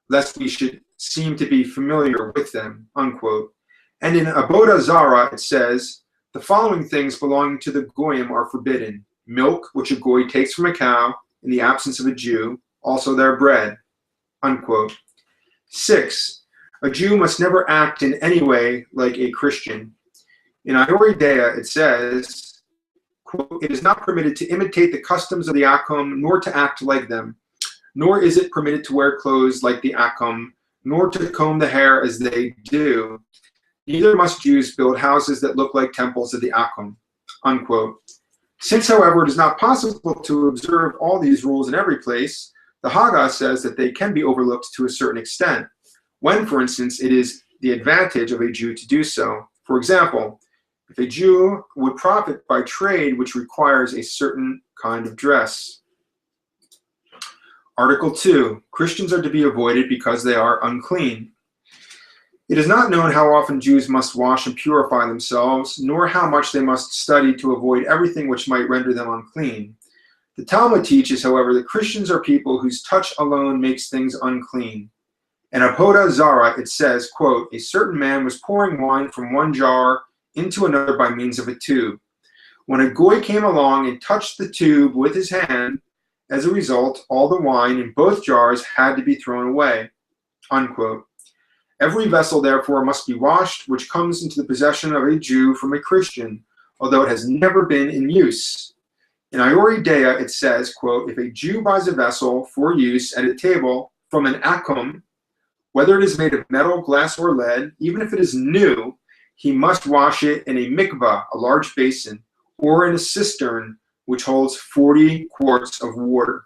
A: lest we should seem to be familiar with them, unquote. And in Abodah Zara it says, the following things belonging to the Goyim are forbidden. Milk, which a Goy takes from a cow in the absence of a Jew, also their bread, unquote. 6. A Jew must never act in any way like a Christian. In Iori Dea it says, quote, it is not permitted to imitate the customs of the Akum, nor to act like them, nor is it permitted to wear clothes like the Akum, nor to comb the hair as they do. Neither must Jews build houses that look like temples of the Akum, unquote. Since, however, it is not possible to observe all these rules in every place, the Haggah says that they can be overlooked to a certain extent, when, for instance, it is the advantage of a Jew to do so. For example, if a Jew would profit by trade which requires a certain kind of dress. Article 2. Christians are to be avoided because they are unclean. It is not known how often Jews must wash and purify themselves, nor how much they must study to avoid everything which might render them unclean. The Talmud teaches, however, that Christians are people whose touch alone makes things unclean. In Abodah Zara it says, quote, a certain man was pouring wine from one jar into another by means of a tube. When a Goy came along and touched the tube with his hand, as a result, all the wine in both jars had to be thrown away, unquote. Every vessel, therefore, must be washed which comes into the possession of a Jew from a Christian, although it has never been in use. In Iori Dea it says, quote, if a Jew buys a vessel for use at a table from an Akum, whether it is made of metal, glass, or lead, even if it is new, he must wash it in a mikvah, a large basin, or in a cistern, which holds 40 quarts of water.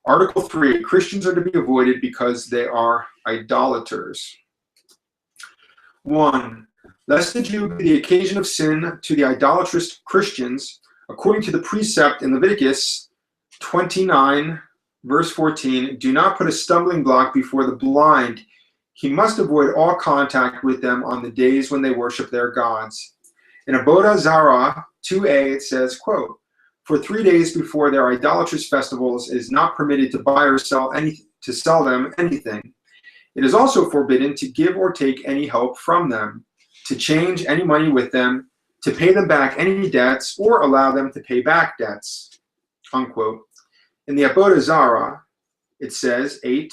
A: Article 3, Christians are to be avoided because they are idolaters. 1. Lest the Jew be the occasion of sin to the idolatrous Christians, according to the precept in Leviticus 29, verse 14, do not put a stumbling block before the blind. He must avoid all contact with them on the days when they worship their gods. In Avodah Zarah 2a, it says, quote, for 3 days before their idolatrous festivals, it is not permitted to buy or sell them anything. It is also forbidden to give or take any help from them, to change any money with them, to pay them back any debts, or allow them to pay back debts. Unquote. In the Avodah Zarah, it says, 8,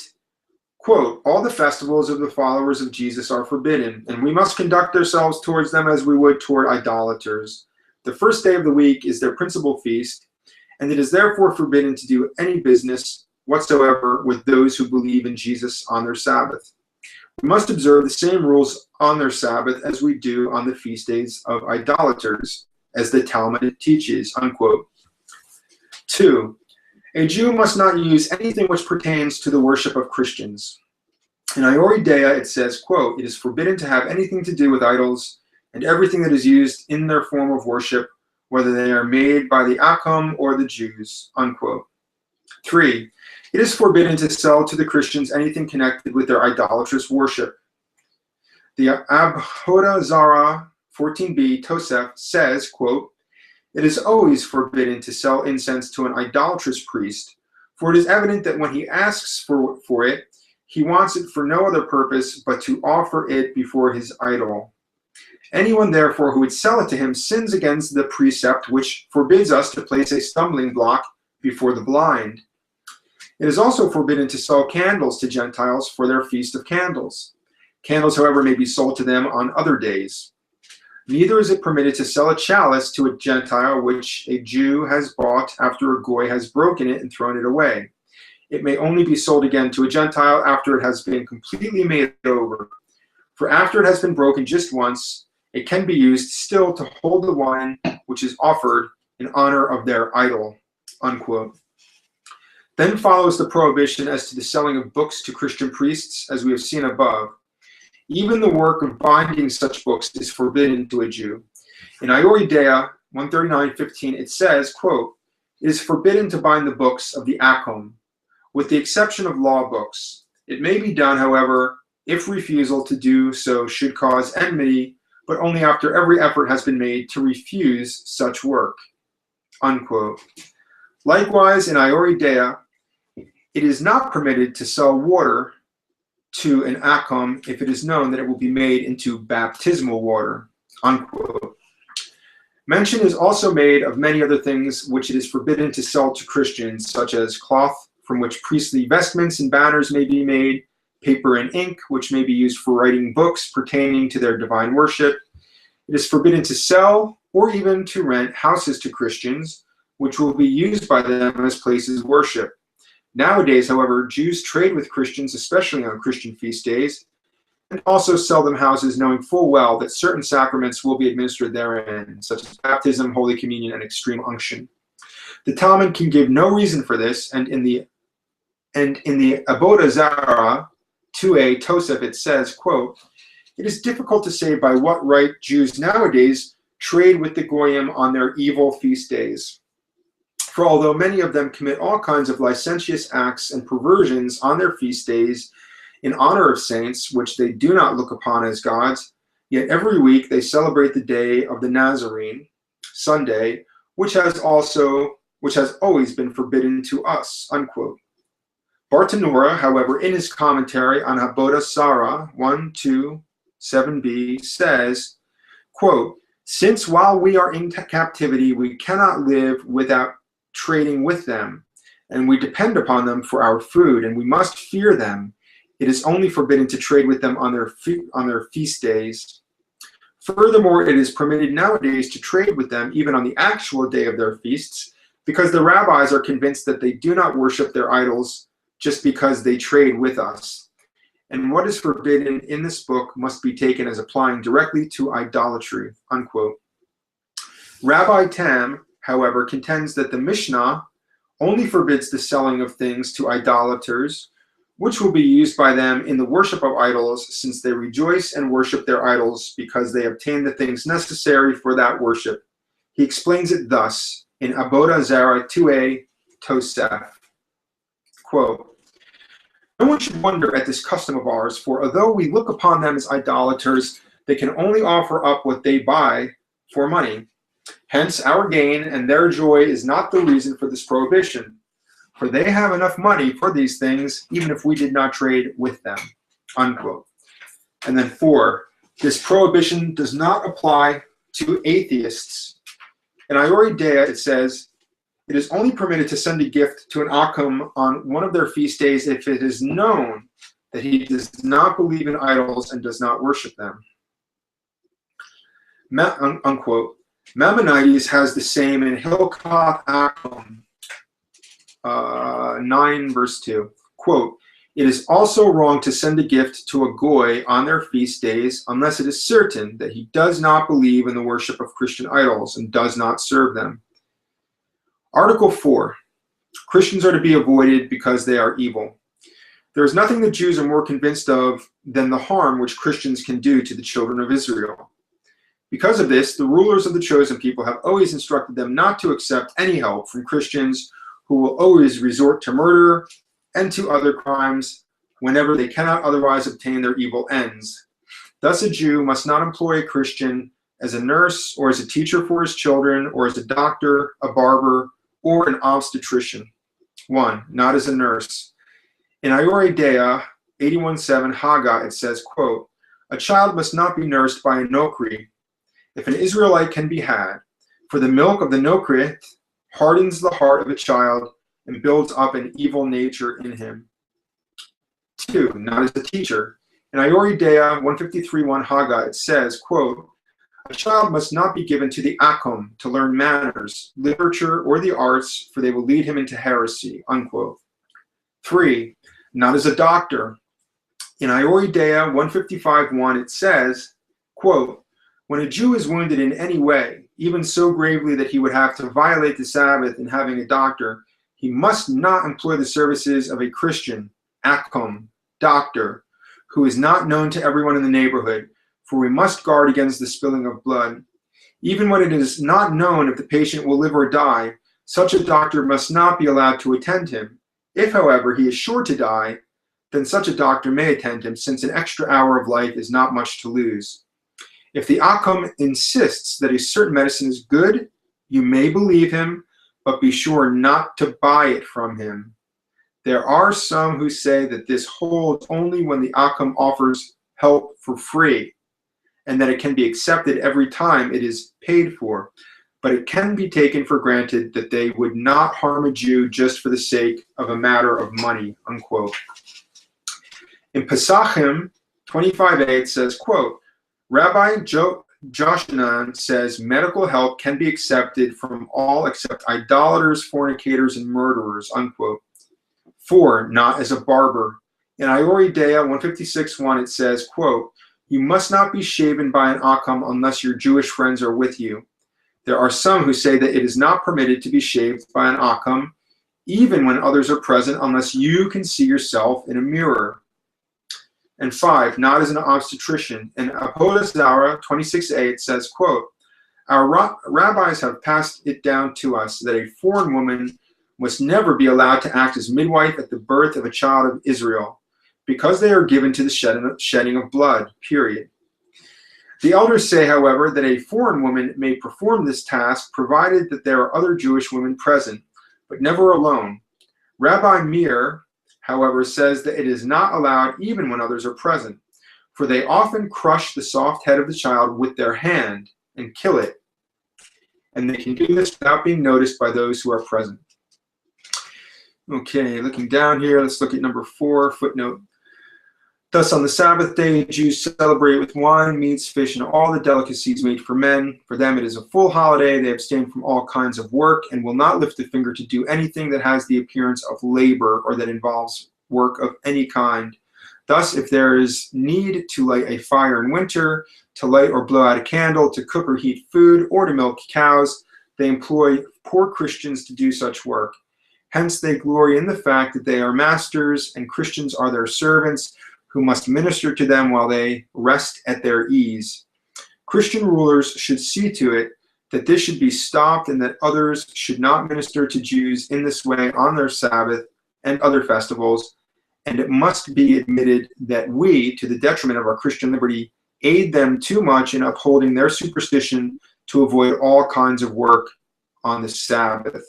A: quote, all the festivals of the followers of Jesus are forbidden, and we must conduct ourselves towards them as we would toward idolaters. The first day of the week is their principal feast, and it is therefore forbidden to do any business whatsoever with those who believe in Jesus on their Sabbath. We must observe the same rules on their Sabbath as we do on the feast days of idolaters, as the Talmud teaches, unquote. 2. A Jew must not use anything which pertains to the worship of Christians. In Iori Dea, it says, quote, it is forbidden to have anything to do with idols and everything that is used in their form of worship, whether they are made by the Akum or the Jews, unquote. 3. It is forbidden to sell to the Christians anything connected with their idolatrous worship. The Avodah Zarah 14b Tosef says, quote, it is always forbidden to sell incense to an idolatrous priest, for it is evident that when he asks for it, he wants it for no other purpose but to offer it before his idol. Anyone, therefore, who would sell it to him sins against the precept which forbids us to place a stumbling block before the blind. It is also forbidden to sell candles to Gentiles for their Feast of Candles. Candles, however, may be sold to them on other days. Neither is it permitted to sell a chalice to a Gentile which a Jew has bought after a Goy has broken it and thrown it away. It may only be sold again to a Gentile after it has been completely made over. For after it has been broken just once, it can be used still to hold the wine which is offered in honor of their idol, unquote. Then follows the prohibition as to the selling of books to Christian priests, as we have seen above. Even the work of binding such books is forbidden to a Jew. In Iori Dea 139:15, it says, quote, it is forbidden to bind the books of the Akum, with the exception of law books. It may be done, however, if refusal to do so should cause enmity, but only after every effort has been made to refuse such work, unquote. Likewise, in Iori Dea, it is not permitted to sell water to an Akum if it is known that it will be made into baptismal water, unquote. Mention is also made of many other things which it is forbidden to sell to Christians, such as cloth from which priestly vestments and banners may be made, paper and ink, which may be used for writing books pertaining to their divine worship. It is forbidden to sell or even to rent houses to Christians, which will be used by them as places of worship. Nowadays, however, Jews trade with Christians, especially on Christian feast days, and also sell them houses, knowing full well that certain sacraments will be administered therein, such as baptism, Holy Communion, and extreme unction. The Talmud can give no reason for this, and in the Avodah Zarah 2a Tosef, it says, quote, it is difficult to say by what right Jews nowadays trade with the Goyim on their evil feast days. For although many of them commit all kinds of licentious acts and perversions on their feast days in honor of saints, which they do not look upon as gods, yet every week they celebrate the day of the Nazarene, Sunday, which has always been forbidden to us, unquote. Bartanura, however, in his commentary on Avodah Zarah 1:2-7b says, quote, since while we are in captivity, we cannot live without trading with them, and we depend upon them for our food, and we must fear them. It is only forbidden to trade with them on their feast days. Furthermore, it is permitted nowadays to trade with them even on the actual day of their feasts, because the rabbis are convinced that they do not worship their idols just because they trade with us. And what is forbidden in this book must be taken as applying directly to idolatry, unquote. Rabbi Tam however, contends that the Mishnah only forbids the selling of things to idolaters, which will be used by them in the worship of idols, since they rejoice and worship their idols because they obtain the things necessary for that worship. He explains it thus in Avodah Zarah 2a Tosef. Quote, "No one should wonder at this custom of ours, for although we look upon them as idolaters, they can only offer up what they buy for money. Hence, our gain and their joy is not the reason for this prohibition, for they have enough money for these things, even if we did not trade with them." Unquote. And then 4, this prohibition does not apply to atheists. In Iori Dea, it says, "It is only permitted to send a gift to an Akum on one of their feast days if it is known that he does not believe in idols and does not worship them." Unquote. Maimonides has the same in Hilkot Akum 9 verse 2. Quote, "It is also wrong to send a gift to a goy on their feast days unless it is certain that he does not believe in the worship of Christian idols and does not serve them." Article 4. Christians are to be avoided because they are evil. There is nothing the Jews are more convinced of than the harm which Christians can do to the children of Israel. Because of this, the rulers of the chosen people have always instructed them not to accept any help from Christians, who will always resort to murder and to other crimes whenever they cannot otherwise obtain their evil ends. Thus, a Jew must not employ a Christian as a nurse or as a teacher for his children or as a doctor, a barber, or an obstetrician. 1. Not as a nurse. In Iori Dea 81.7 Haga, it says, quote, "A child must not be nursed by a nokri, if an Israelite can be had, for the milk of the nokrit hardens the heart of a child and builds up an evil nature in him." 2. Not as a teacher. In Iori Dea 153.1 Haga, it says, quote, "A child must not be given to the Akum to learn manners, literature, or the arts, for they will lead him into heresy." Unquote. 3. Not as a doctor. In Iori Dea 155.1, it says, quote, "When a Jew is wounded in any way, even so gravely that he would have to violate the Sabbath in having a doctor, he must not employ the services of a Christian, Akum, doctor, who is not known to everyone in the neighborhood, for we must guard against the spilling of blood. Even when it is not known if the patient will live or die, such a doctor must not be allowed to attend him. If, however, he is sure to die, then such a doctor may attend him, since an extra hour of life is not much to lose. If the Akum insists that a certain medicine is good, you may believe him, but be sure not to buy it from him. There are some who say that this holds only when the Akum offers help for free, and that it can be accepted every time it is paid for, but it can be taken for granted that they would not harm a Jew just for the sake of a matter of money." Unquote. In Pesachim 25a, it says, quote, "Rabbi Joshanan says medical help can be accepted from all except idolaters, fornicators, and murderers." Unquote. 4. Not as a barber. In Iori Dea 156.1, it says, quote, "You must not be shaven by an Akum unless your Jewish friends are with you. There are some who say that it is not permitted to be shaved by an Akum, even when others are present, unless you can see yourself in a mirror." And 5. Not as an obstetrician. In Avodah Zarah 26a, it says, quote, "Our rabbis have passed it down to us that a foreign woman must never be allowed to act as midwife at the birth of a child of Israel, because they are given to the shedding of blood, period. The elders say, however, that a foreign woman may perform this task provided that there are other Jewish women present, but never alone. Rabbi Meir, however, says that it is not allowed even when others are present, for they often crush the soft head of the child with their hand and kill it, and they can do this without being noticed by those who are present." Okay, looking down here, let's look at number 4, footnote. "Thus on the Sabbath day, Jews celebrate with wine, meats, fish, and all the delicacies made for men. For them it is a full holiday. They abstain from all kinds of work and will not lift a finger to do anything that has the appearance of labor or that involves work of any kind. Thus, if there is need to light a fire in winter, to light or blow out a candle, to cook or heat food, or to milk cows, they employ poor Christians to do such work. Hence, they glory in the fact that they are masters and Christians are their servants who must minister to them while they rest at their ease. Christian rulers should see to it that this should be stopped and that others should not minister to Jews in this way on their Sabbath and other festivals. And it must be admitted that we, to the detriment of our Christian liberty, aid them too much in upholding their superstition to avoid all kinds of work on the Sabbath.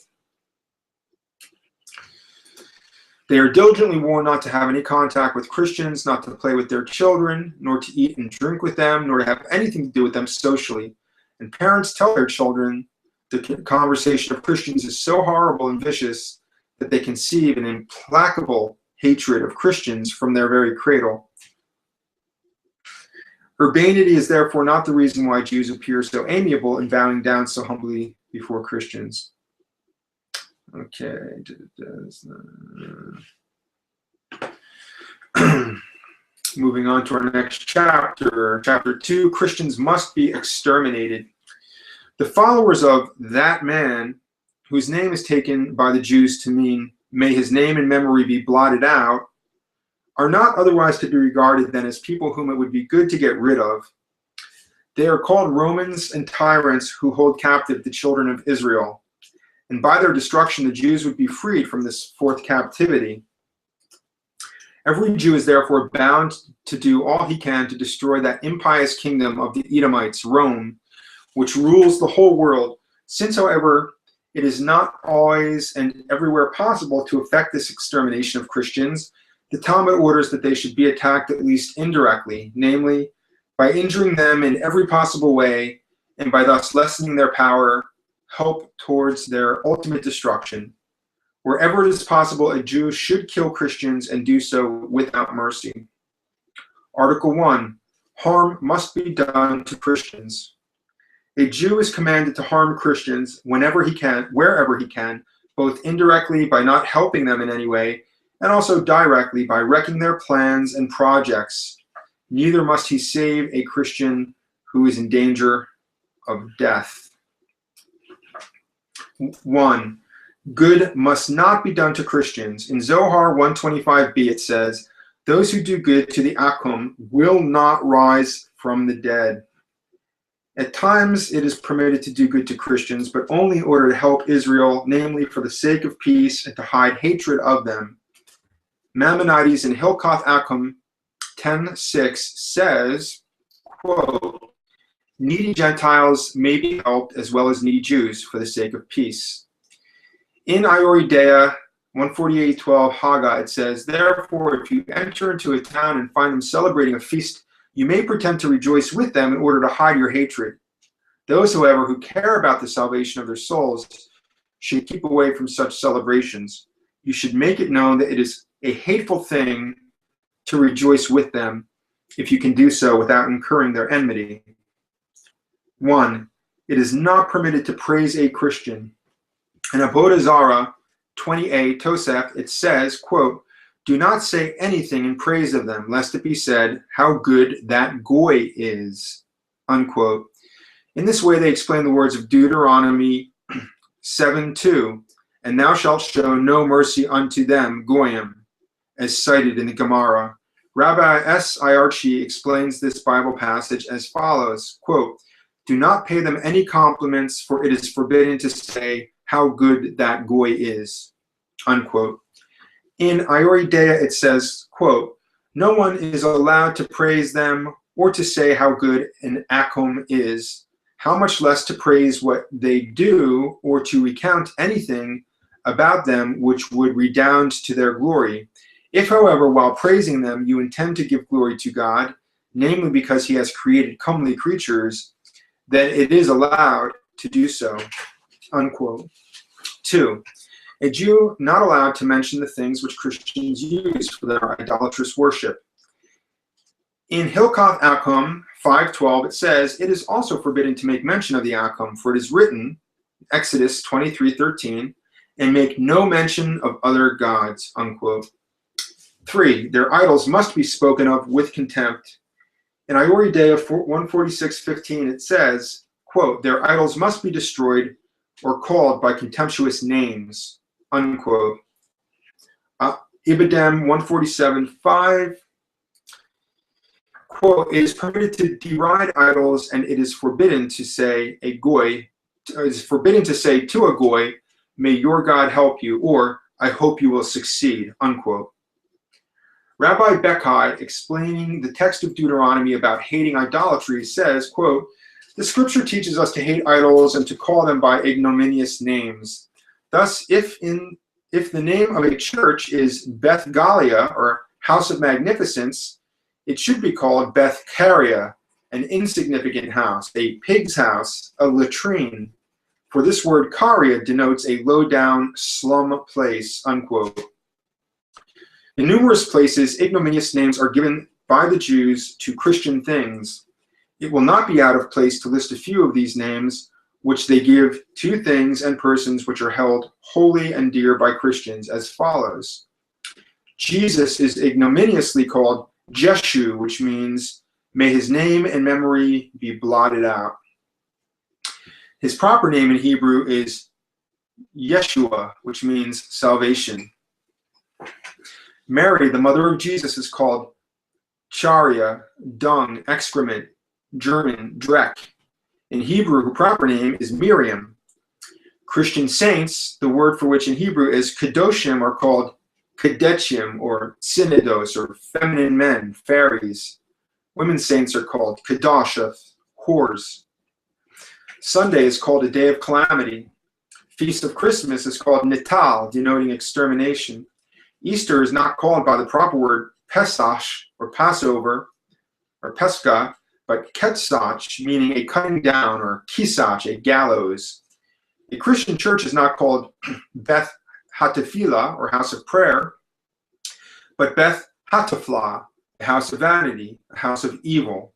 A: They are diligently warned not to have any contact with Christians, not to play with their children, nor to eat and drink with them, nor to have anything to do with them socially. And parents tell their children the conversation of Christians is so horrible and vicious that they conceive an implacable hatred of Christians from their very cradle. Urbanity is therefore not the reason why Jews appear so amiable and bowing down so humbly before Christians. Okay. Moving on to our next chapter, chapter 2, Christians must be exterminated. The followers of that man, whose name is taken by the Jews to mean, may his name and memory be blotted out, are not otherwise to be regarded than as people whom it would be good to get rid of. They are called Romans and tyrants who hold captive the children of Israel. And by their destruction, the Jews would be freed from this fourth captivity. Every Jew is therefore bound to do all he can to destroy that impious kingdom of the Edomites, Rome, which rules the whole world. Since, however, it is not always and everywhere possible to effect this extermination of Christians, the Talmud orders that they should be attacked at least indirectly, namely, by injuring them in every possible way, and by thus lessening their power, help towards their ultimate destruction. Wherever it is possible, a Jew should kill Christians and do so without mercy. Article 1. Harm must be done to Christians. A Jew is commanded to harm Christians whenever he can, wherever he can, both indirectly by not helping them in any way, and also directly by wrecking their plans and projects. Neither must he save a Christian who is in danger of death. 1. Good must not be done to Christians. In Zohar 125b it says, those who do good to the Akum will not rise from the dead. At times it is permitted to do good to Christians, but only in order to help Israel, namely for the sake of peace and to hide hatred of them. Maimonides in Hilkoth Akum 10:6 says, quote, needy Gentiles may be helped as well as needy Jews for the sake of peace. In Iori Dea 148:12 Haga it says, therefore if you enter into a town and find them celebrating a feast, you may pretend to rejoice with them in order to hide your hatred. Those, however, who care about the salvation of their souls should keep away from such celebrations. You should make it known that it is a hateful thing to rejoice with them if you can do so without incurring their enmity. 1. It is not permitted to praise a Christian. In Avodah Zarah 20a Tosef it says, quote, do not say anything in praise of them, lest it be said, how good that goy is, unquote. In this way they explain the words of Deuteronomy 7:2, and thou shalt show no mercy unto them, goyim, as cited in the Gemara. Rabbi S. Iarchi explains this Bible passage as follows, quote, do not pay them any compliments, for it is forbidden to say how good that goy is, unquote. In Iori Dea it says, quote, no one is allowed to praise them or to say how good an Akum is, how much less to praise what they do or to recount anything about them which would redound to their glory. If, however, while praising them you intend to give glory to God, namely because he has created comely creatures, then it is allowed to do so, unquote. 2. A Jew not allowed to mention the things which Christians use for their idolatrous worship. In Hilkoth Akum 5:12 it says, it is also forbidden to make mention of the Akum, for it is written, Exodus 23:13, and make no mention of other gods, unquote. 3. Their idols must be spoken of with contempt. In Iori Dea 146:15 it says, quote, their idols must be destroyed or called by contemptuous names, unquote. Ibidem 147:5, quote, it is permitted to deride idols, and it is forbidden to say to a goy, may your God help you, or I hope you will succeed, unquote. Rabbi Bekai, explaining the text of Deuteronomy about hating idolatry, says, quote, the scripture teaches us to hate idols and to call them by ignominious names. Thus, if the name of a church is Beth Galia, or House of Magnificence, it should be called Beth Caria, an insignificant house, a pig's house, a latrine. For this word Caria denotes a low-down slum place, unquote. In numerous places, ignominious names are given by the Jews to Christian things. It will not be out of place to list a few of these names, which they give to things and persons which are held holy and dear by Christians, as follows. Jesus is ignominiously called Jeshu, which means, may his name and memory be blotted out. His proper name in Hebrew is Yeshua, which means salvation. Mary, the mother of Jesus, is called charia, dung, excrement, German, dreck. In Hebrew, her proper name is Miriam. Christian saints, the word for which in Hebrew is kadoshim, are called kadetchim, or synodos, or feminine men, fairies. Women saints are called kadoshah, whores. Sunday is called a day of calamity. Feast of Christmas is called Natal, denoting extermination. Easter is not called by the proper word Pesach, or Passover, or Pescha, but Ketzach, meaning a cutting down, or Kisach, a gallows. A Christian church is not called Beth Hatafila, or house of prayer, but Beth Hatafla, a house of vanity, a house of evil.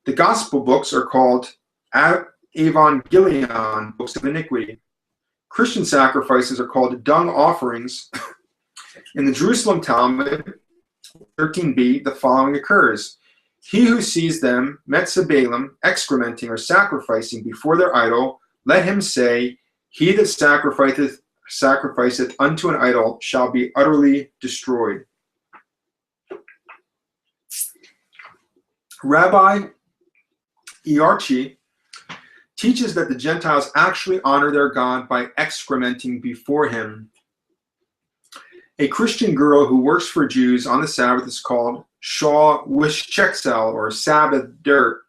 A: The gospel books are called Evangelion, books of iniquity. Christian sacrifices are called dung offerings. In the Jerusalem Talmud, 13b, the following occurs. He who sees them, metzabalim, excrementing or sacrificing before their idol, let him say, he that sacrificeth unto an idol shall be utterly destroyed. Rabbi Iarchi teaches that the Gentiles actually honor their God by excrementing before him. A Christian girl who works for Jews on the Sabbath is called Shaw Wishcheksel, or Sabbath dirt.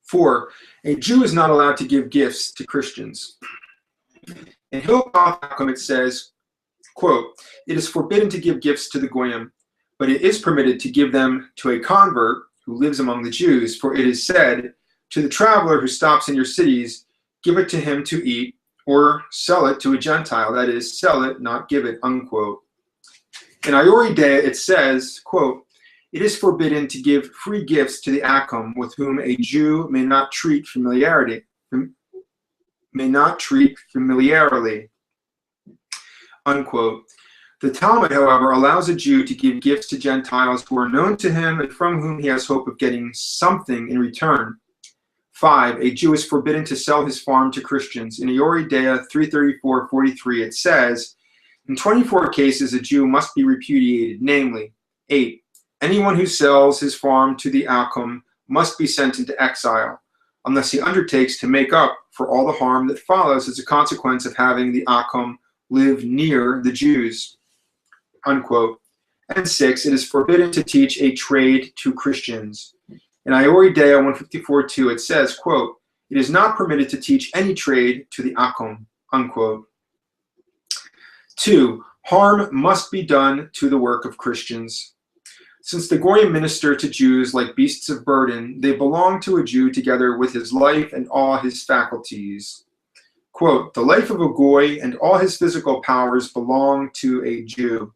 A: 4. A Jew is not allowed to give gifts to Christians. In Hilchot it says, quote, it is forbidden to give gifts to the Goyim, but it is permitted to give them to a convert who lives among the Jews, for it is said, to the traveler who stops in your cities, give it to him to eat, or sell it to a Gentile, that is, sell it, not give it, unquote. In Iori Dea, it says, quote, it is forbidden to give free gifts to the Akum, with whom a Jew may not treat familiarly, unquote. The Talmud, however, allows a Jew to give gifts to Gentiles who are known to him and from whom he has hope of getting something in return. 5. A Jew is forbidden to sell his farm to Christians. In Iori Dea 334:43, it says, in 24 cases, a Jew must be repudiated, namely, 8. Anyone who sells his farm to the Akum must be sent into exile, unless he undertakes to make up for all the harm that follows as a consequence of having the Akum live near the Jews, unquote. And 6. It is forbidden to teach a trade to Christians. In Iori Dea 154:2, it says, quote, it is not permitted to teach any trade to the Akum, unquote. 2. Harm must be done to the work of Christians. Since the Goyim minister to Jews like beasts of burden, they belong to a Jew together with his life and all his faculties. Quote, the life of a Goy and all his physical powers belong to a Jew.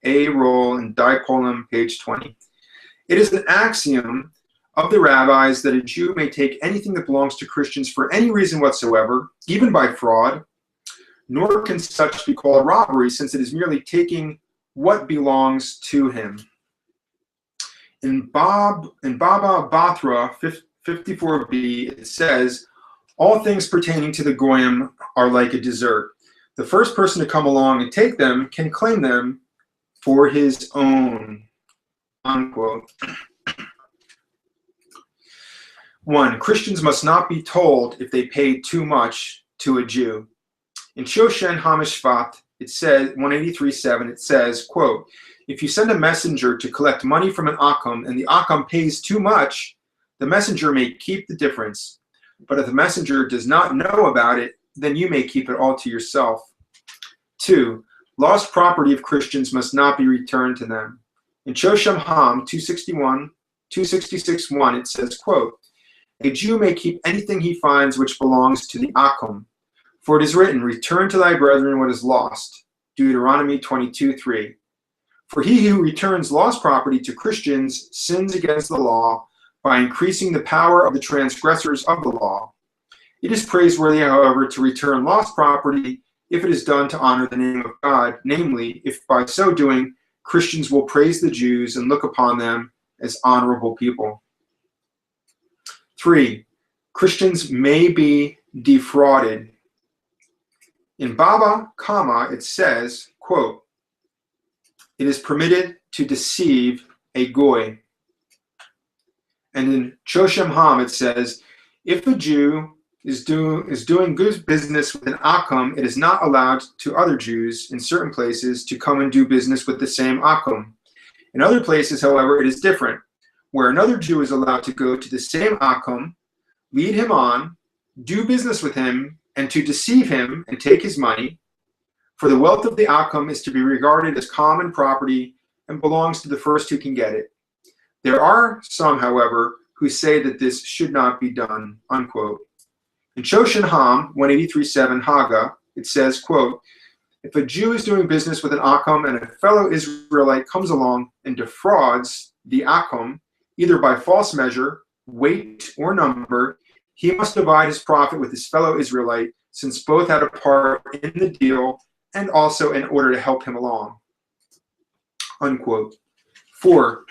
A: A. Roll in Dipolim, page 20. It is an axiom of the rabbis that a Jew may take anything that belongs to Christians for any reason whatsoever, even by fraud, nor can such be called robbery, since it is merely taking what belongs to him. In Baba Batra 54b, it says, All things pertaining to the goyim are like a dessert. The first person to come along and take them can claim them for his own, unquote. 1. Christians must not be told if they paid too much to a Jew. In Shoshen HaMishpat, it says, 183:7, it says, quote, if you send a messenger to collect money from an Akum and the Akum pays too much, the messenger may keep the difference. But if the messenger does not know about it, then you may keep it all to yourself. 2. Lost property of Christians must not be returned to them. In Shoshem Ham 266:1, it says, quote, a Jew may keep anything he finds which belongs to the Akum. For it is written, return to thy brethren what is lost. Deuteronomy 22:3. For he who returns lost property to Christians sins against the law by increasing the power of the transgressors of the law. It is praiseworthy, however, to return lost property if it is done to honor the name of God, namely, if by so doing Christians will praise the Jews and look upon them as honorable people. 3. Christians may be defrauded. In Baba Kama, it says, quote, it is permitted to deceive a goy. And in Shoshem Ham, it says, if a Jew is doing good business with an Akum, it is not allowed to other Jews in certain places to come and do business with the same Akum. In other places, however, it is different, where another Jew is allowed to go to the same Akum, lead him on, do business with him, and to deceive him and take his money. For the wealth of the Akum is to be regarded as common property and belongs to the first who can get it. There are some, however, who say that this should not be done, unquote. In Shoshen Ham 183:7 Haga, it says, quote, if a Jew is doing business with an Akum and a fellow Israelite comes along and defrauds the Akum, either by false measure, weight, or number, he must divide his profit with his fellow Israelite, since both had a part in the deal and also in order to help him along, unquote. 4.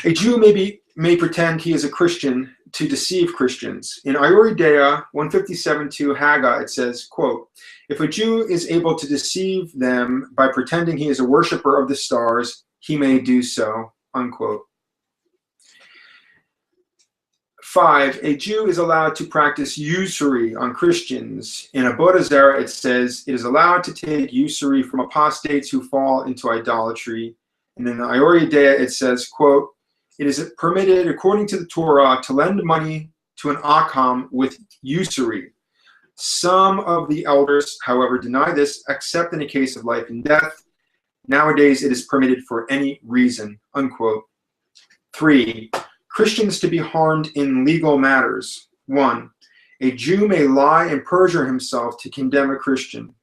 A: A Jew may pretend he is a Christian to deceive Christians. In Iori Dea 157:2 Haga, it says, quote, if a Jew is able to deceive them by pretending he is a worshiper of the stars, he may do so, unquote. 5. A Jew is allowed to practice usury on Christians. In Avodah Zarah, it says, it is allowed to take usury from apostates who fall into idolatry. And in the Iori Dea, it says, quote, it is permitted, according to the Torah, to lend money to an Akum with usury. Some of the elders, however, deny this, except in a case of life and death. Nowadays, it is permitted for any reason, unquote. 3. Christians to be harmed in legal matters. 1. A Jew may lie and perjure himself to condemn a Christian.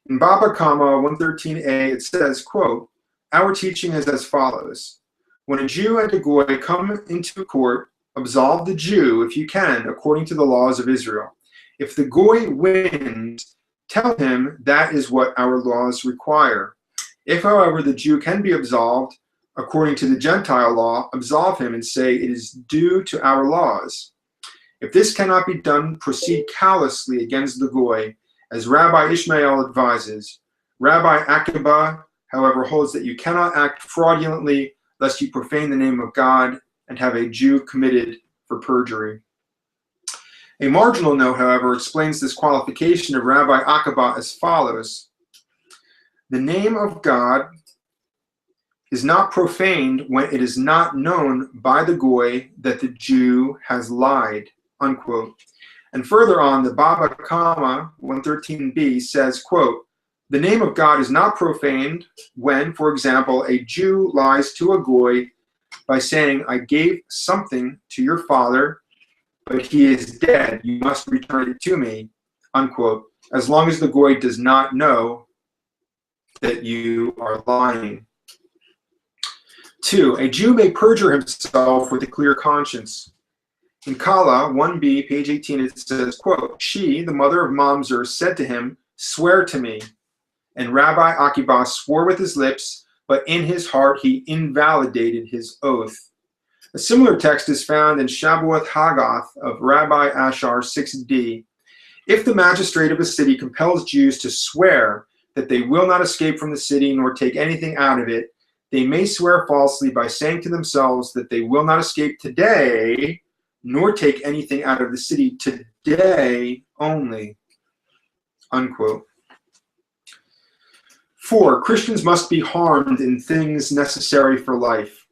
A: In Baba Kama 113a, it says, quote, our teaching is as follows. When a Jew and a goy come into court, absolve the Jew, if you can, according to the laws of Israel. If the goy wins, tell him that is what our laws require. If, however, the Jew can be absolved, according to the Gentile law, absolve him and say it is due to our laws. If this cannot be done, proceed callously against the goy, as Rabbi Ishmael advises. Rabbi Akiba, however, holds that you cannot act fraudulently lest you profane the name of God and have a Jew committed for perjury. A marginal note, however, explains this qualification of Rabbi Akiba as follows. The name of God is not profaned when it is not known by the goy that the Jew has lied, unquote. And further on, the Baba Kama 113b says, quote, the name of God is not profaned when, for example, a Jew lies to a goy by saying, I gave something to your father, but he is dead. You must return it to me, unquote, as long as the goy does not know that you are lying. 2. A Jew may perjure himself with a clear conscience. In Kala 1b, page 18, it says, quote, she, the mother of Mamzer, said to him, swear to me. And Rabbi Akiba swore with his lips, but in his heart he invalidated his oath. A similar text is found in Shabuath Haggath of Rabbi Ashar 6d. If the magistrate of a city compels Jews to swear that they will not escape from the city nor take anything out of it, they may swear falsely by saying to themselves that they will not escape today, nor take anything out of the city today only. Unquote. 4. Christians must be harmed in things necessary for life.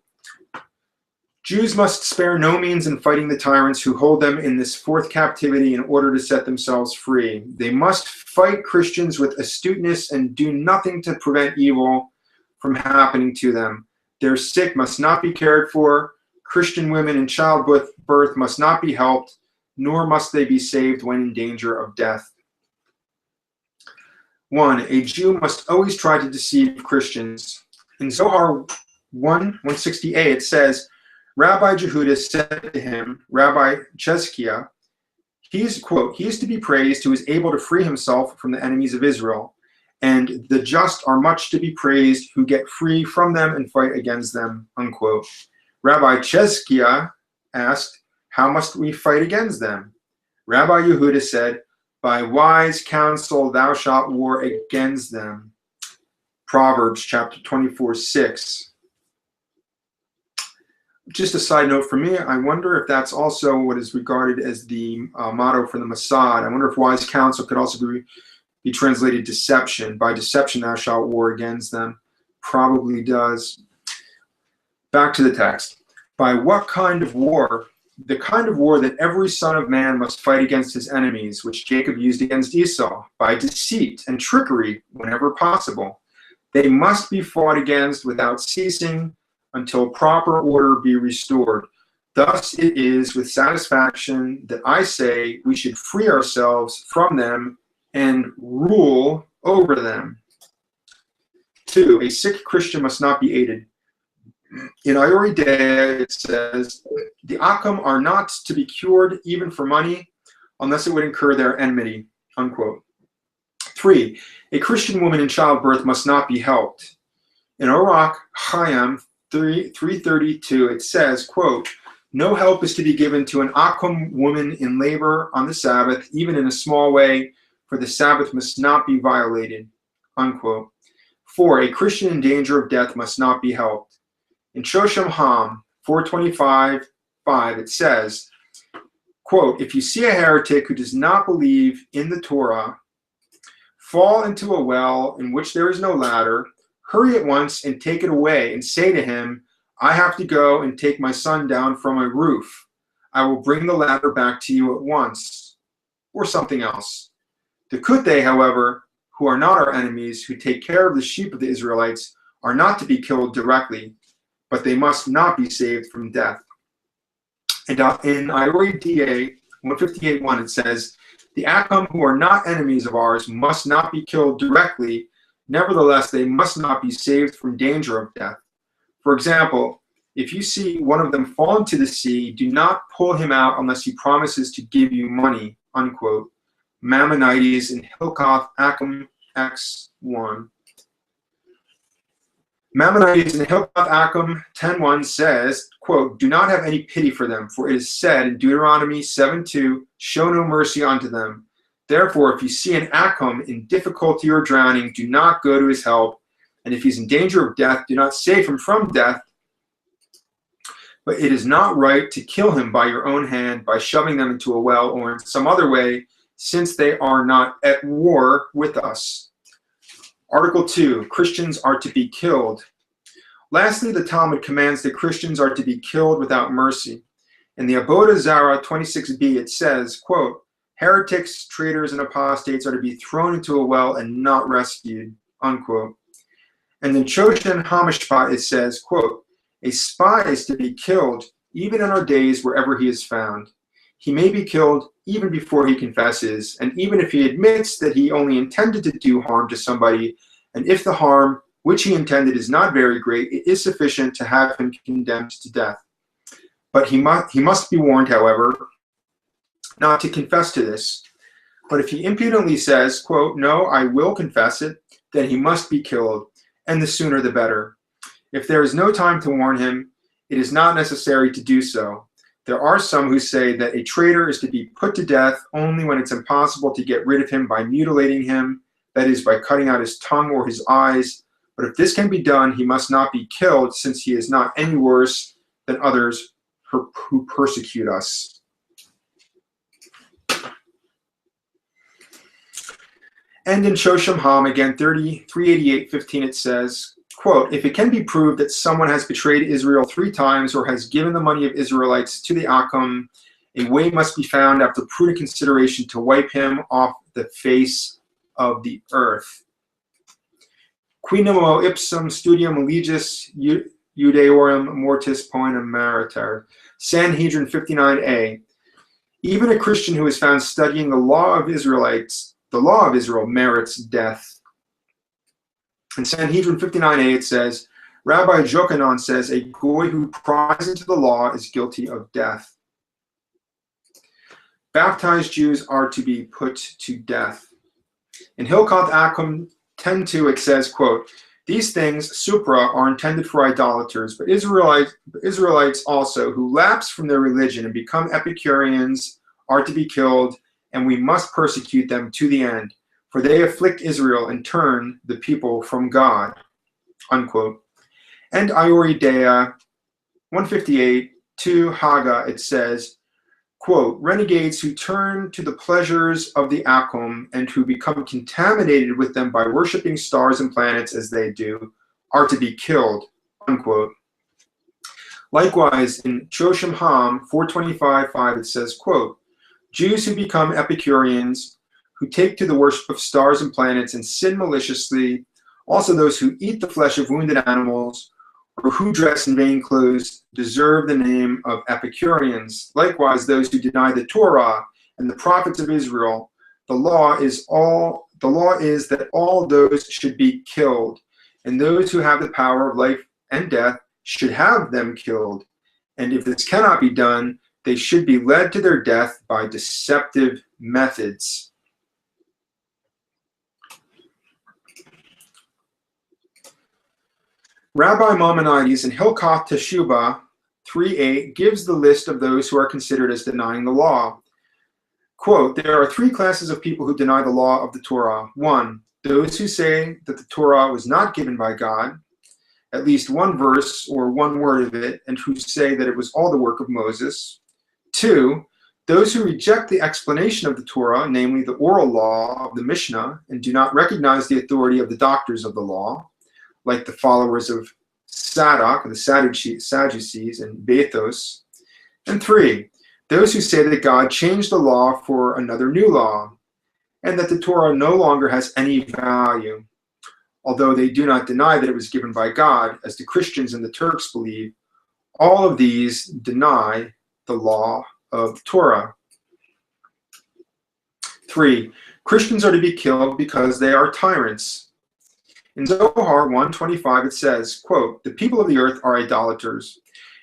A: Jews must spare no means in fighting the tyrants who hold them in this fourth captivity in order to set themselves free. They must fight Christians with astuteness and do nothing to prevent evil from happening to them. Their sick must not be cared for. Christian women in childbirth must not be helped, nor must they be saved when in danger of death. 1. A Jew must always try to deceive Christians. In Zohar 1:160a, it says, Rabbi Jehuda said to him, Rabbi Chezkiah, quote, he is to be praised who is able to free himself from the enemies of Israel, and the just are much to be praised who get free from them and fight against them, unquote. Rabbi Chezkiah asked, how must we fight against them? Rabbi Yehuda said, by wise counsel thou shalt war against them. Proverbs chapter 24:6. Just a side note for me, I wonder if that's also what is regarded as the motto for the Mossad. I wonder if wise counsel could also be translated deception. By deception thou shalt war against them. Probably does. Back to the text. By what kind of war? The kind of war that every son of man must fight against his enemies, which Jacob used against Esau, by deceit and trickery whenever possible. They must be fought against without ceasing, until proper order be restored. Thus it is with satisfaction that I say we should free ourselves from them and rule over them. 2. A sick Christian must not be aided. In Iori Dea it says, the Akam are not to be cured even for money, unless it would incur their enmity, unquote. 3. A Christian woman in childbirth must not be helped. In Orach Chaim 332, it says, quote, no help is to be given to an Akum woman in labor on the Sabbath, even in a small way, for the Sabbath must not be violated, unquote. 4. A Christian in danger of death must not be helped. In Shosham Ham 425:5, it says, quote, if you see a heretic who does not believe in the Torah fall into a well in which there is no ladder, hurry at once and take it away and say to him, I have to go and take my son down from a roof. I will bring the ladder back to you at once. Or something else. The Kutte, however, who are not our enemies, who take care of the sheep of the Israelites, are not to be killed directly, but they must not be saved from death. And in Iori Dea 158:1, it says, the Akam who are not enemies of ours must not be killed directly. Nevertheless, they must not be saved from danger of death. For example, if you see one of them fall into the sea, do not pull him out unless he promises to give you money, unquote. Maimonides in Hilkoth Akam X1. Maimonides in Hilkoth Akam 10:1 says, quote, do not have any pity for them, for it is said in Deuteronomy 7:2, show no mercy unto them. Therefore, if you see an Akum in difficulty or drowning, do not go to his help. And if he's in danger of death, do not save him from death. But it is not right to kill him by your own hand, by shoving them into a well or in some other way, since they are not at war with us. Article 2, Christians are to be killed. Lastly, the Talmud commands that Christians are to be killed without mercy. In the Avodah Zarah 26b, it says, quote, heretics, traitors, and apostates are to be thrown into a well and not rescued, unquote. And in Shoshan Hamishpat, it says, quote, a spy is to be killed even in our days wherever he is found. He may be killed even before he confesses, and even if he admits that he only intended to do harm to somebody, and if the harm which he intended is not very great, it is sufficient to have him condemned to death. But he must be warned, however, not to confess to this. But if he impudently says, quote, no, I will confess it, then he must be killed, and the sooner the better. If there is no time to warn him, it is not necessary to do so. There are some who say that a traitor is to be put to death only when it's impossible to get rid of him by mutilating him, that is, by cutting out his tongue or his eyes. But if this can be done, he must not be killed, since he is not any worse than others who persecute us. And in Shosham Ham, again, 388:15, it says, quote, if it can be proved that someone has betrayed Israel 3 times or has given the money of Israelites to the Akum, a way must be found after prudent consideration to wipe him off the face of the earth. Qui nemo ipsum studium legis Judaeorum mortis poenum meriter. Sanhedrin 59a. Even a Christian who is found studying the law of Israel merits death. In Sanhedrin 59a, it says, Rabbi Jochanan says, a goy who pries into the law is guilty of death. Baptized Jews are to be put to death. In Hilkot Akum 10:2, it says, quote, these things, supra, are intended for idolaters, but Israelites also, who lapse from their religion and become Epicureans, are to be killed, and we must persecute them to the end. For they afflict Israel and turn the people from God, unquote. And Ioridea 158, 2 Haga, it says, quote, renegades who turn to the pleasures of the Akum and who become contaminated with them by worshiping stars and planets as they do, are to be killed, unquote. Likewise, in Shosham Ham 425:5, it says, quote, Jews who become Epicureans, who take to the worship of stars and planets and sin maliciously, also those who eat the flesh of wounded animals, or who dress in vain clothes, deserve the name of Epicureans. Likewise, those who deny the Torah and the prophets of Israel, the law is that all those should be killed, and those who have the power of life and death should have them killed. And if this cannot be done, they should be led to their death by deceptive methods. Rabbi Maimonides in Hilkot Teshuvah 3:8 gives the list of those who are considered as denying the law. Quote, there are 3 classes of people who deny the law of the Torah. 1, those who say that the Torah was not given by God, at least one verse or one word of it, and who say that it was all the work of Moses. 2, those who reject the explanation of the Torah, namely the oral law of the Mishnah, and do not recognize the authority of the doctors of the law, like the followers of Sadok, the Sadducees, and Bethos. And 3, those who say that God changed the law for another new law, and that the Torah no longer has any value, although they do not deny that it was given by God, as the Christians and the Turks believe. All of these deny the law of the Torah. 3, Christians are to be killed because they are tyrants. In Zohar 1:25, it says, quote, the people of the earth are idolaters,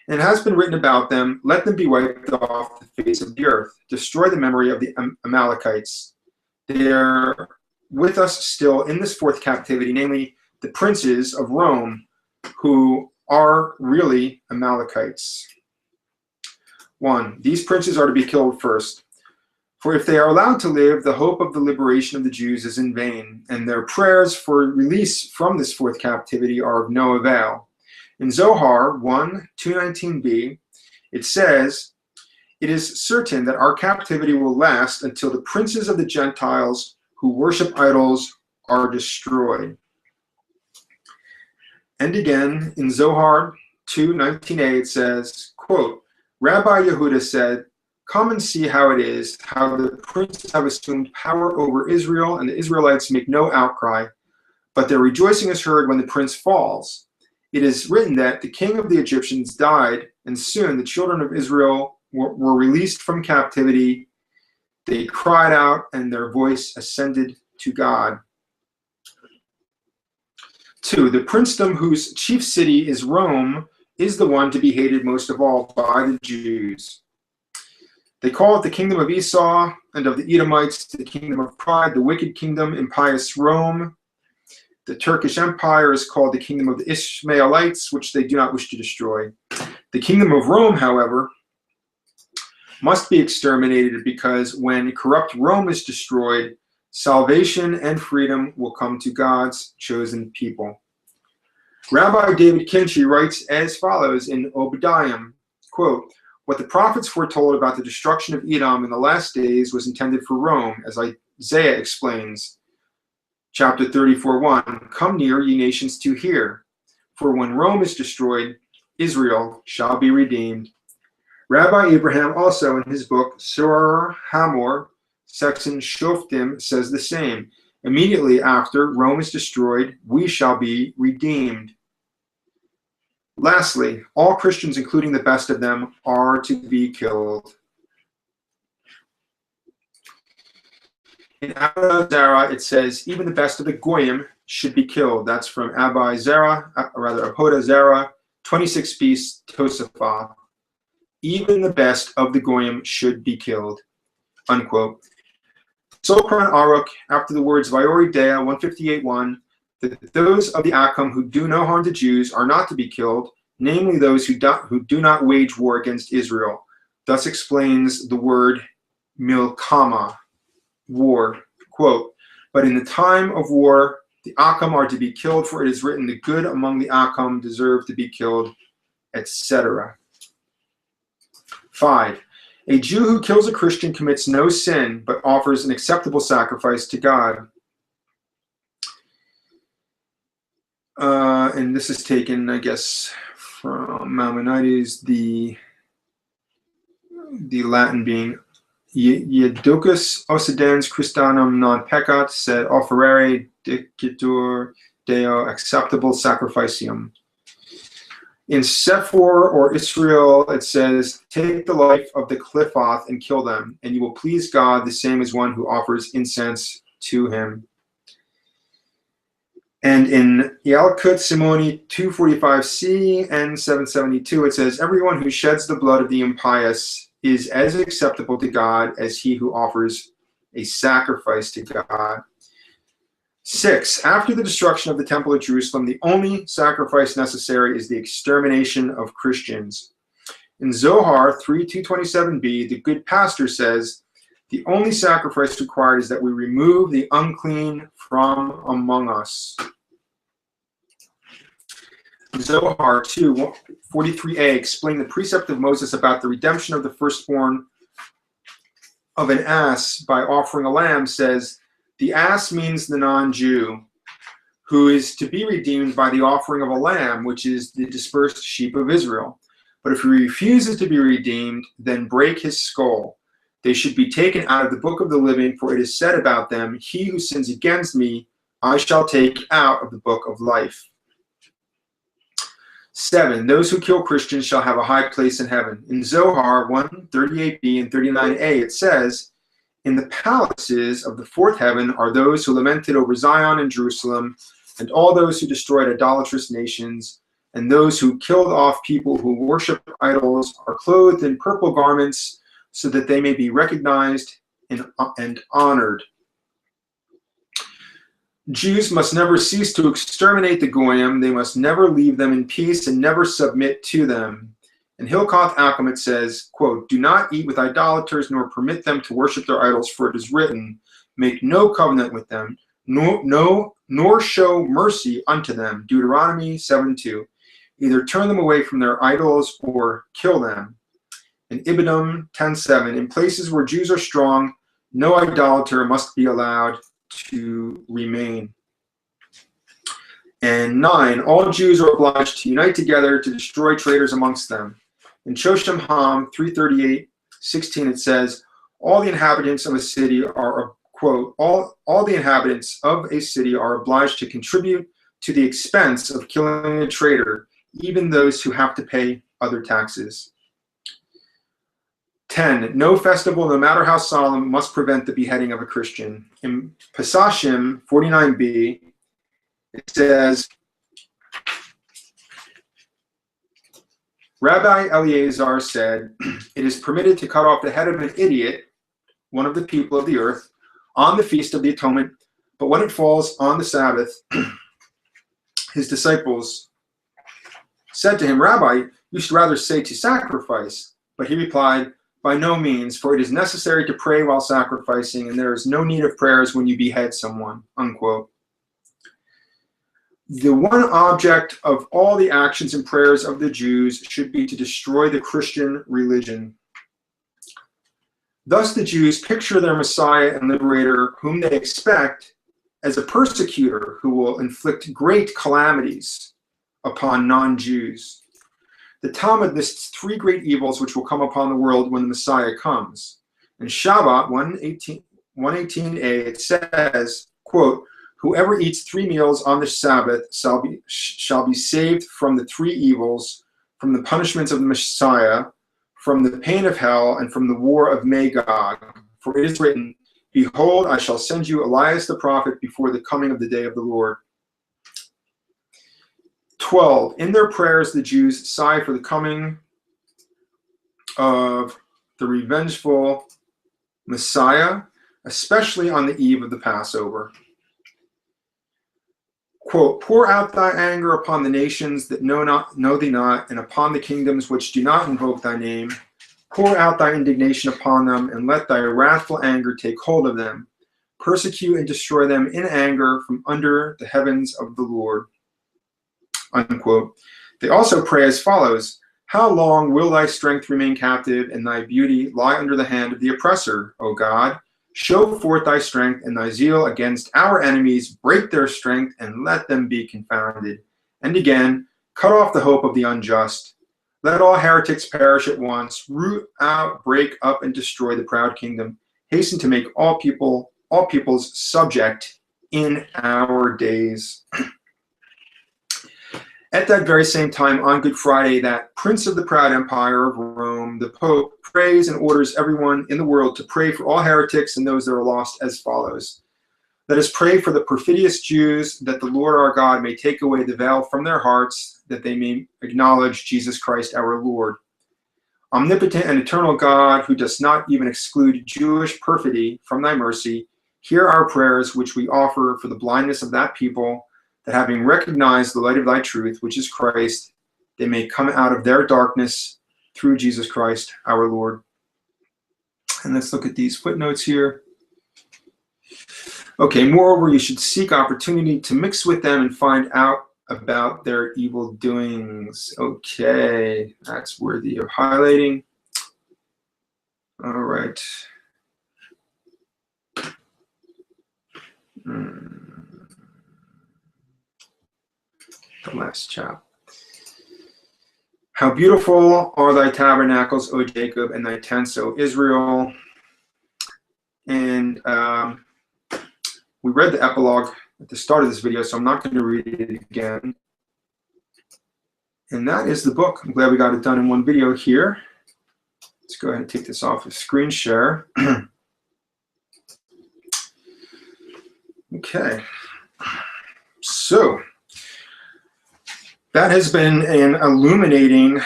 A: and it has been written about them, let them be wiped off the face of the earth, destroy the memory of the Amalekites. They are with us still in this 4th captivity, namely the princes of Rome, who are really Amalekites. 1, these princes are to be killed first. For if they are allowed to live, the hope of the liberation of the Jews is in vain, and their prayers for release from this 4th captivity are of no avail. In Zohar 1:219b, it says, it is certain that our captivity will last until the princes of the Gentiles who worship idols are destroyed. And again, in Zohar 2:19a, it says, quote, Rabbi Yehuda said, come and see how it is, how the princes have assumed power over Israel, and the Israelites make no outcry, but their rejoicing is heard when the prince falls. It is written that the king of the Egyptians died, and soon the children of Israel were released from captivity. They cried out, and their voice ascended to God. 2, the princedom whose chief city is Rome is the one to be hated most of all by the Jews. They call it the kingdom of Esau and of the Edomites, the kingdom of pride, the wicked kingdom, impious Rome. The Turkish Empire is called the kingdom of the Ishmaelites, which they do not wish to destroy. The kingdom of Rome, however, must be exterminated, because when corrupt Rome is destroyed, salvation and freedom will come to God's chosen people. Rabbi David Kinchy writes as follows in Obadiah, quote, "What the prophets foretold about the destruction of Edom in the last days was intended for Rome, as Isaiah explains. Chapter 34:1, Come near, ye nations, to hear. For when Rome is destroyed, Israel shall be redeemed." Rabbi Abraham also in his book, Surah Hamor, section Shoftim, says the same. Immediately after Rome is destroyed, we shall be redeemed. Lastly, all Christians, including the best of them, are to be killed. In Avodah Zarah, it says, even the best of the Goyim should be killed. That's from Avodah Zarah, 26b Tosafah. Even the best of the Goyim should be killed, unquote. Sokran Aruch, after the words Vayori Dea 158:1, that those of the Akum who do no harm to Jews are not to be killed, namely those who do not wage war against Israel. Thus explains the word milkama, war, quote, but in the time of war, the Akum are to be killed, for it is written, the good among the Akum deserve to be killed, etc. 5. A Jew who kills a Christian commits no sin, but offers an acceptable sacrifice to God. And this is taken, I guess, from Maimonides, the Latin being Iudicus occidens Christianum non peccat, sed offerere dicitur Deo acceptable sacrificium. In Sephor or Israel, it says, take the life of the Cliphoth and kill them, and you will please God the same as one who offers incense to him. And in Yalkut Simoni 245c and 772, it says, everyone who sheds the blood of the impious is as acceptable to God as he who offers a sacrifice to God. 6. After the destruction of the Temple of Jerusalem, the only sacrifice necessary is the extermination of Christians. In Zohar 3:227b, the good pastor says, the only sacrifice required is that we remove the unclean from among us. Zohar 2:43a explained the precept of Moses about the redemption of the firstborn of an ass by offering a lamb, says, the ass means the non-Jew, who is to be redeemed by the offering of a lamb, which is the dispersed sheep of Israel. But if he refuses to be redeemed, then break his skull. They should be taken out of the book of the living, for it is said about them, he who sins against me, I shall take out of the book of life. 7. Those who kill Christians shall have a high place in heaven. In Zohar 1:38b and 39a, it says, in the palaces of the fourth heaven are those who lamented over Zion and Jerusalem, and all those who destroyed idolatrous nations, and those who killed off people who worship idols are clothed in purple garments, so that they may be recognized and honored. Jews must never cease to exterminate the Goyim. They must never leave them in peace and never submit to them. In Hilkoth Akum it says, quote, do not eat with idolaters, nor permit them to worship their idols, for it is written, make no covenant with them, nor show mercy unto them. Deuteronomy 7:2. Either turn them away from their idols or kill them. In Ibidum 10:7, in places where Jews are strong, no idolater must be allowed to remain. And 9, all Jews are obliged to unite together to destroy traitors amongst them. In Shoshem Ham 3:38-16, it says, all the inhabitants of a city are, quote, all the inhabitants of a city are obliged to contribute to the expense of killing a traitor, even those who have to pay other taxes. 10, no festival, no matter how solemn, must prevent the beheading of a Christian. In Pesachim 49b, it says, Rabbi Eleazar said, it is permitted to cut off the head of an idiot, one of the people of the earth, on the Feast of the Atonement, but when it falls on the Sabbath, his disciples said to him, Rabbi, You should rather say to sacrifice. But he replied, by no means, for it is necessary to pray while sacrificing, and there is no need of prayers when you behead someone, unquote. The one object of all the actions and prayers of the Jews should be to destroy the Christian religion. Thus the Jews picture their Messiah and liberator, whom they expect, as a persecutor who will inflict great calamities upon non-Jews. The Talmud lists 3 great evils which will come upon the world when the Messiah comes. In Shabbat 118a, it says, quote, whoever eats 3 meals on the Sabbath shall be saved from the 3 evils, from the punishments of the Messiah, from the pain of hell, and from the war of Magog. For it is written, behold, I shall send you Elias the prophet before the coming of the day of the Lord. 12. In their prayers, the Jews sigh for the coming of the revengeful Messiah, especially on the eve of the Passover. Quote, pour out thy anger upon the nations that know thee not, and upon the kingdoms which do not invoke thy name. Pour out thy indignation upon them, and let thy wrathful anger take hold of them. Persecute and destroy them in anger from under the heavens of the Lord. Unquote. They also pray as follows, how long will thy strength remain captive, and thy beauty lie under the hand of the oppressor, O God? Show forth thy strength and thy zeal against our enemies, break their strength, and let them be confounded. And again, cut off the hope of the unjust. Let all heretics perish at once. Root out, break up, and destroy the proud kingdom. Hasten to make all peoples subject in our days. At that very same time, on Good Friday, that prince of the proud empire of Rome, the Pope, prays and orders everyone in the world to pray for all heretics and those that are lost as follows. Let us pray for the perfidious Jews, that the Lord our God may take away the veil from their hearts, that they may acknowledge Jesus Christ our Lord. Omnipotent and eternal God, who does not even exclude Jewish perfidy from thy mercy, hear our prayers which we offer for the blindness of that people, that having recognized the light of thy truth, which is Christ, they may come out of their darkness through Jesus Christ our Lord. And let's look at these footnotes here. Okay, moreover, you should seek opportunity to mix with them and find out about their evil doings. Okay, that's worthy of highlighting. All right. The last chapter. How beautiful are thy tabernacles, O Jacob, and thy tents, O Israel. And we read the epilogue at the start of this video, so I'm not going to read it again. And that is the book. I'm glad we got it done in one video here. Let's go ahead and take this off of screen share. Okay. So that has been an illuminating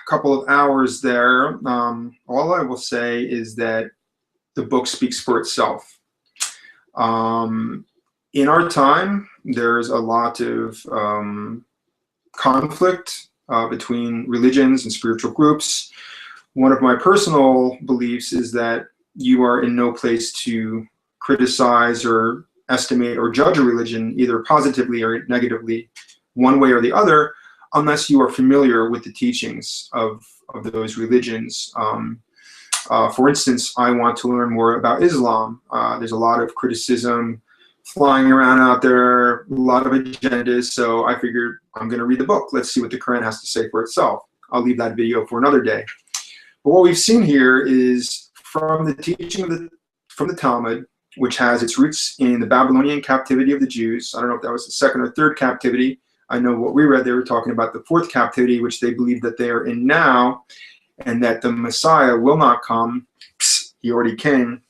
A: couple of hours there. All I will say is that the book speaks for itself. In our time, there's a lot of conflict between religions and spiritual groups. One of my personal beliefs is that you are in no place to criticize or estimate or judge a religion, either positively or negatively, one way or the other, unless you are familiar with the teachings of those religions. For instance, I want to learn more about Islam. There's a lot of criticism flying around out there, a lot of agendas, so I figured I'm going to read the book. Let's see what the Quran has to say for itself. I'll leave that video for another day. But what we've seen here is from the teaching from the Talmud, which has its roots in the Babylonian captivity of the Jews. I don't know if that was the second or third captivity. I know what we read, they were talking about the fourth captivity, which they believe that they are in now, and that the Messiah will not come. He already came,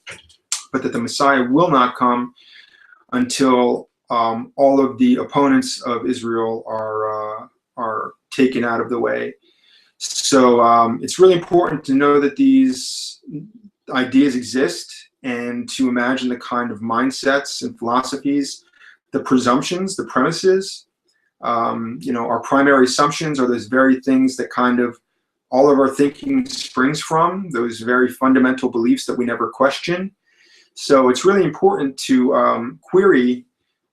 A: but that the Messiah will not come until all of the opponents of Israel are taken out of the way. So it's really important to know that these ideas exist, and to imagine the kind of mindsets and philosophies, the presumptions, the premises Our primary assumptions are those very things that kind of all of our thinking springs from, those very fundamental beliefs that we never question. So it's really important to query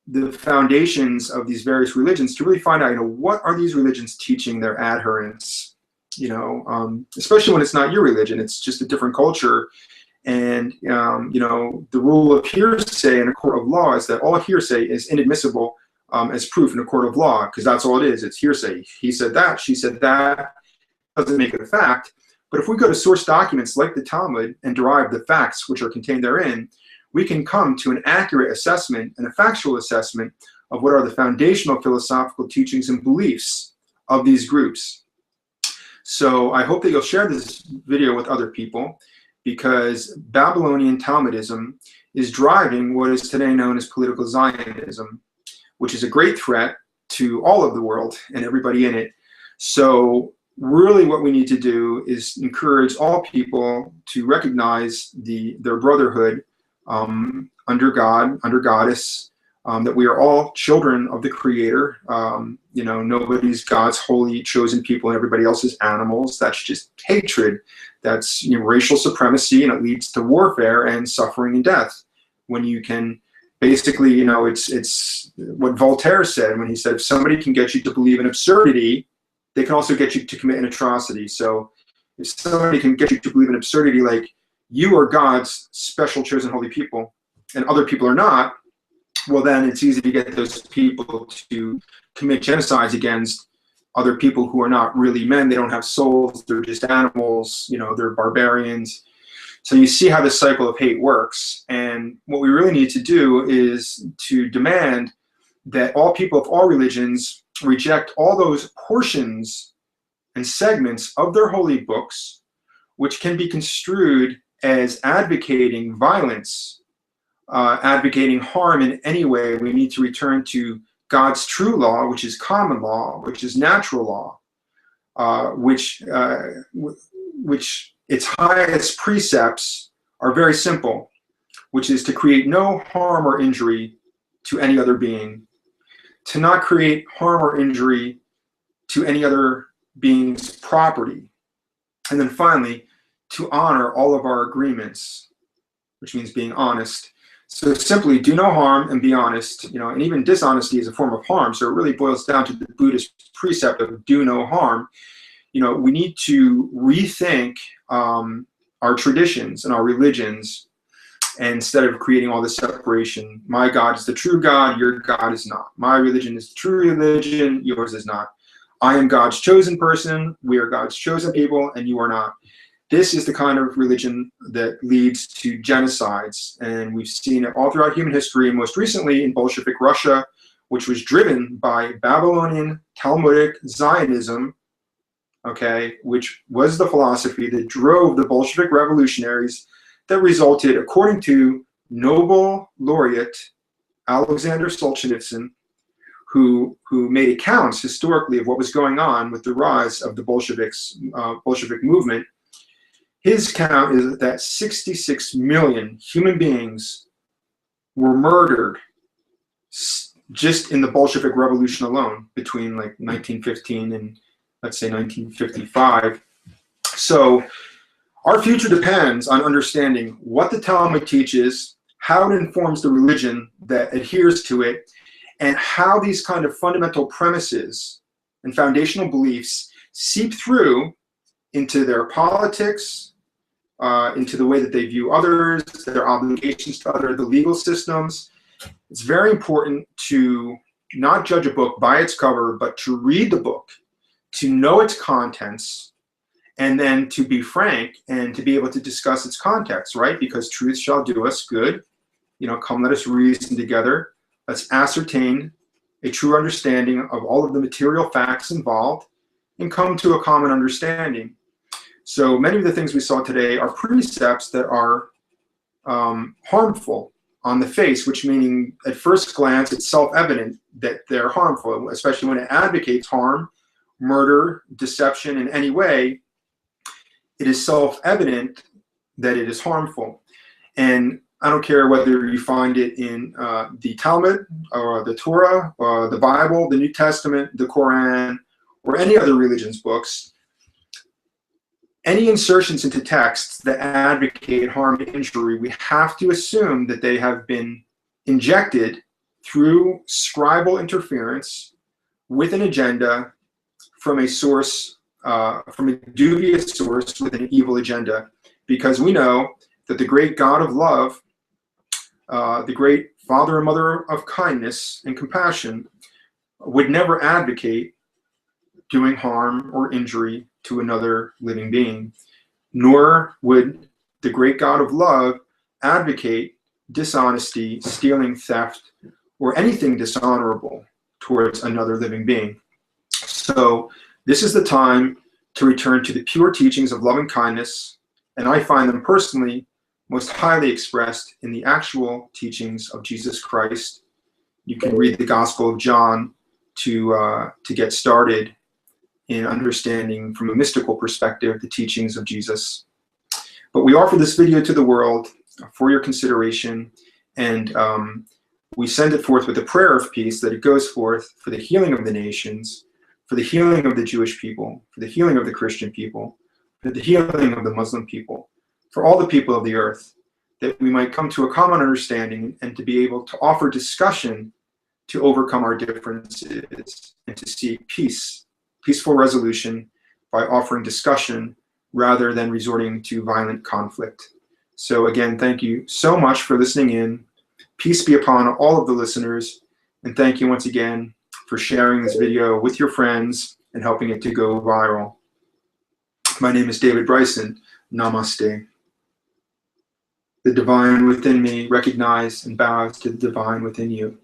A: the foundations of these various religions to really find out, what are these religions teaching their adherents? Especially when it's not your religion, it's just a different culture. And the rule of hearsay in a court of law is that all hearsay is inadmissible as proof in a court of law, because that's all it is. It's hearsay. He said that, she said that. Doesn't make it a fact. But if we go to source documents like the Talmud and derive the facts which are contained therein, we can come to an accurate assessment and a factual assessment of what are the foundational philosophical teachings and beliefs of these groups. So I hope that you'll share this video with other people, because Babylonian Talmudism is driving what is today known as political Zionism, which is a great threat to all of the world and everybody in it. So really what we need to do is encourage all people to recognize their brotherhood under God, under Goddess, that we are all children of the Creator. Nobody's God's holy chosen people and everybody else is animals. That's just hatred. That's racial supremacy, and it leads to warfare and suffering and death. When you can basically, it's what Voltaire said when he said, if somebody can get you to believe in absurdity, they can also get you to commit an atrocity. So if somebody can get you to believe in absurdity, like you are God's special chosen holy people and other people are not, well, then it's easy to get those people to commit genocides against other people who are not really men. They don't have souls. They're just animals. They're barbarians. So you see how this cycle of hate works. And what we really need to do is to demand that all people of all religions reject all those portions and segments of their holy books which can be construed as advocating violence, advocating harm in any way. We need to return to God's true law, which is common law, which is natural law, which its highest precepts are very simple, which is to create no harm or injury to any other being, to not create harm or injury to any other being's property, and then finally, to honor all of our agreements, which means being honest. So simply do no harm and be honest, and even dishonesty is a form of harm. So it really boils down to the Buddhist precept of do no harm. We need to rethink our traditions and our religions, and instead of creating all this separation. My God is the true God, your God is not. My religion is the true religion, yours is not. I am God's chosen person, we are God's chosen people, and you are not. This is the kind of religion that leads to genocides, and we've seen it all throughout human history, and most recently in Bolshevik Russia, which was driven by Babylonian Talmudic Zionism, which was the philosophy that drove the Bolshevik revolutionaries that resulted, according to Nobel laureate Alexander Solzhenitsyn, who made accounts historically of what was going on with the rise of the Bolshevik movement. His count is that 66 million human beings were murdered just in the Bolshevik Revolution alone between like 1915 and let's say 1955. So our future depends on understanding what the Talmud teaches, how it informs the religion that adheres to it, and how these kind of fundamental premises and foundational beliefs seep through into their politics, into the way that they view others, their obligations to the legal systems. It's very important to not judge a book by its cover, but to read the book, to know its contents, and then to be frank and to be able to discuss its context, right? Because truth shall do us good. Come let us reason together. Let's ascertain a true understanding of all of the material facts involved and come to a common understanding. So many of the things we saw today are precepts that are harmful on the face, which meaning at first glance it's self-evident that they're harmful, especially when it advocates harm, murder, deception in any way. It is self-evident that it is harmful. And I don't care whether you find it in the Talmud or the Torah, or the Bible, the New Testament, the Quran, or any other religion's books. Any insertions into texts that advocate harm and injury, we have to assume that they have been injected through scribal interference with an agenda from a source, from a dubious source with an evil agenda. Because we know that the great God of love, the great Father and Mother of kindness and compassion, would never advocate doing harm or injury to another living being, nor would the great God of love advocate dishonesty, stealing, theft, or anything dishonorable towards another living being. So this is the time to return to the pure teachings of love and kindness, and I find them personally most highly expressed in the actual teachings of Jesus Christ. You can read the Gospel of John to get started in understanding from a mystical perspective the teachings of Jesus. But we offer this video to the world for your consideration, and we send it forth with a prayer of peace, that it goes forth for the healing of the nations, for the healing of the Jewish people, for the healing of the Christian people, for the healing of the Muslim people, for all the people of the earth, that we might come to a common understanding and to be able to offer discussion to overcome our differences and to seek peace, peaceful resolution by offering discussion rather than resorting to violent conflict. So again, thank you so much for listening in. Peace be upon all of the listeners, and thank you once again for sharing this video with your friends and helping it to go viral. My name is David Bryson. Namaste. The divine within me recognizes and bows to the divine within you.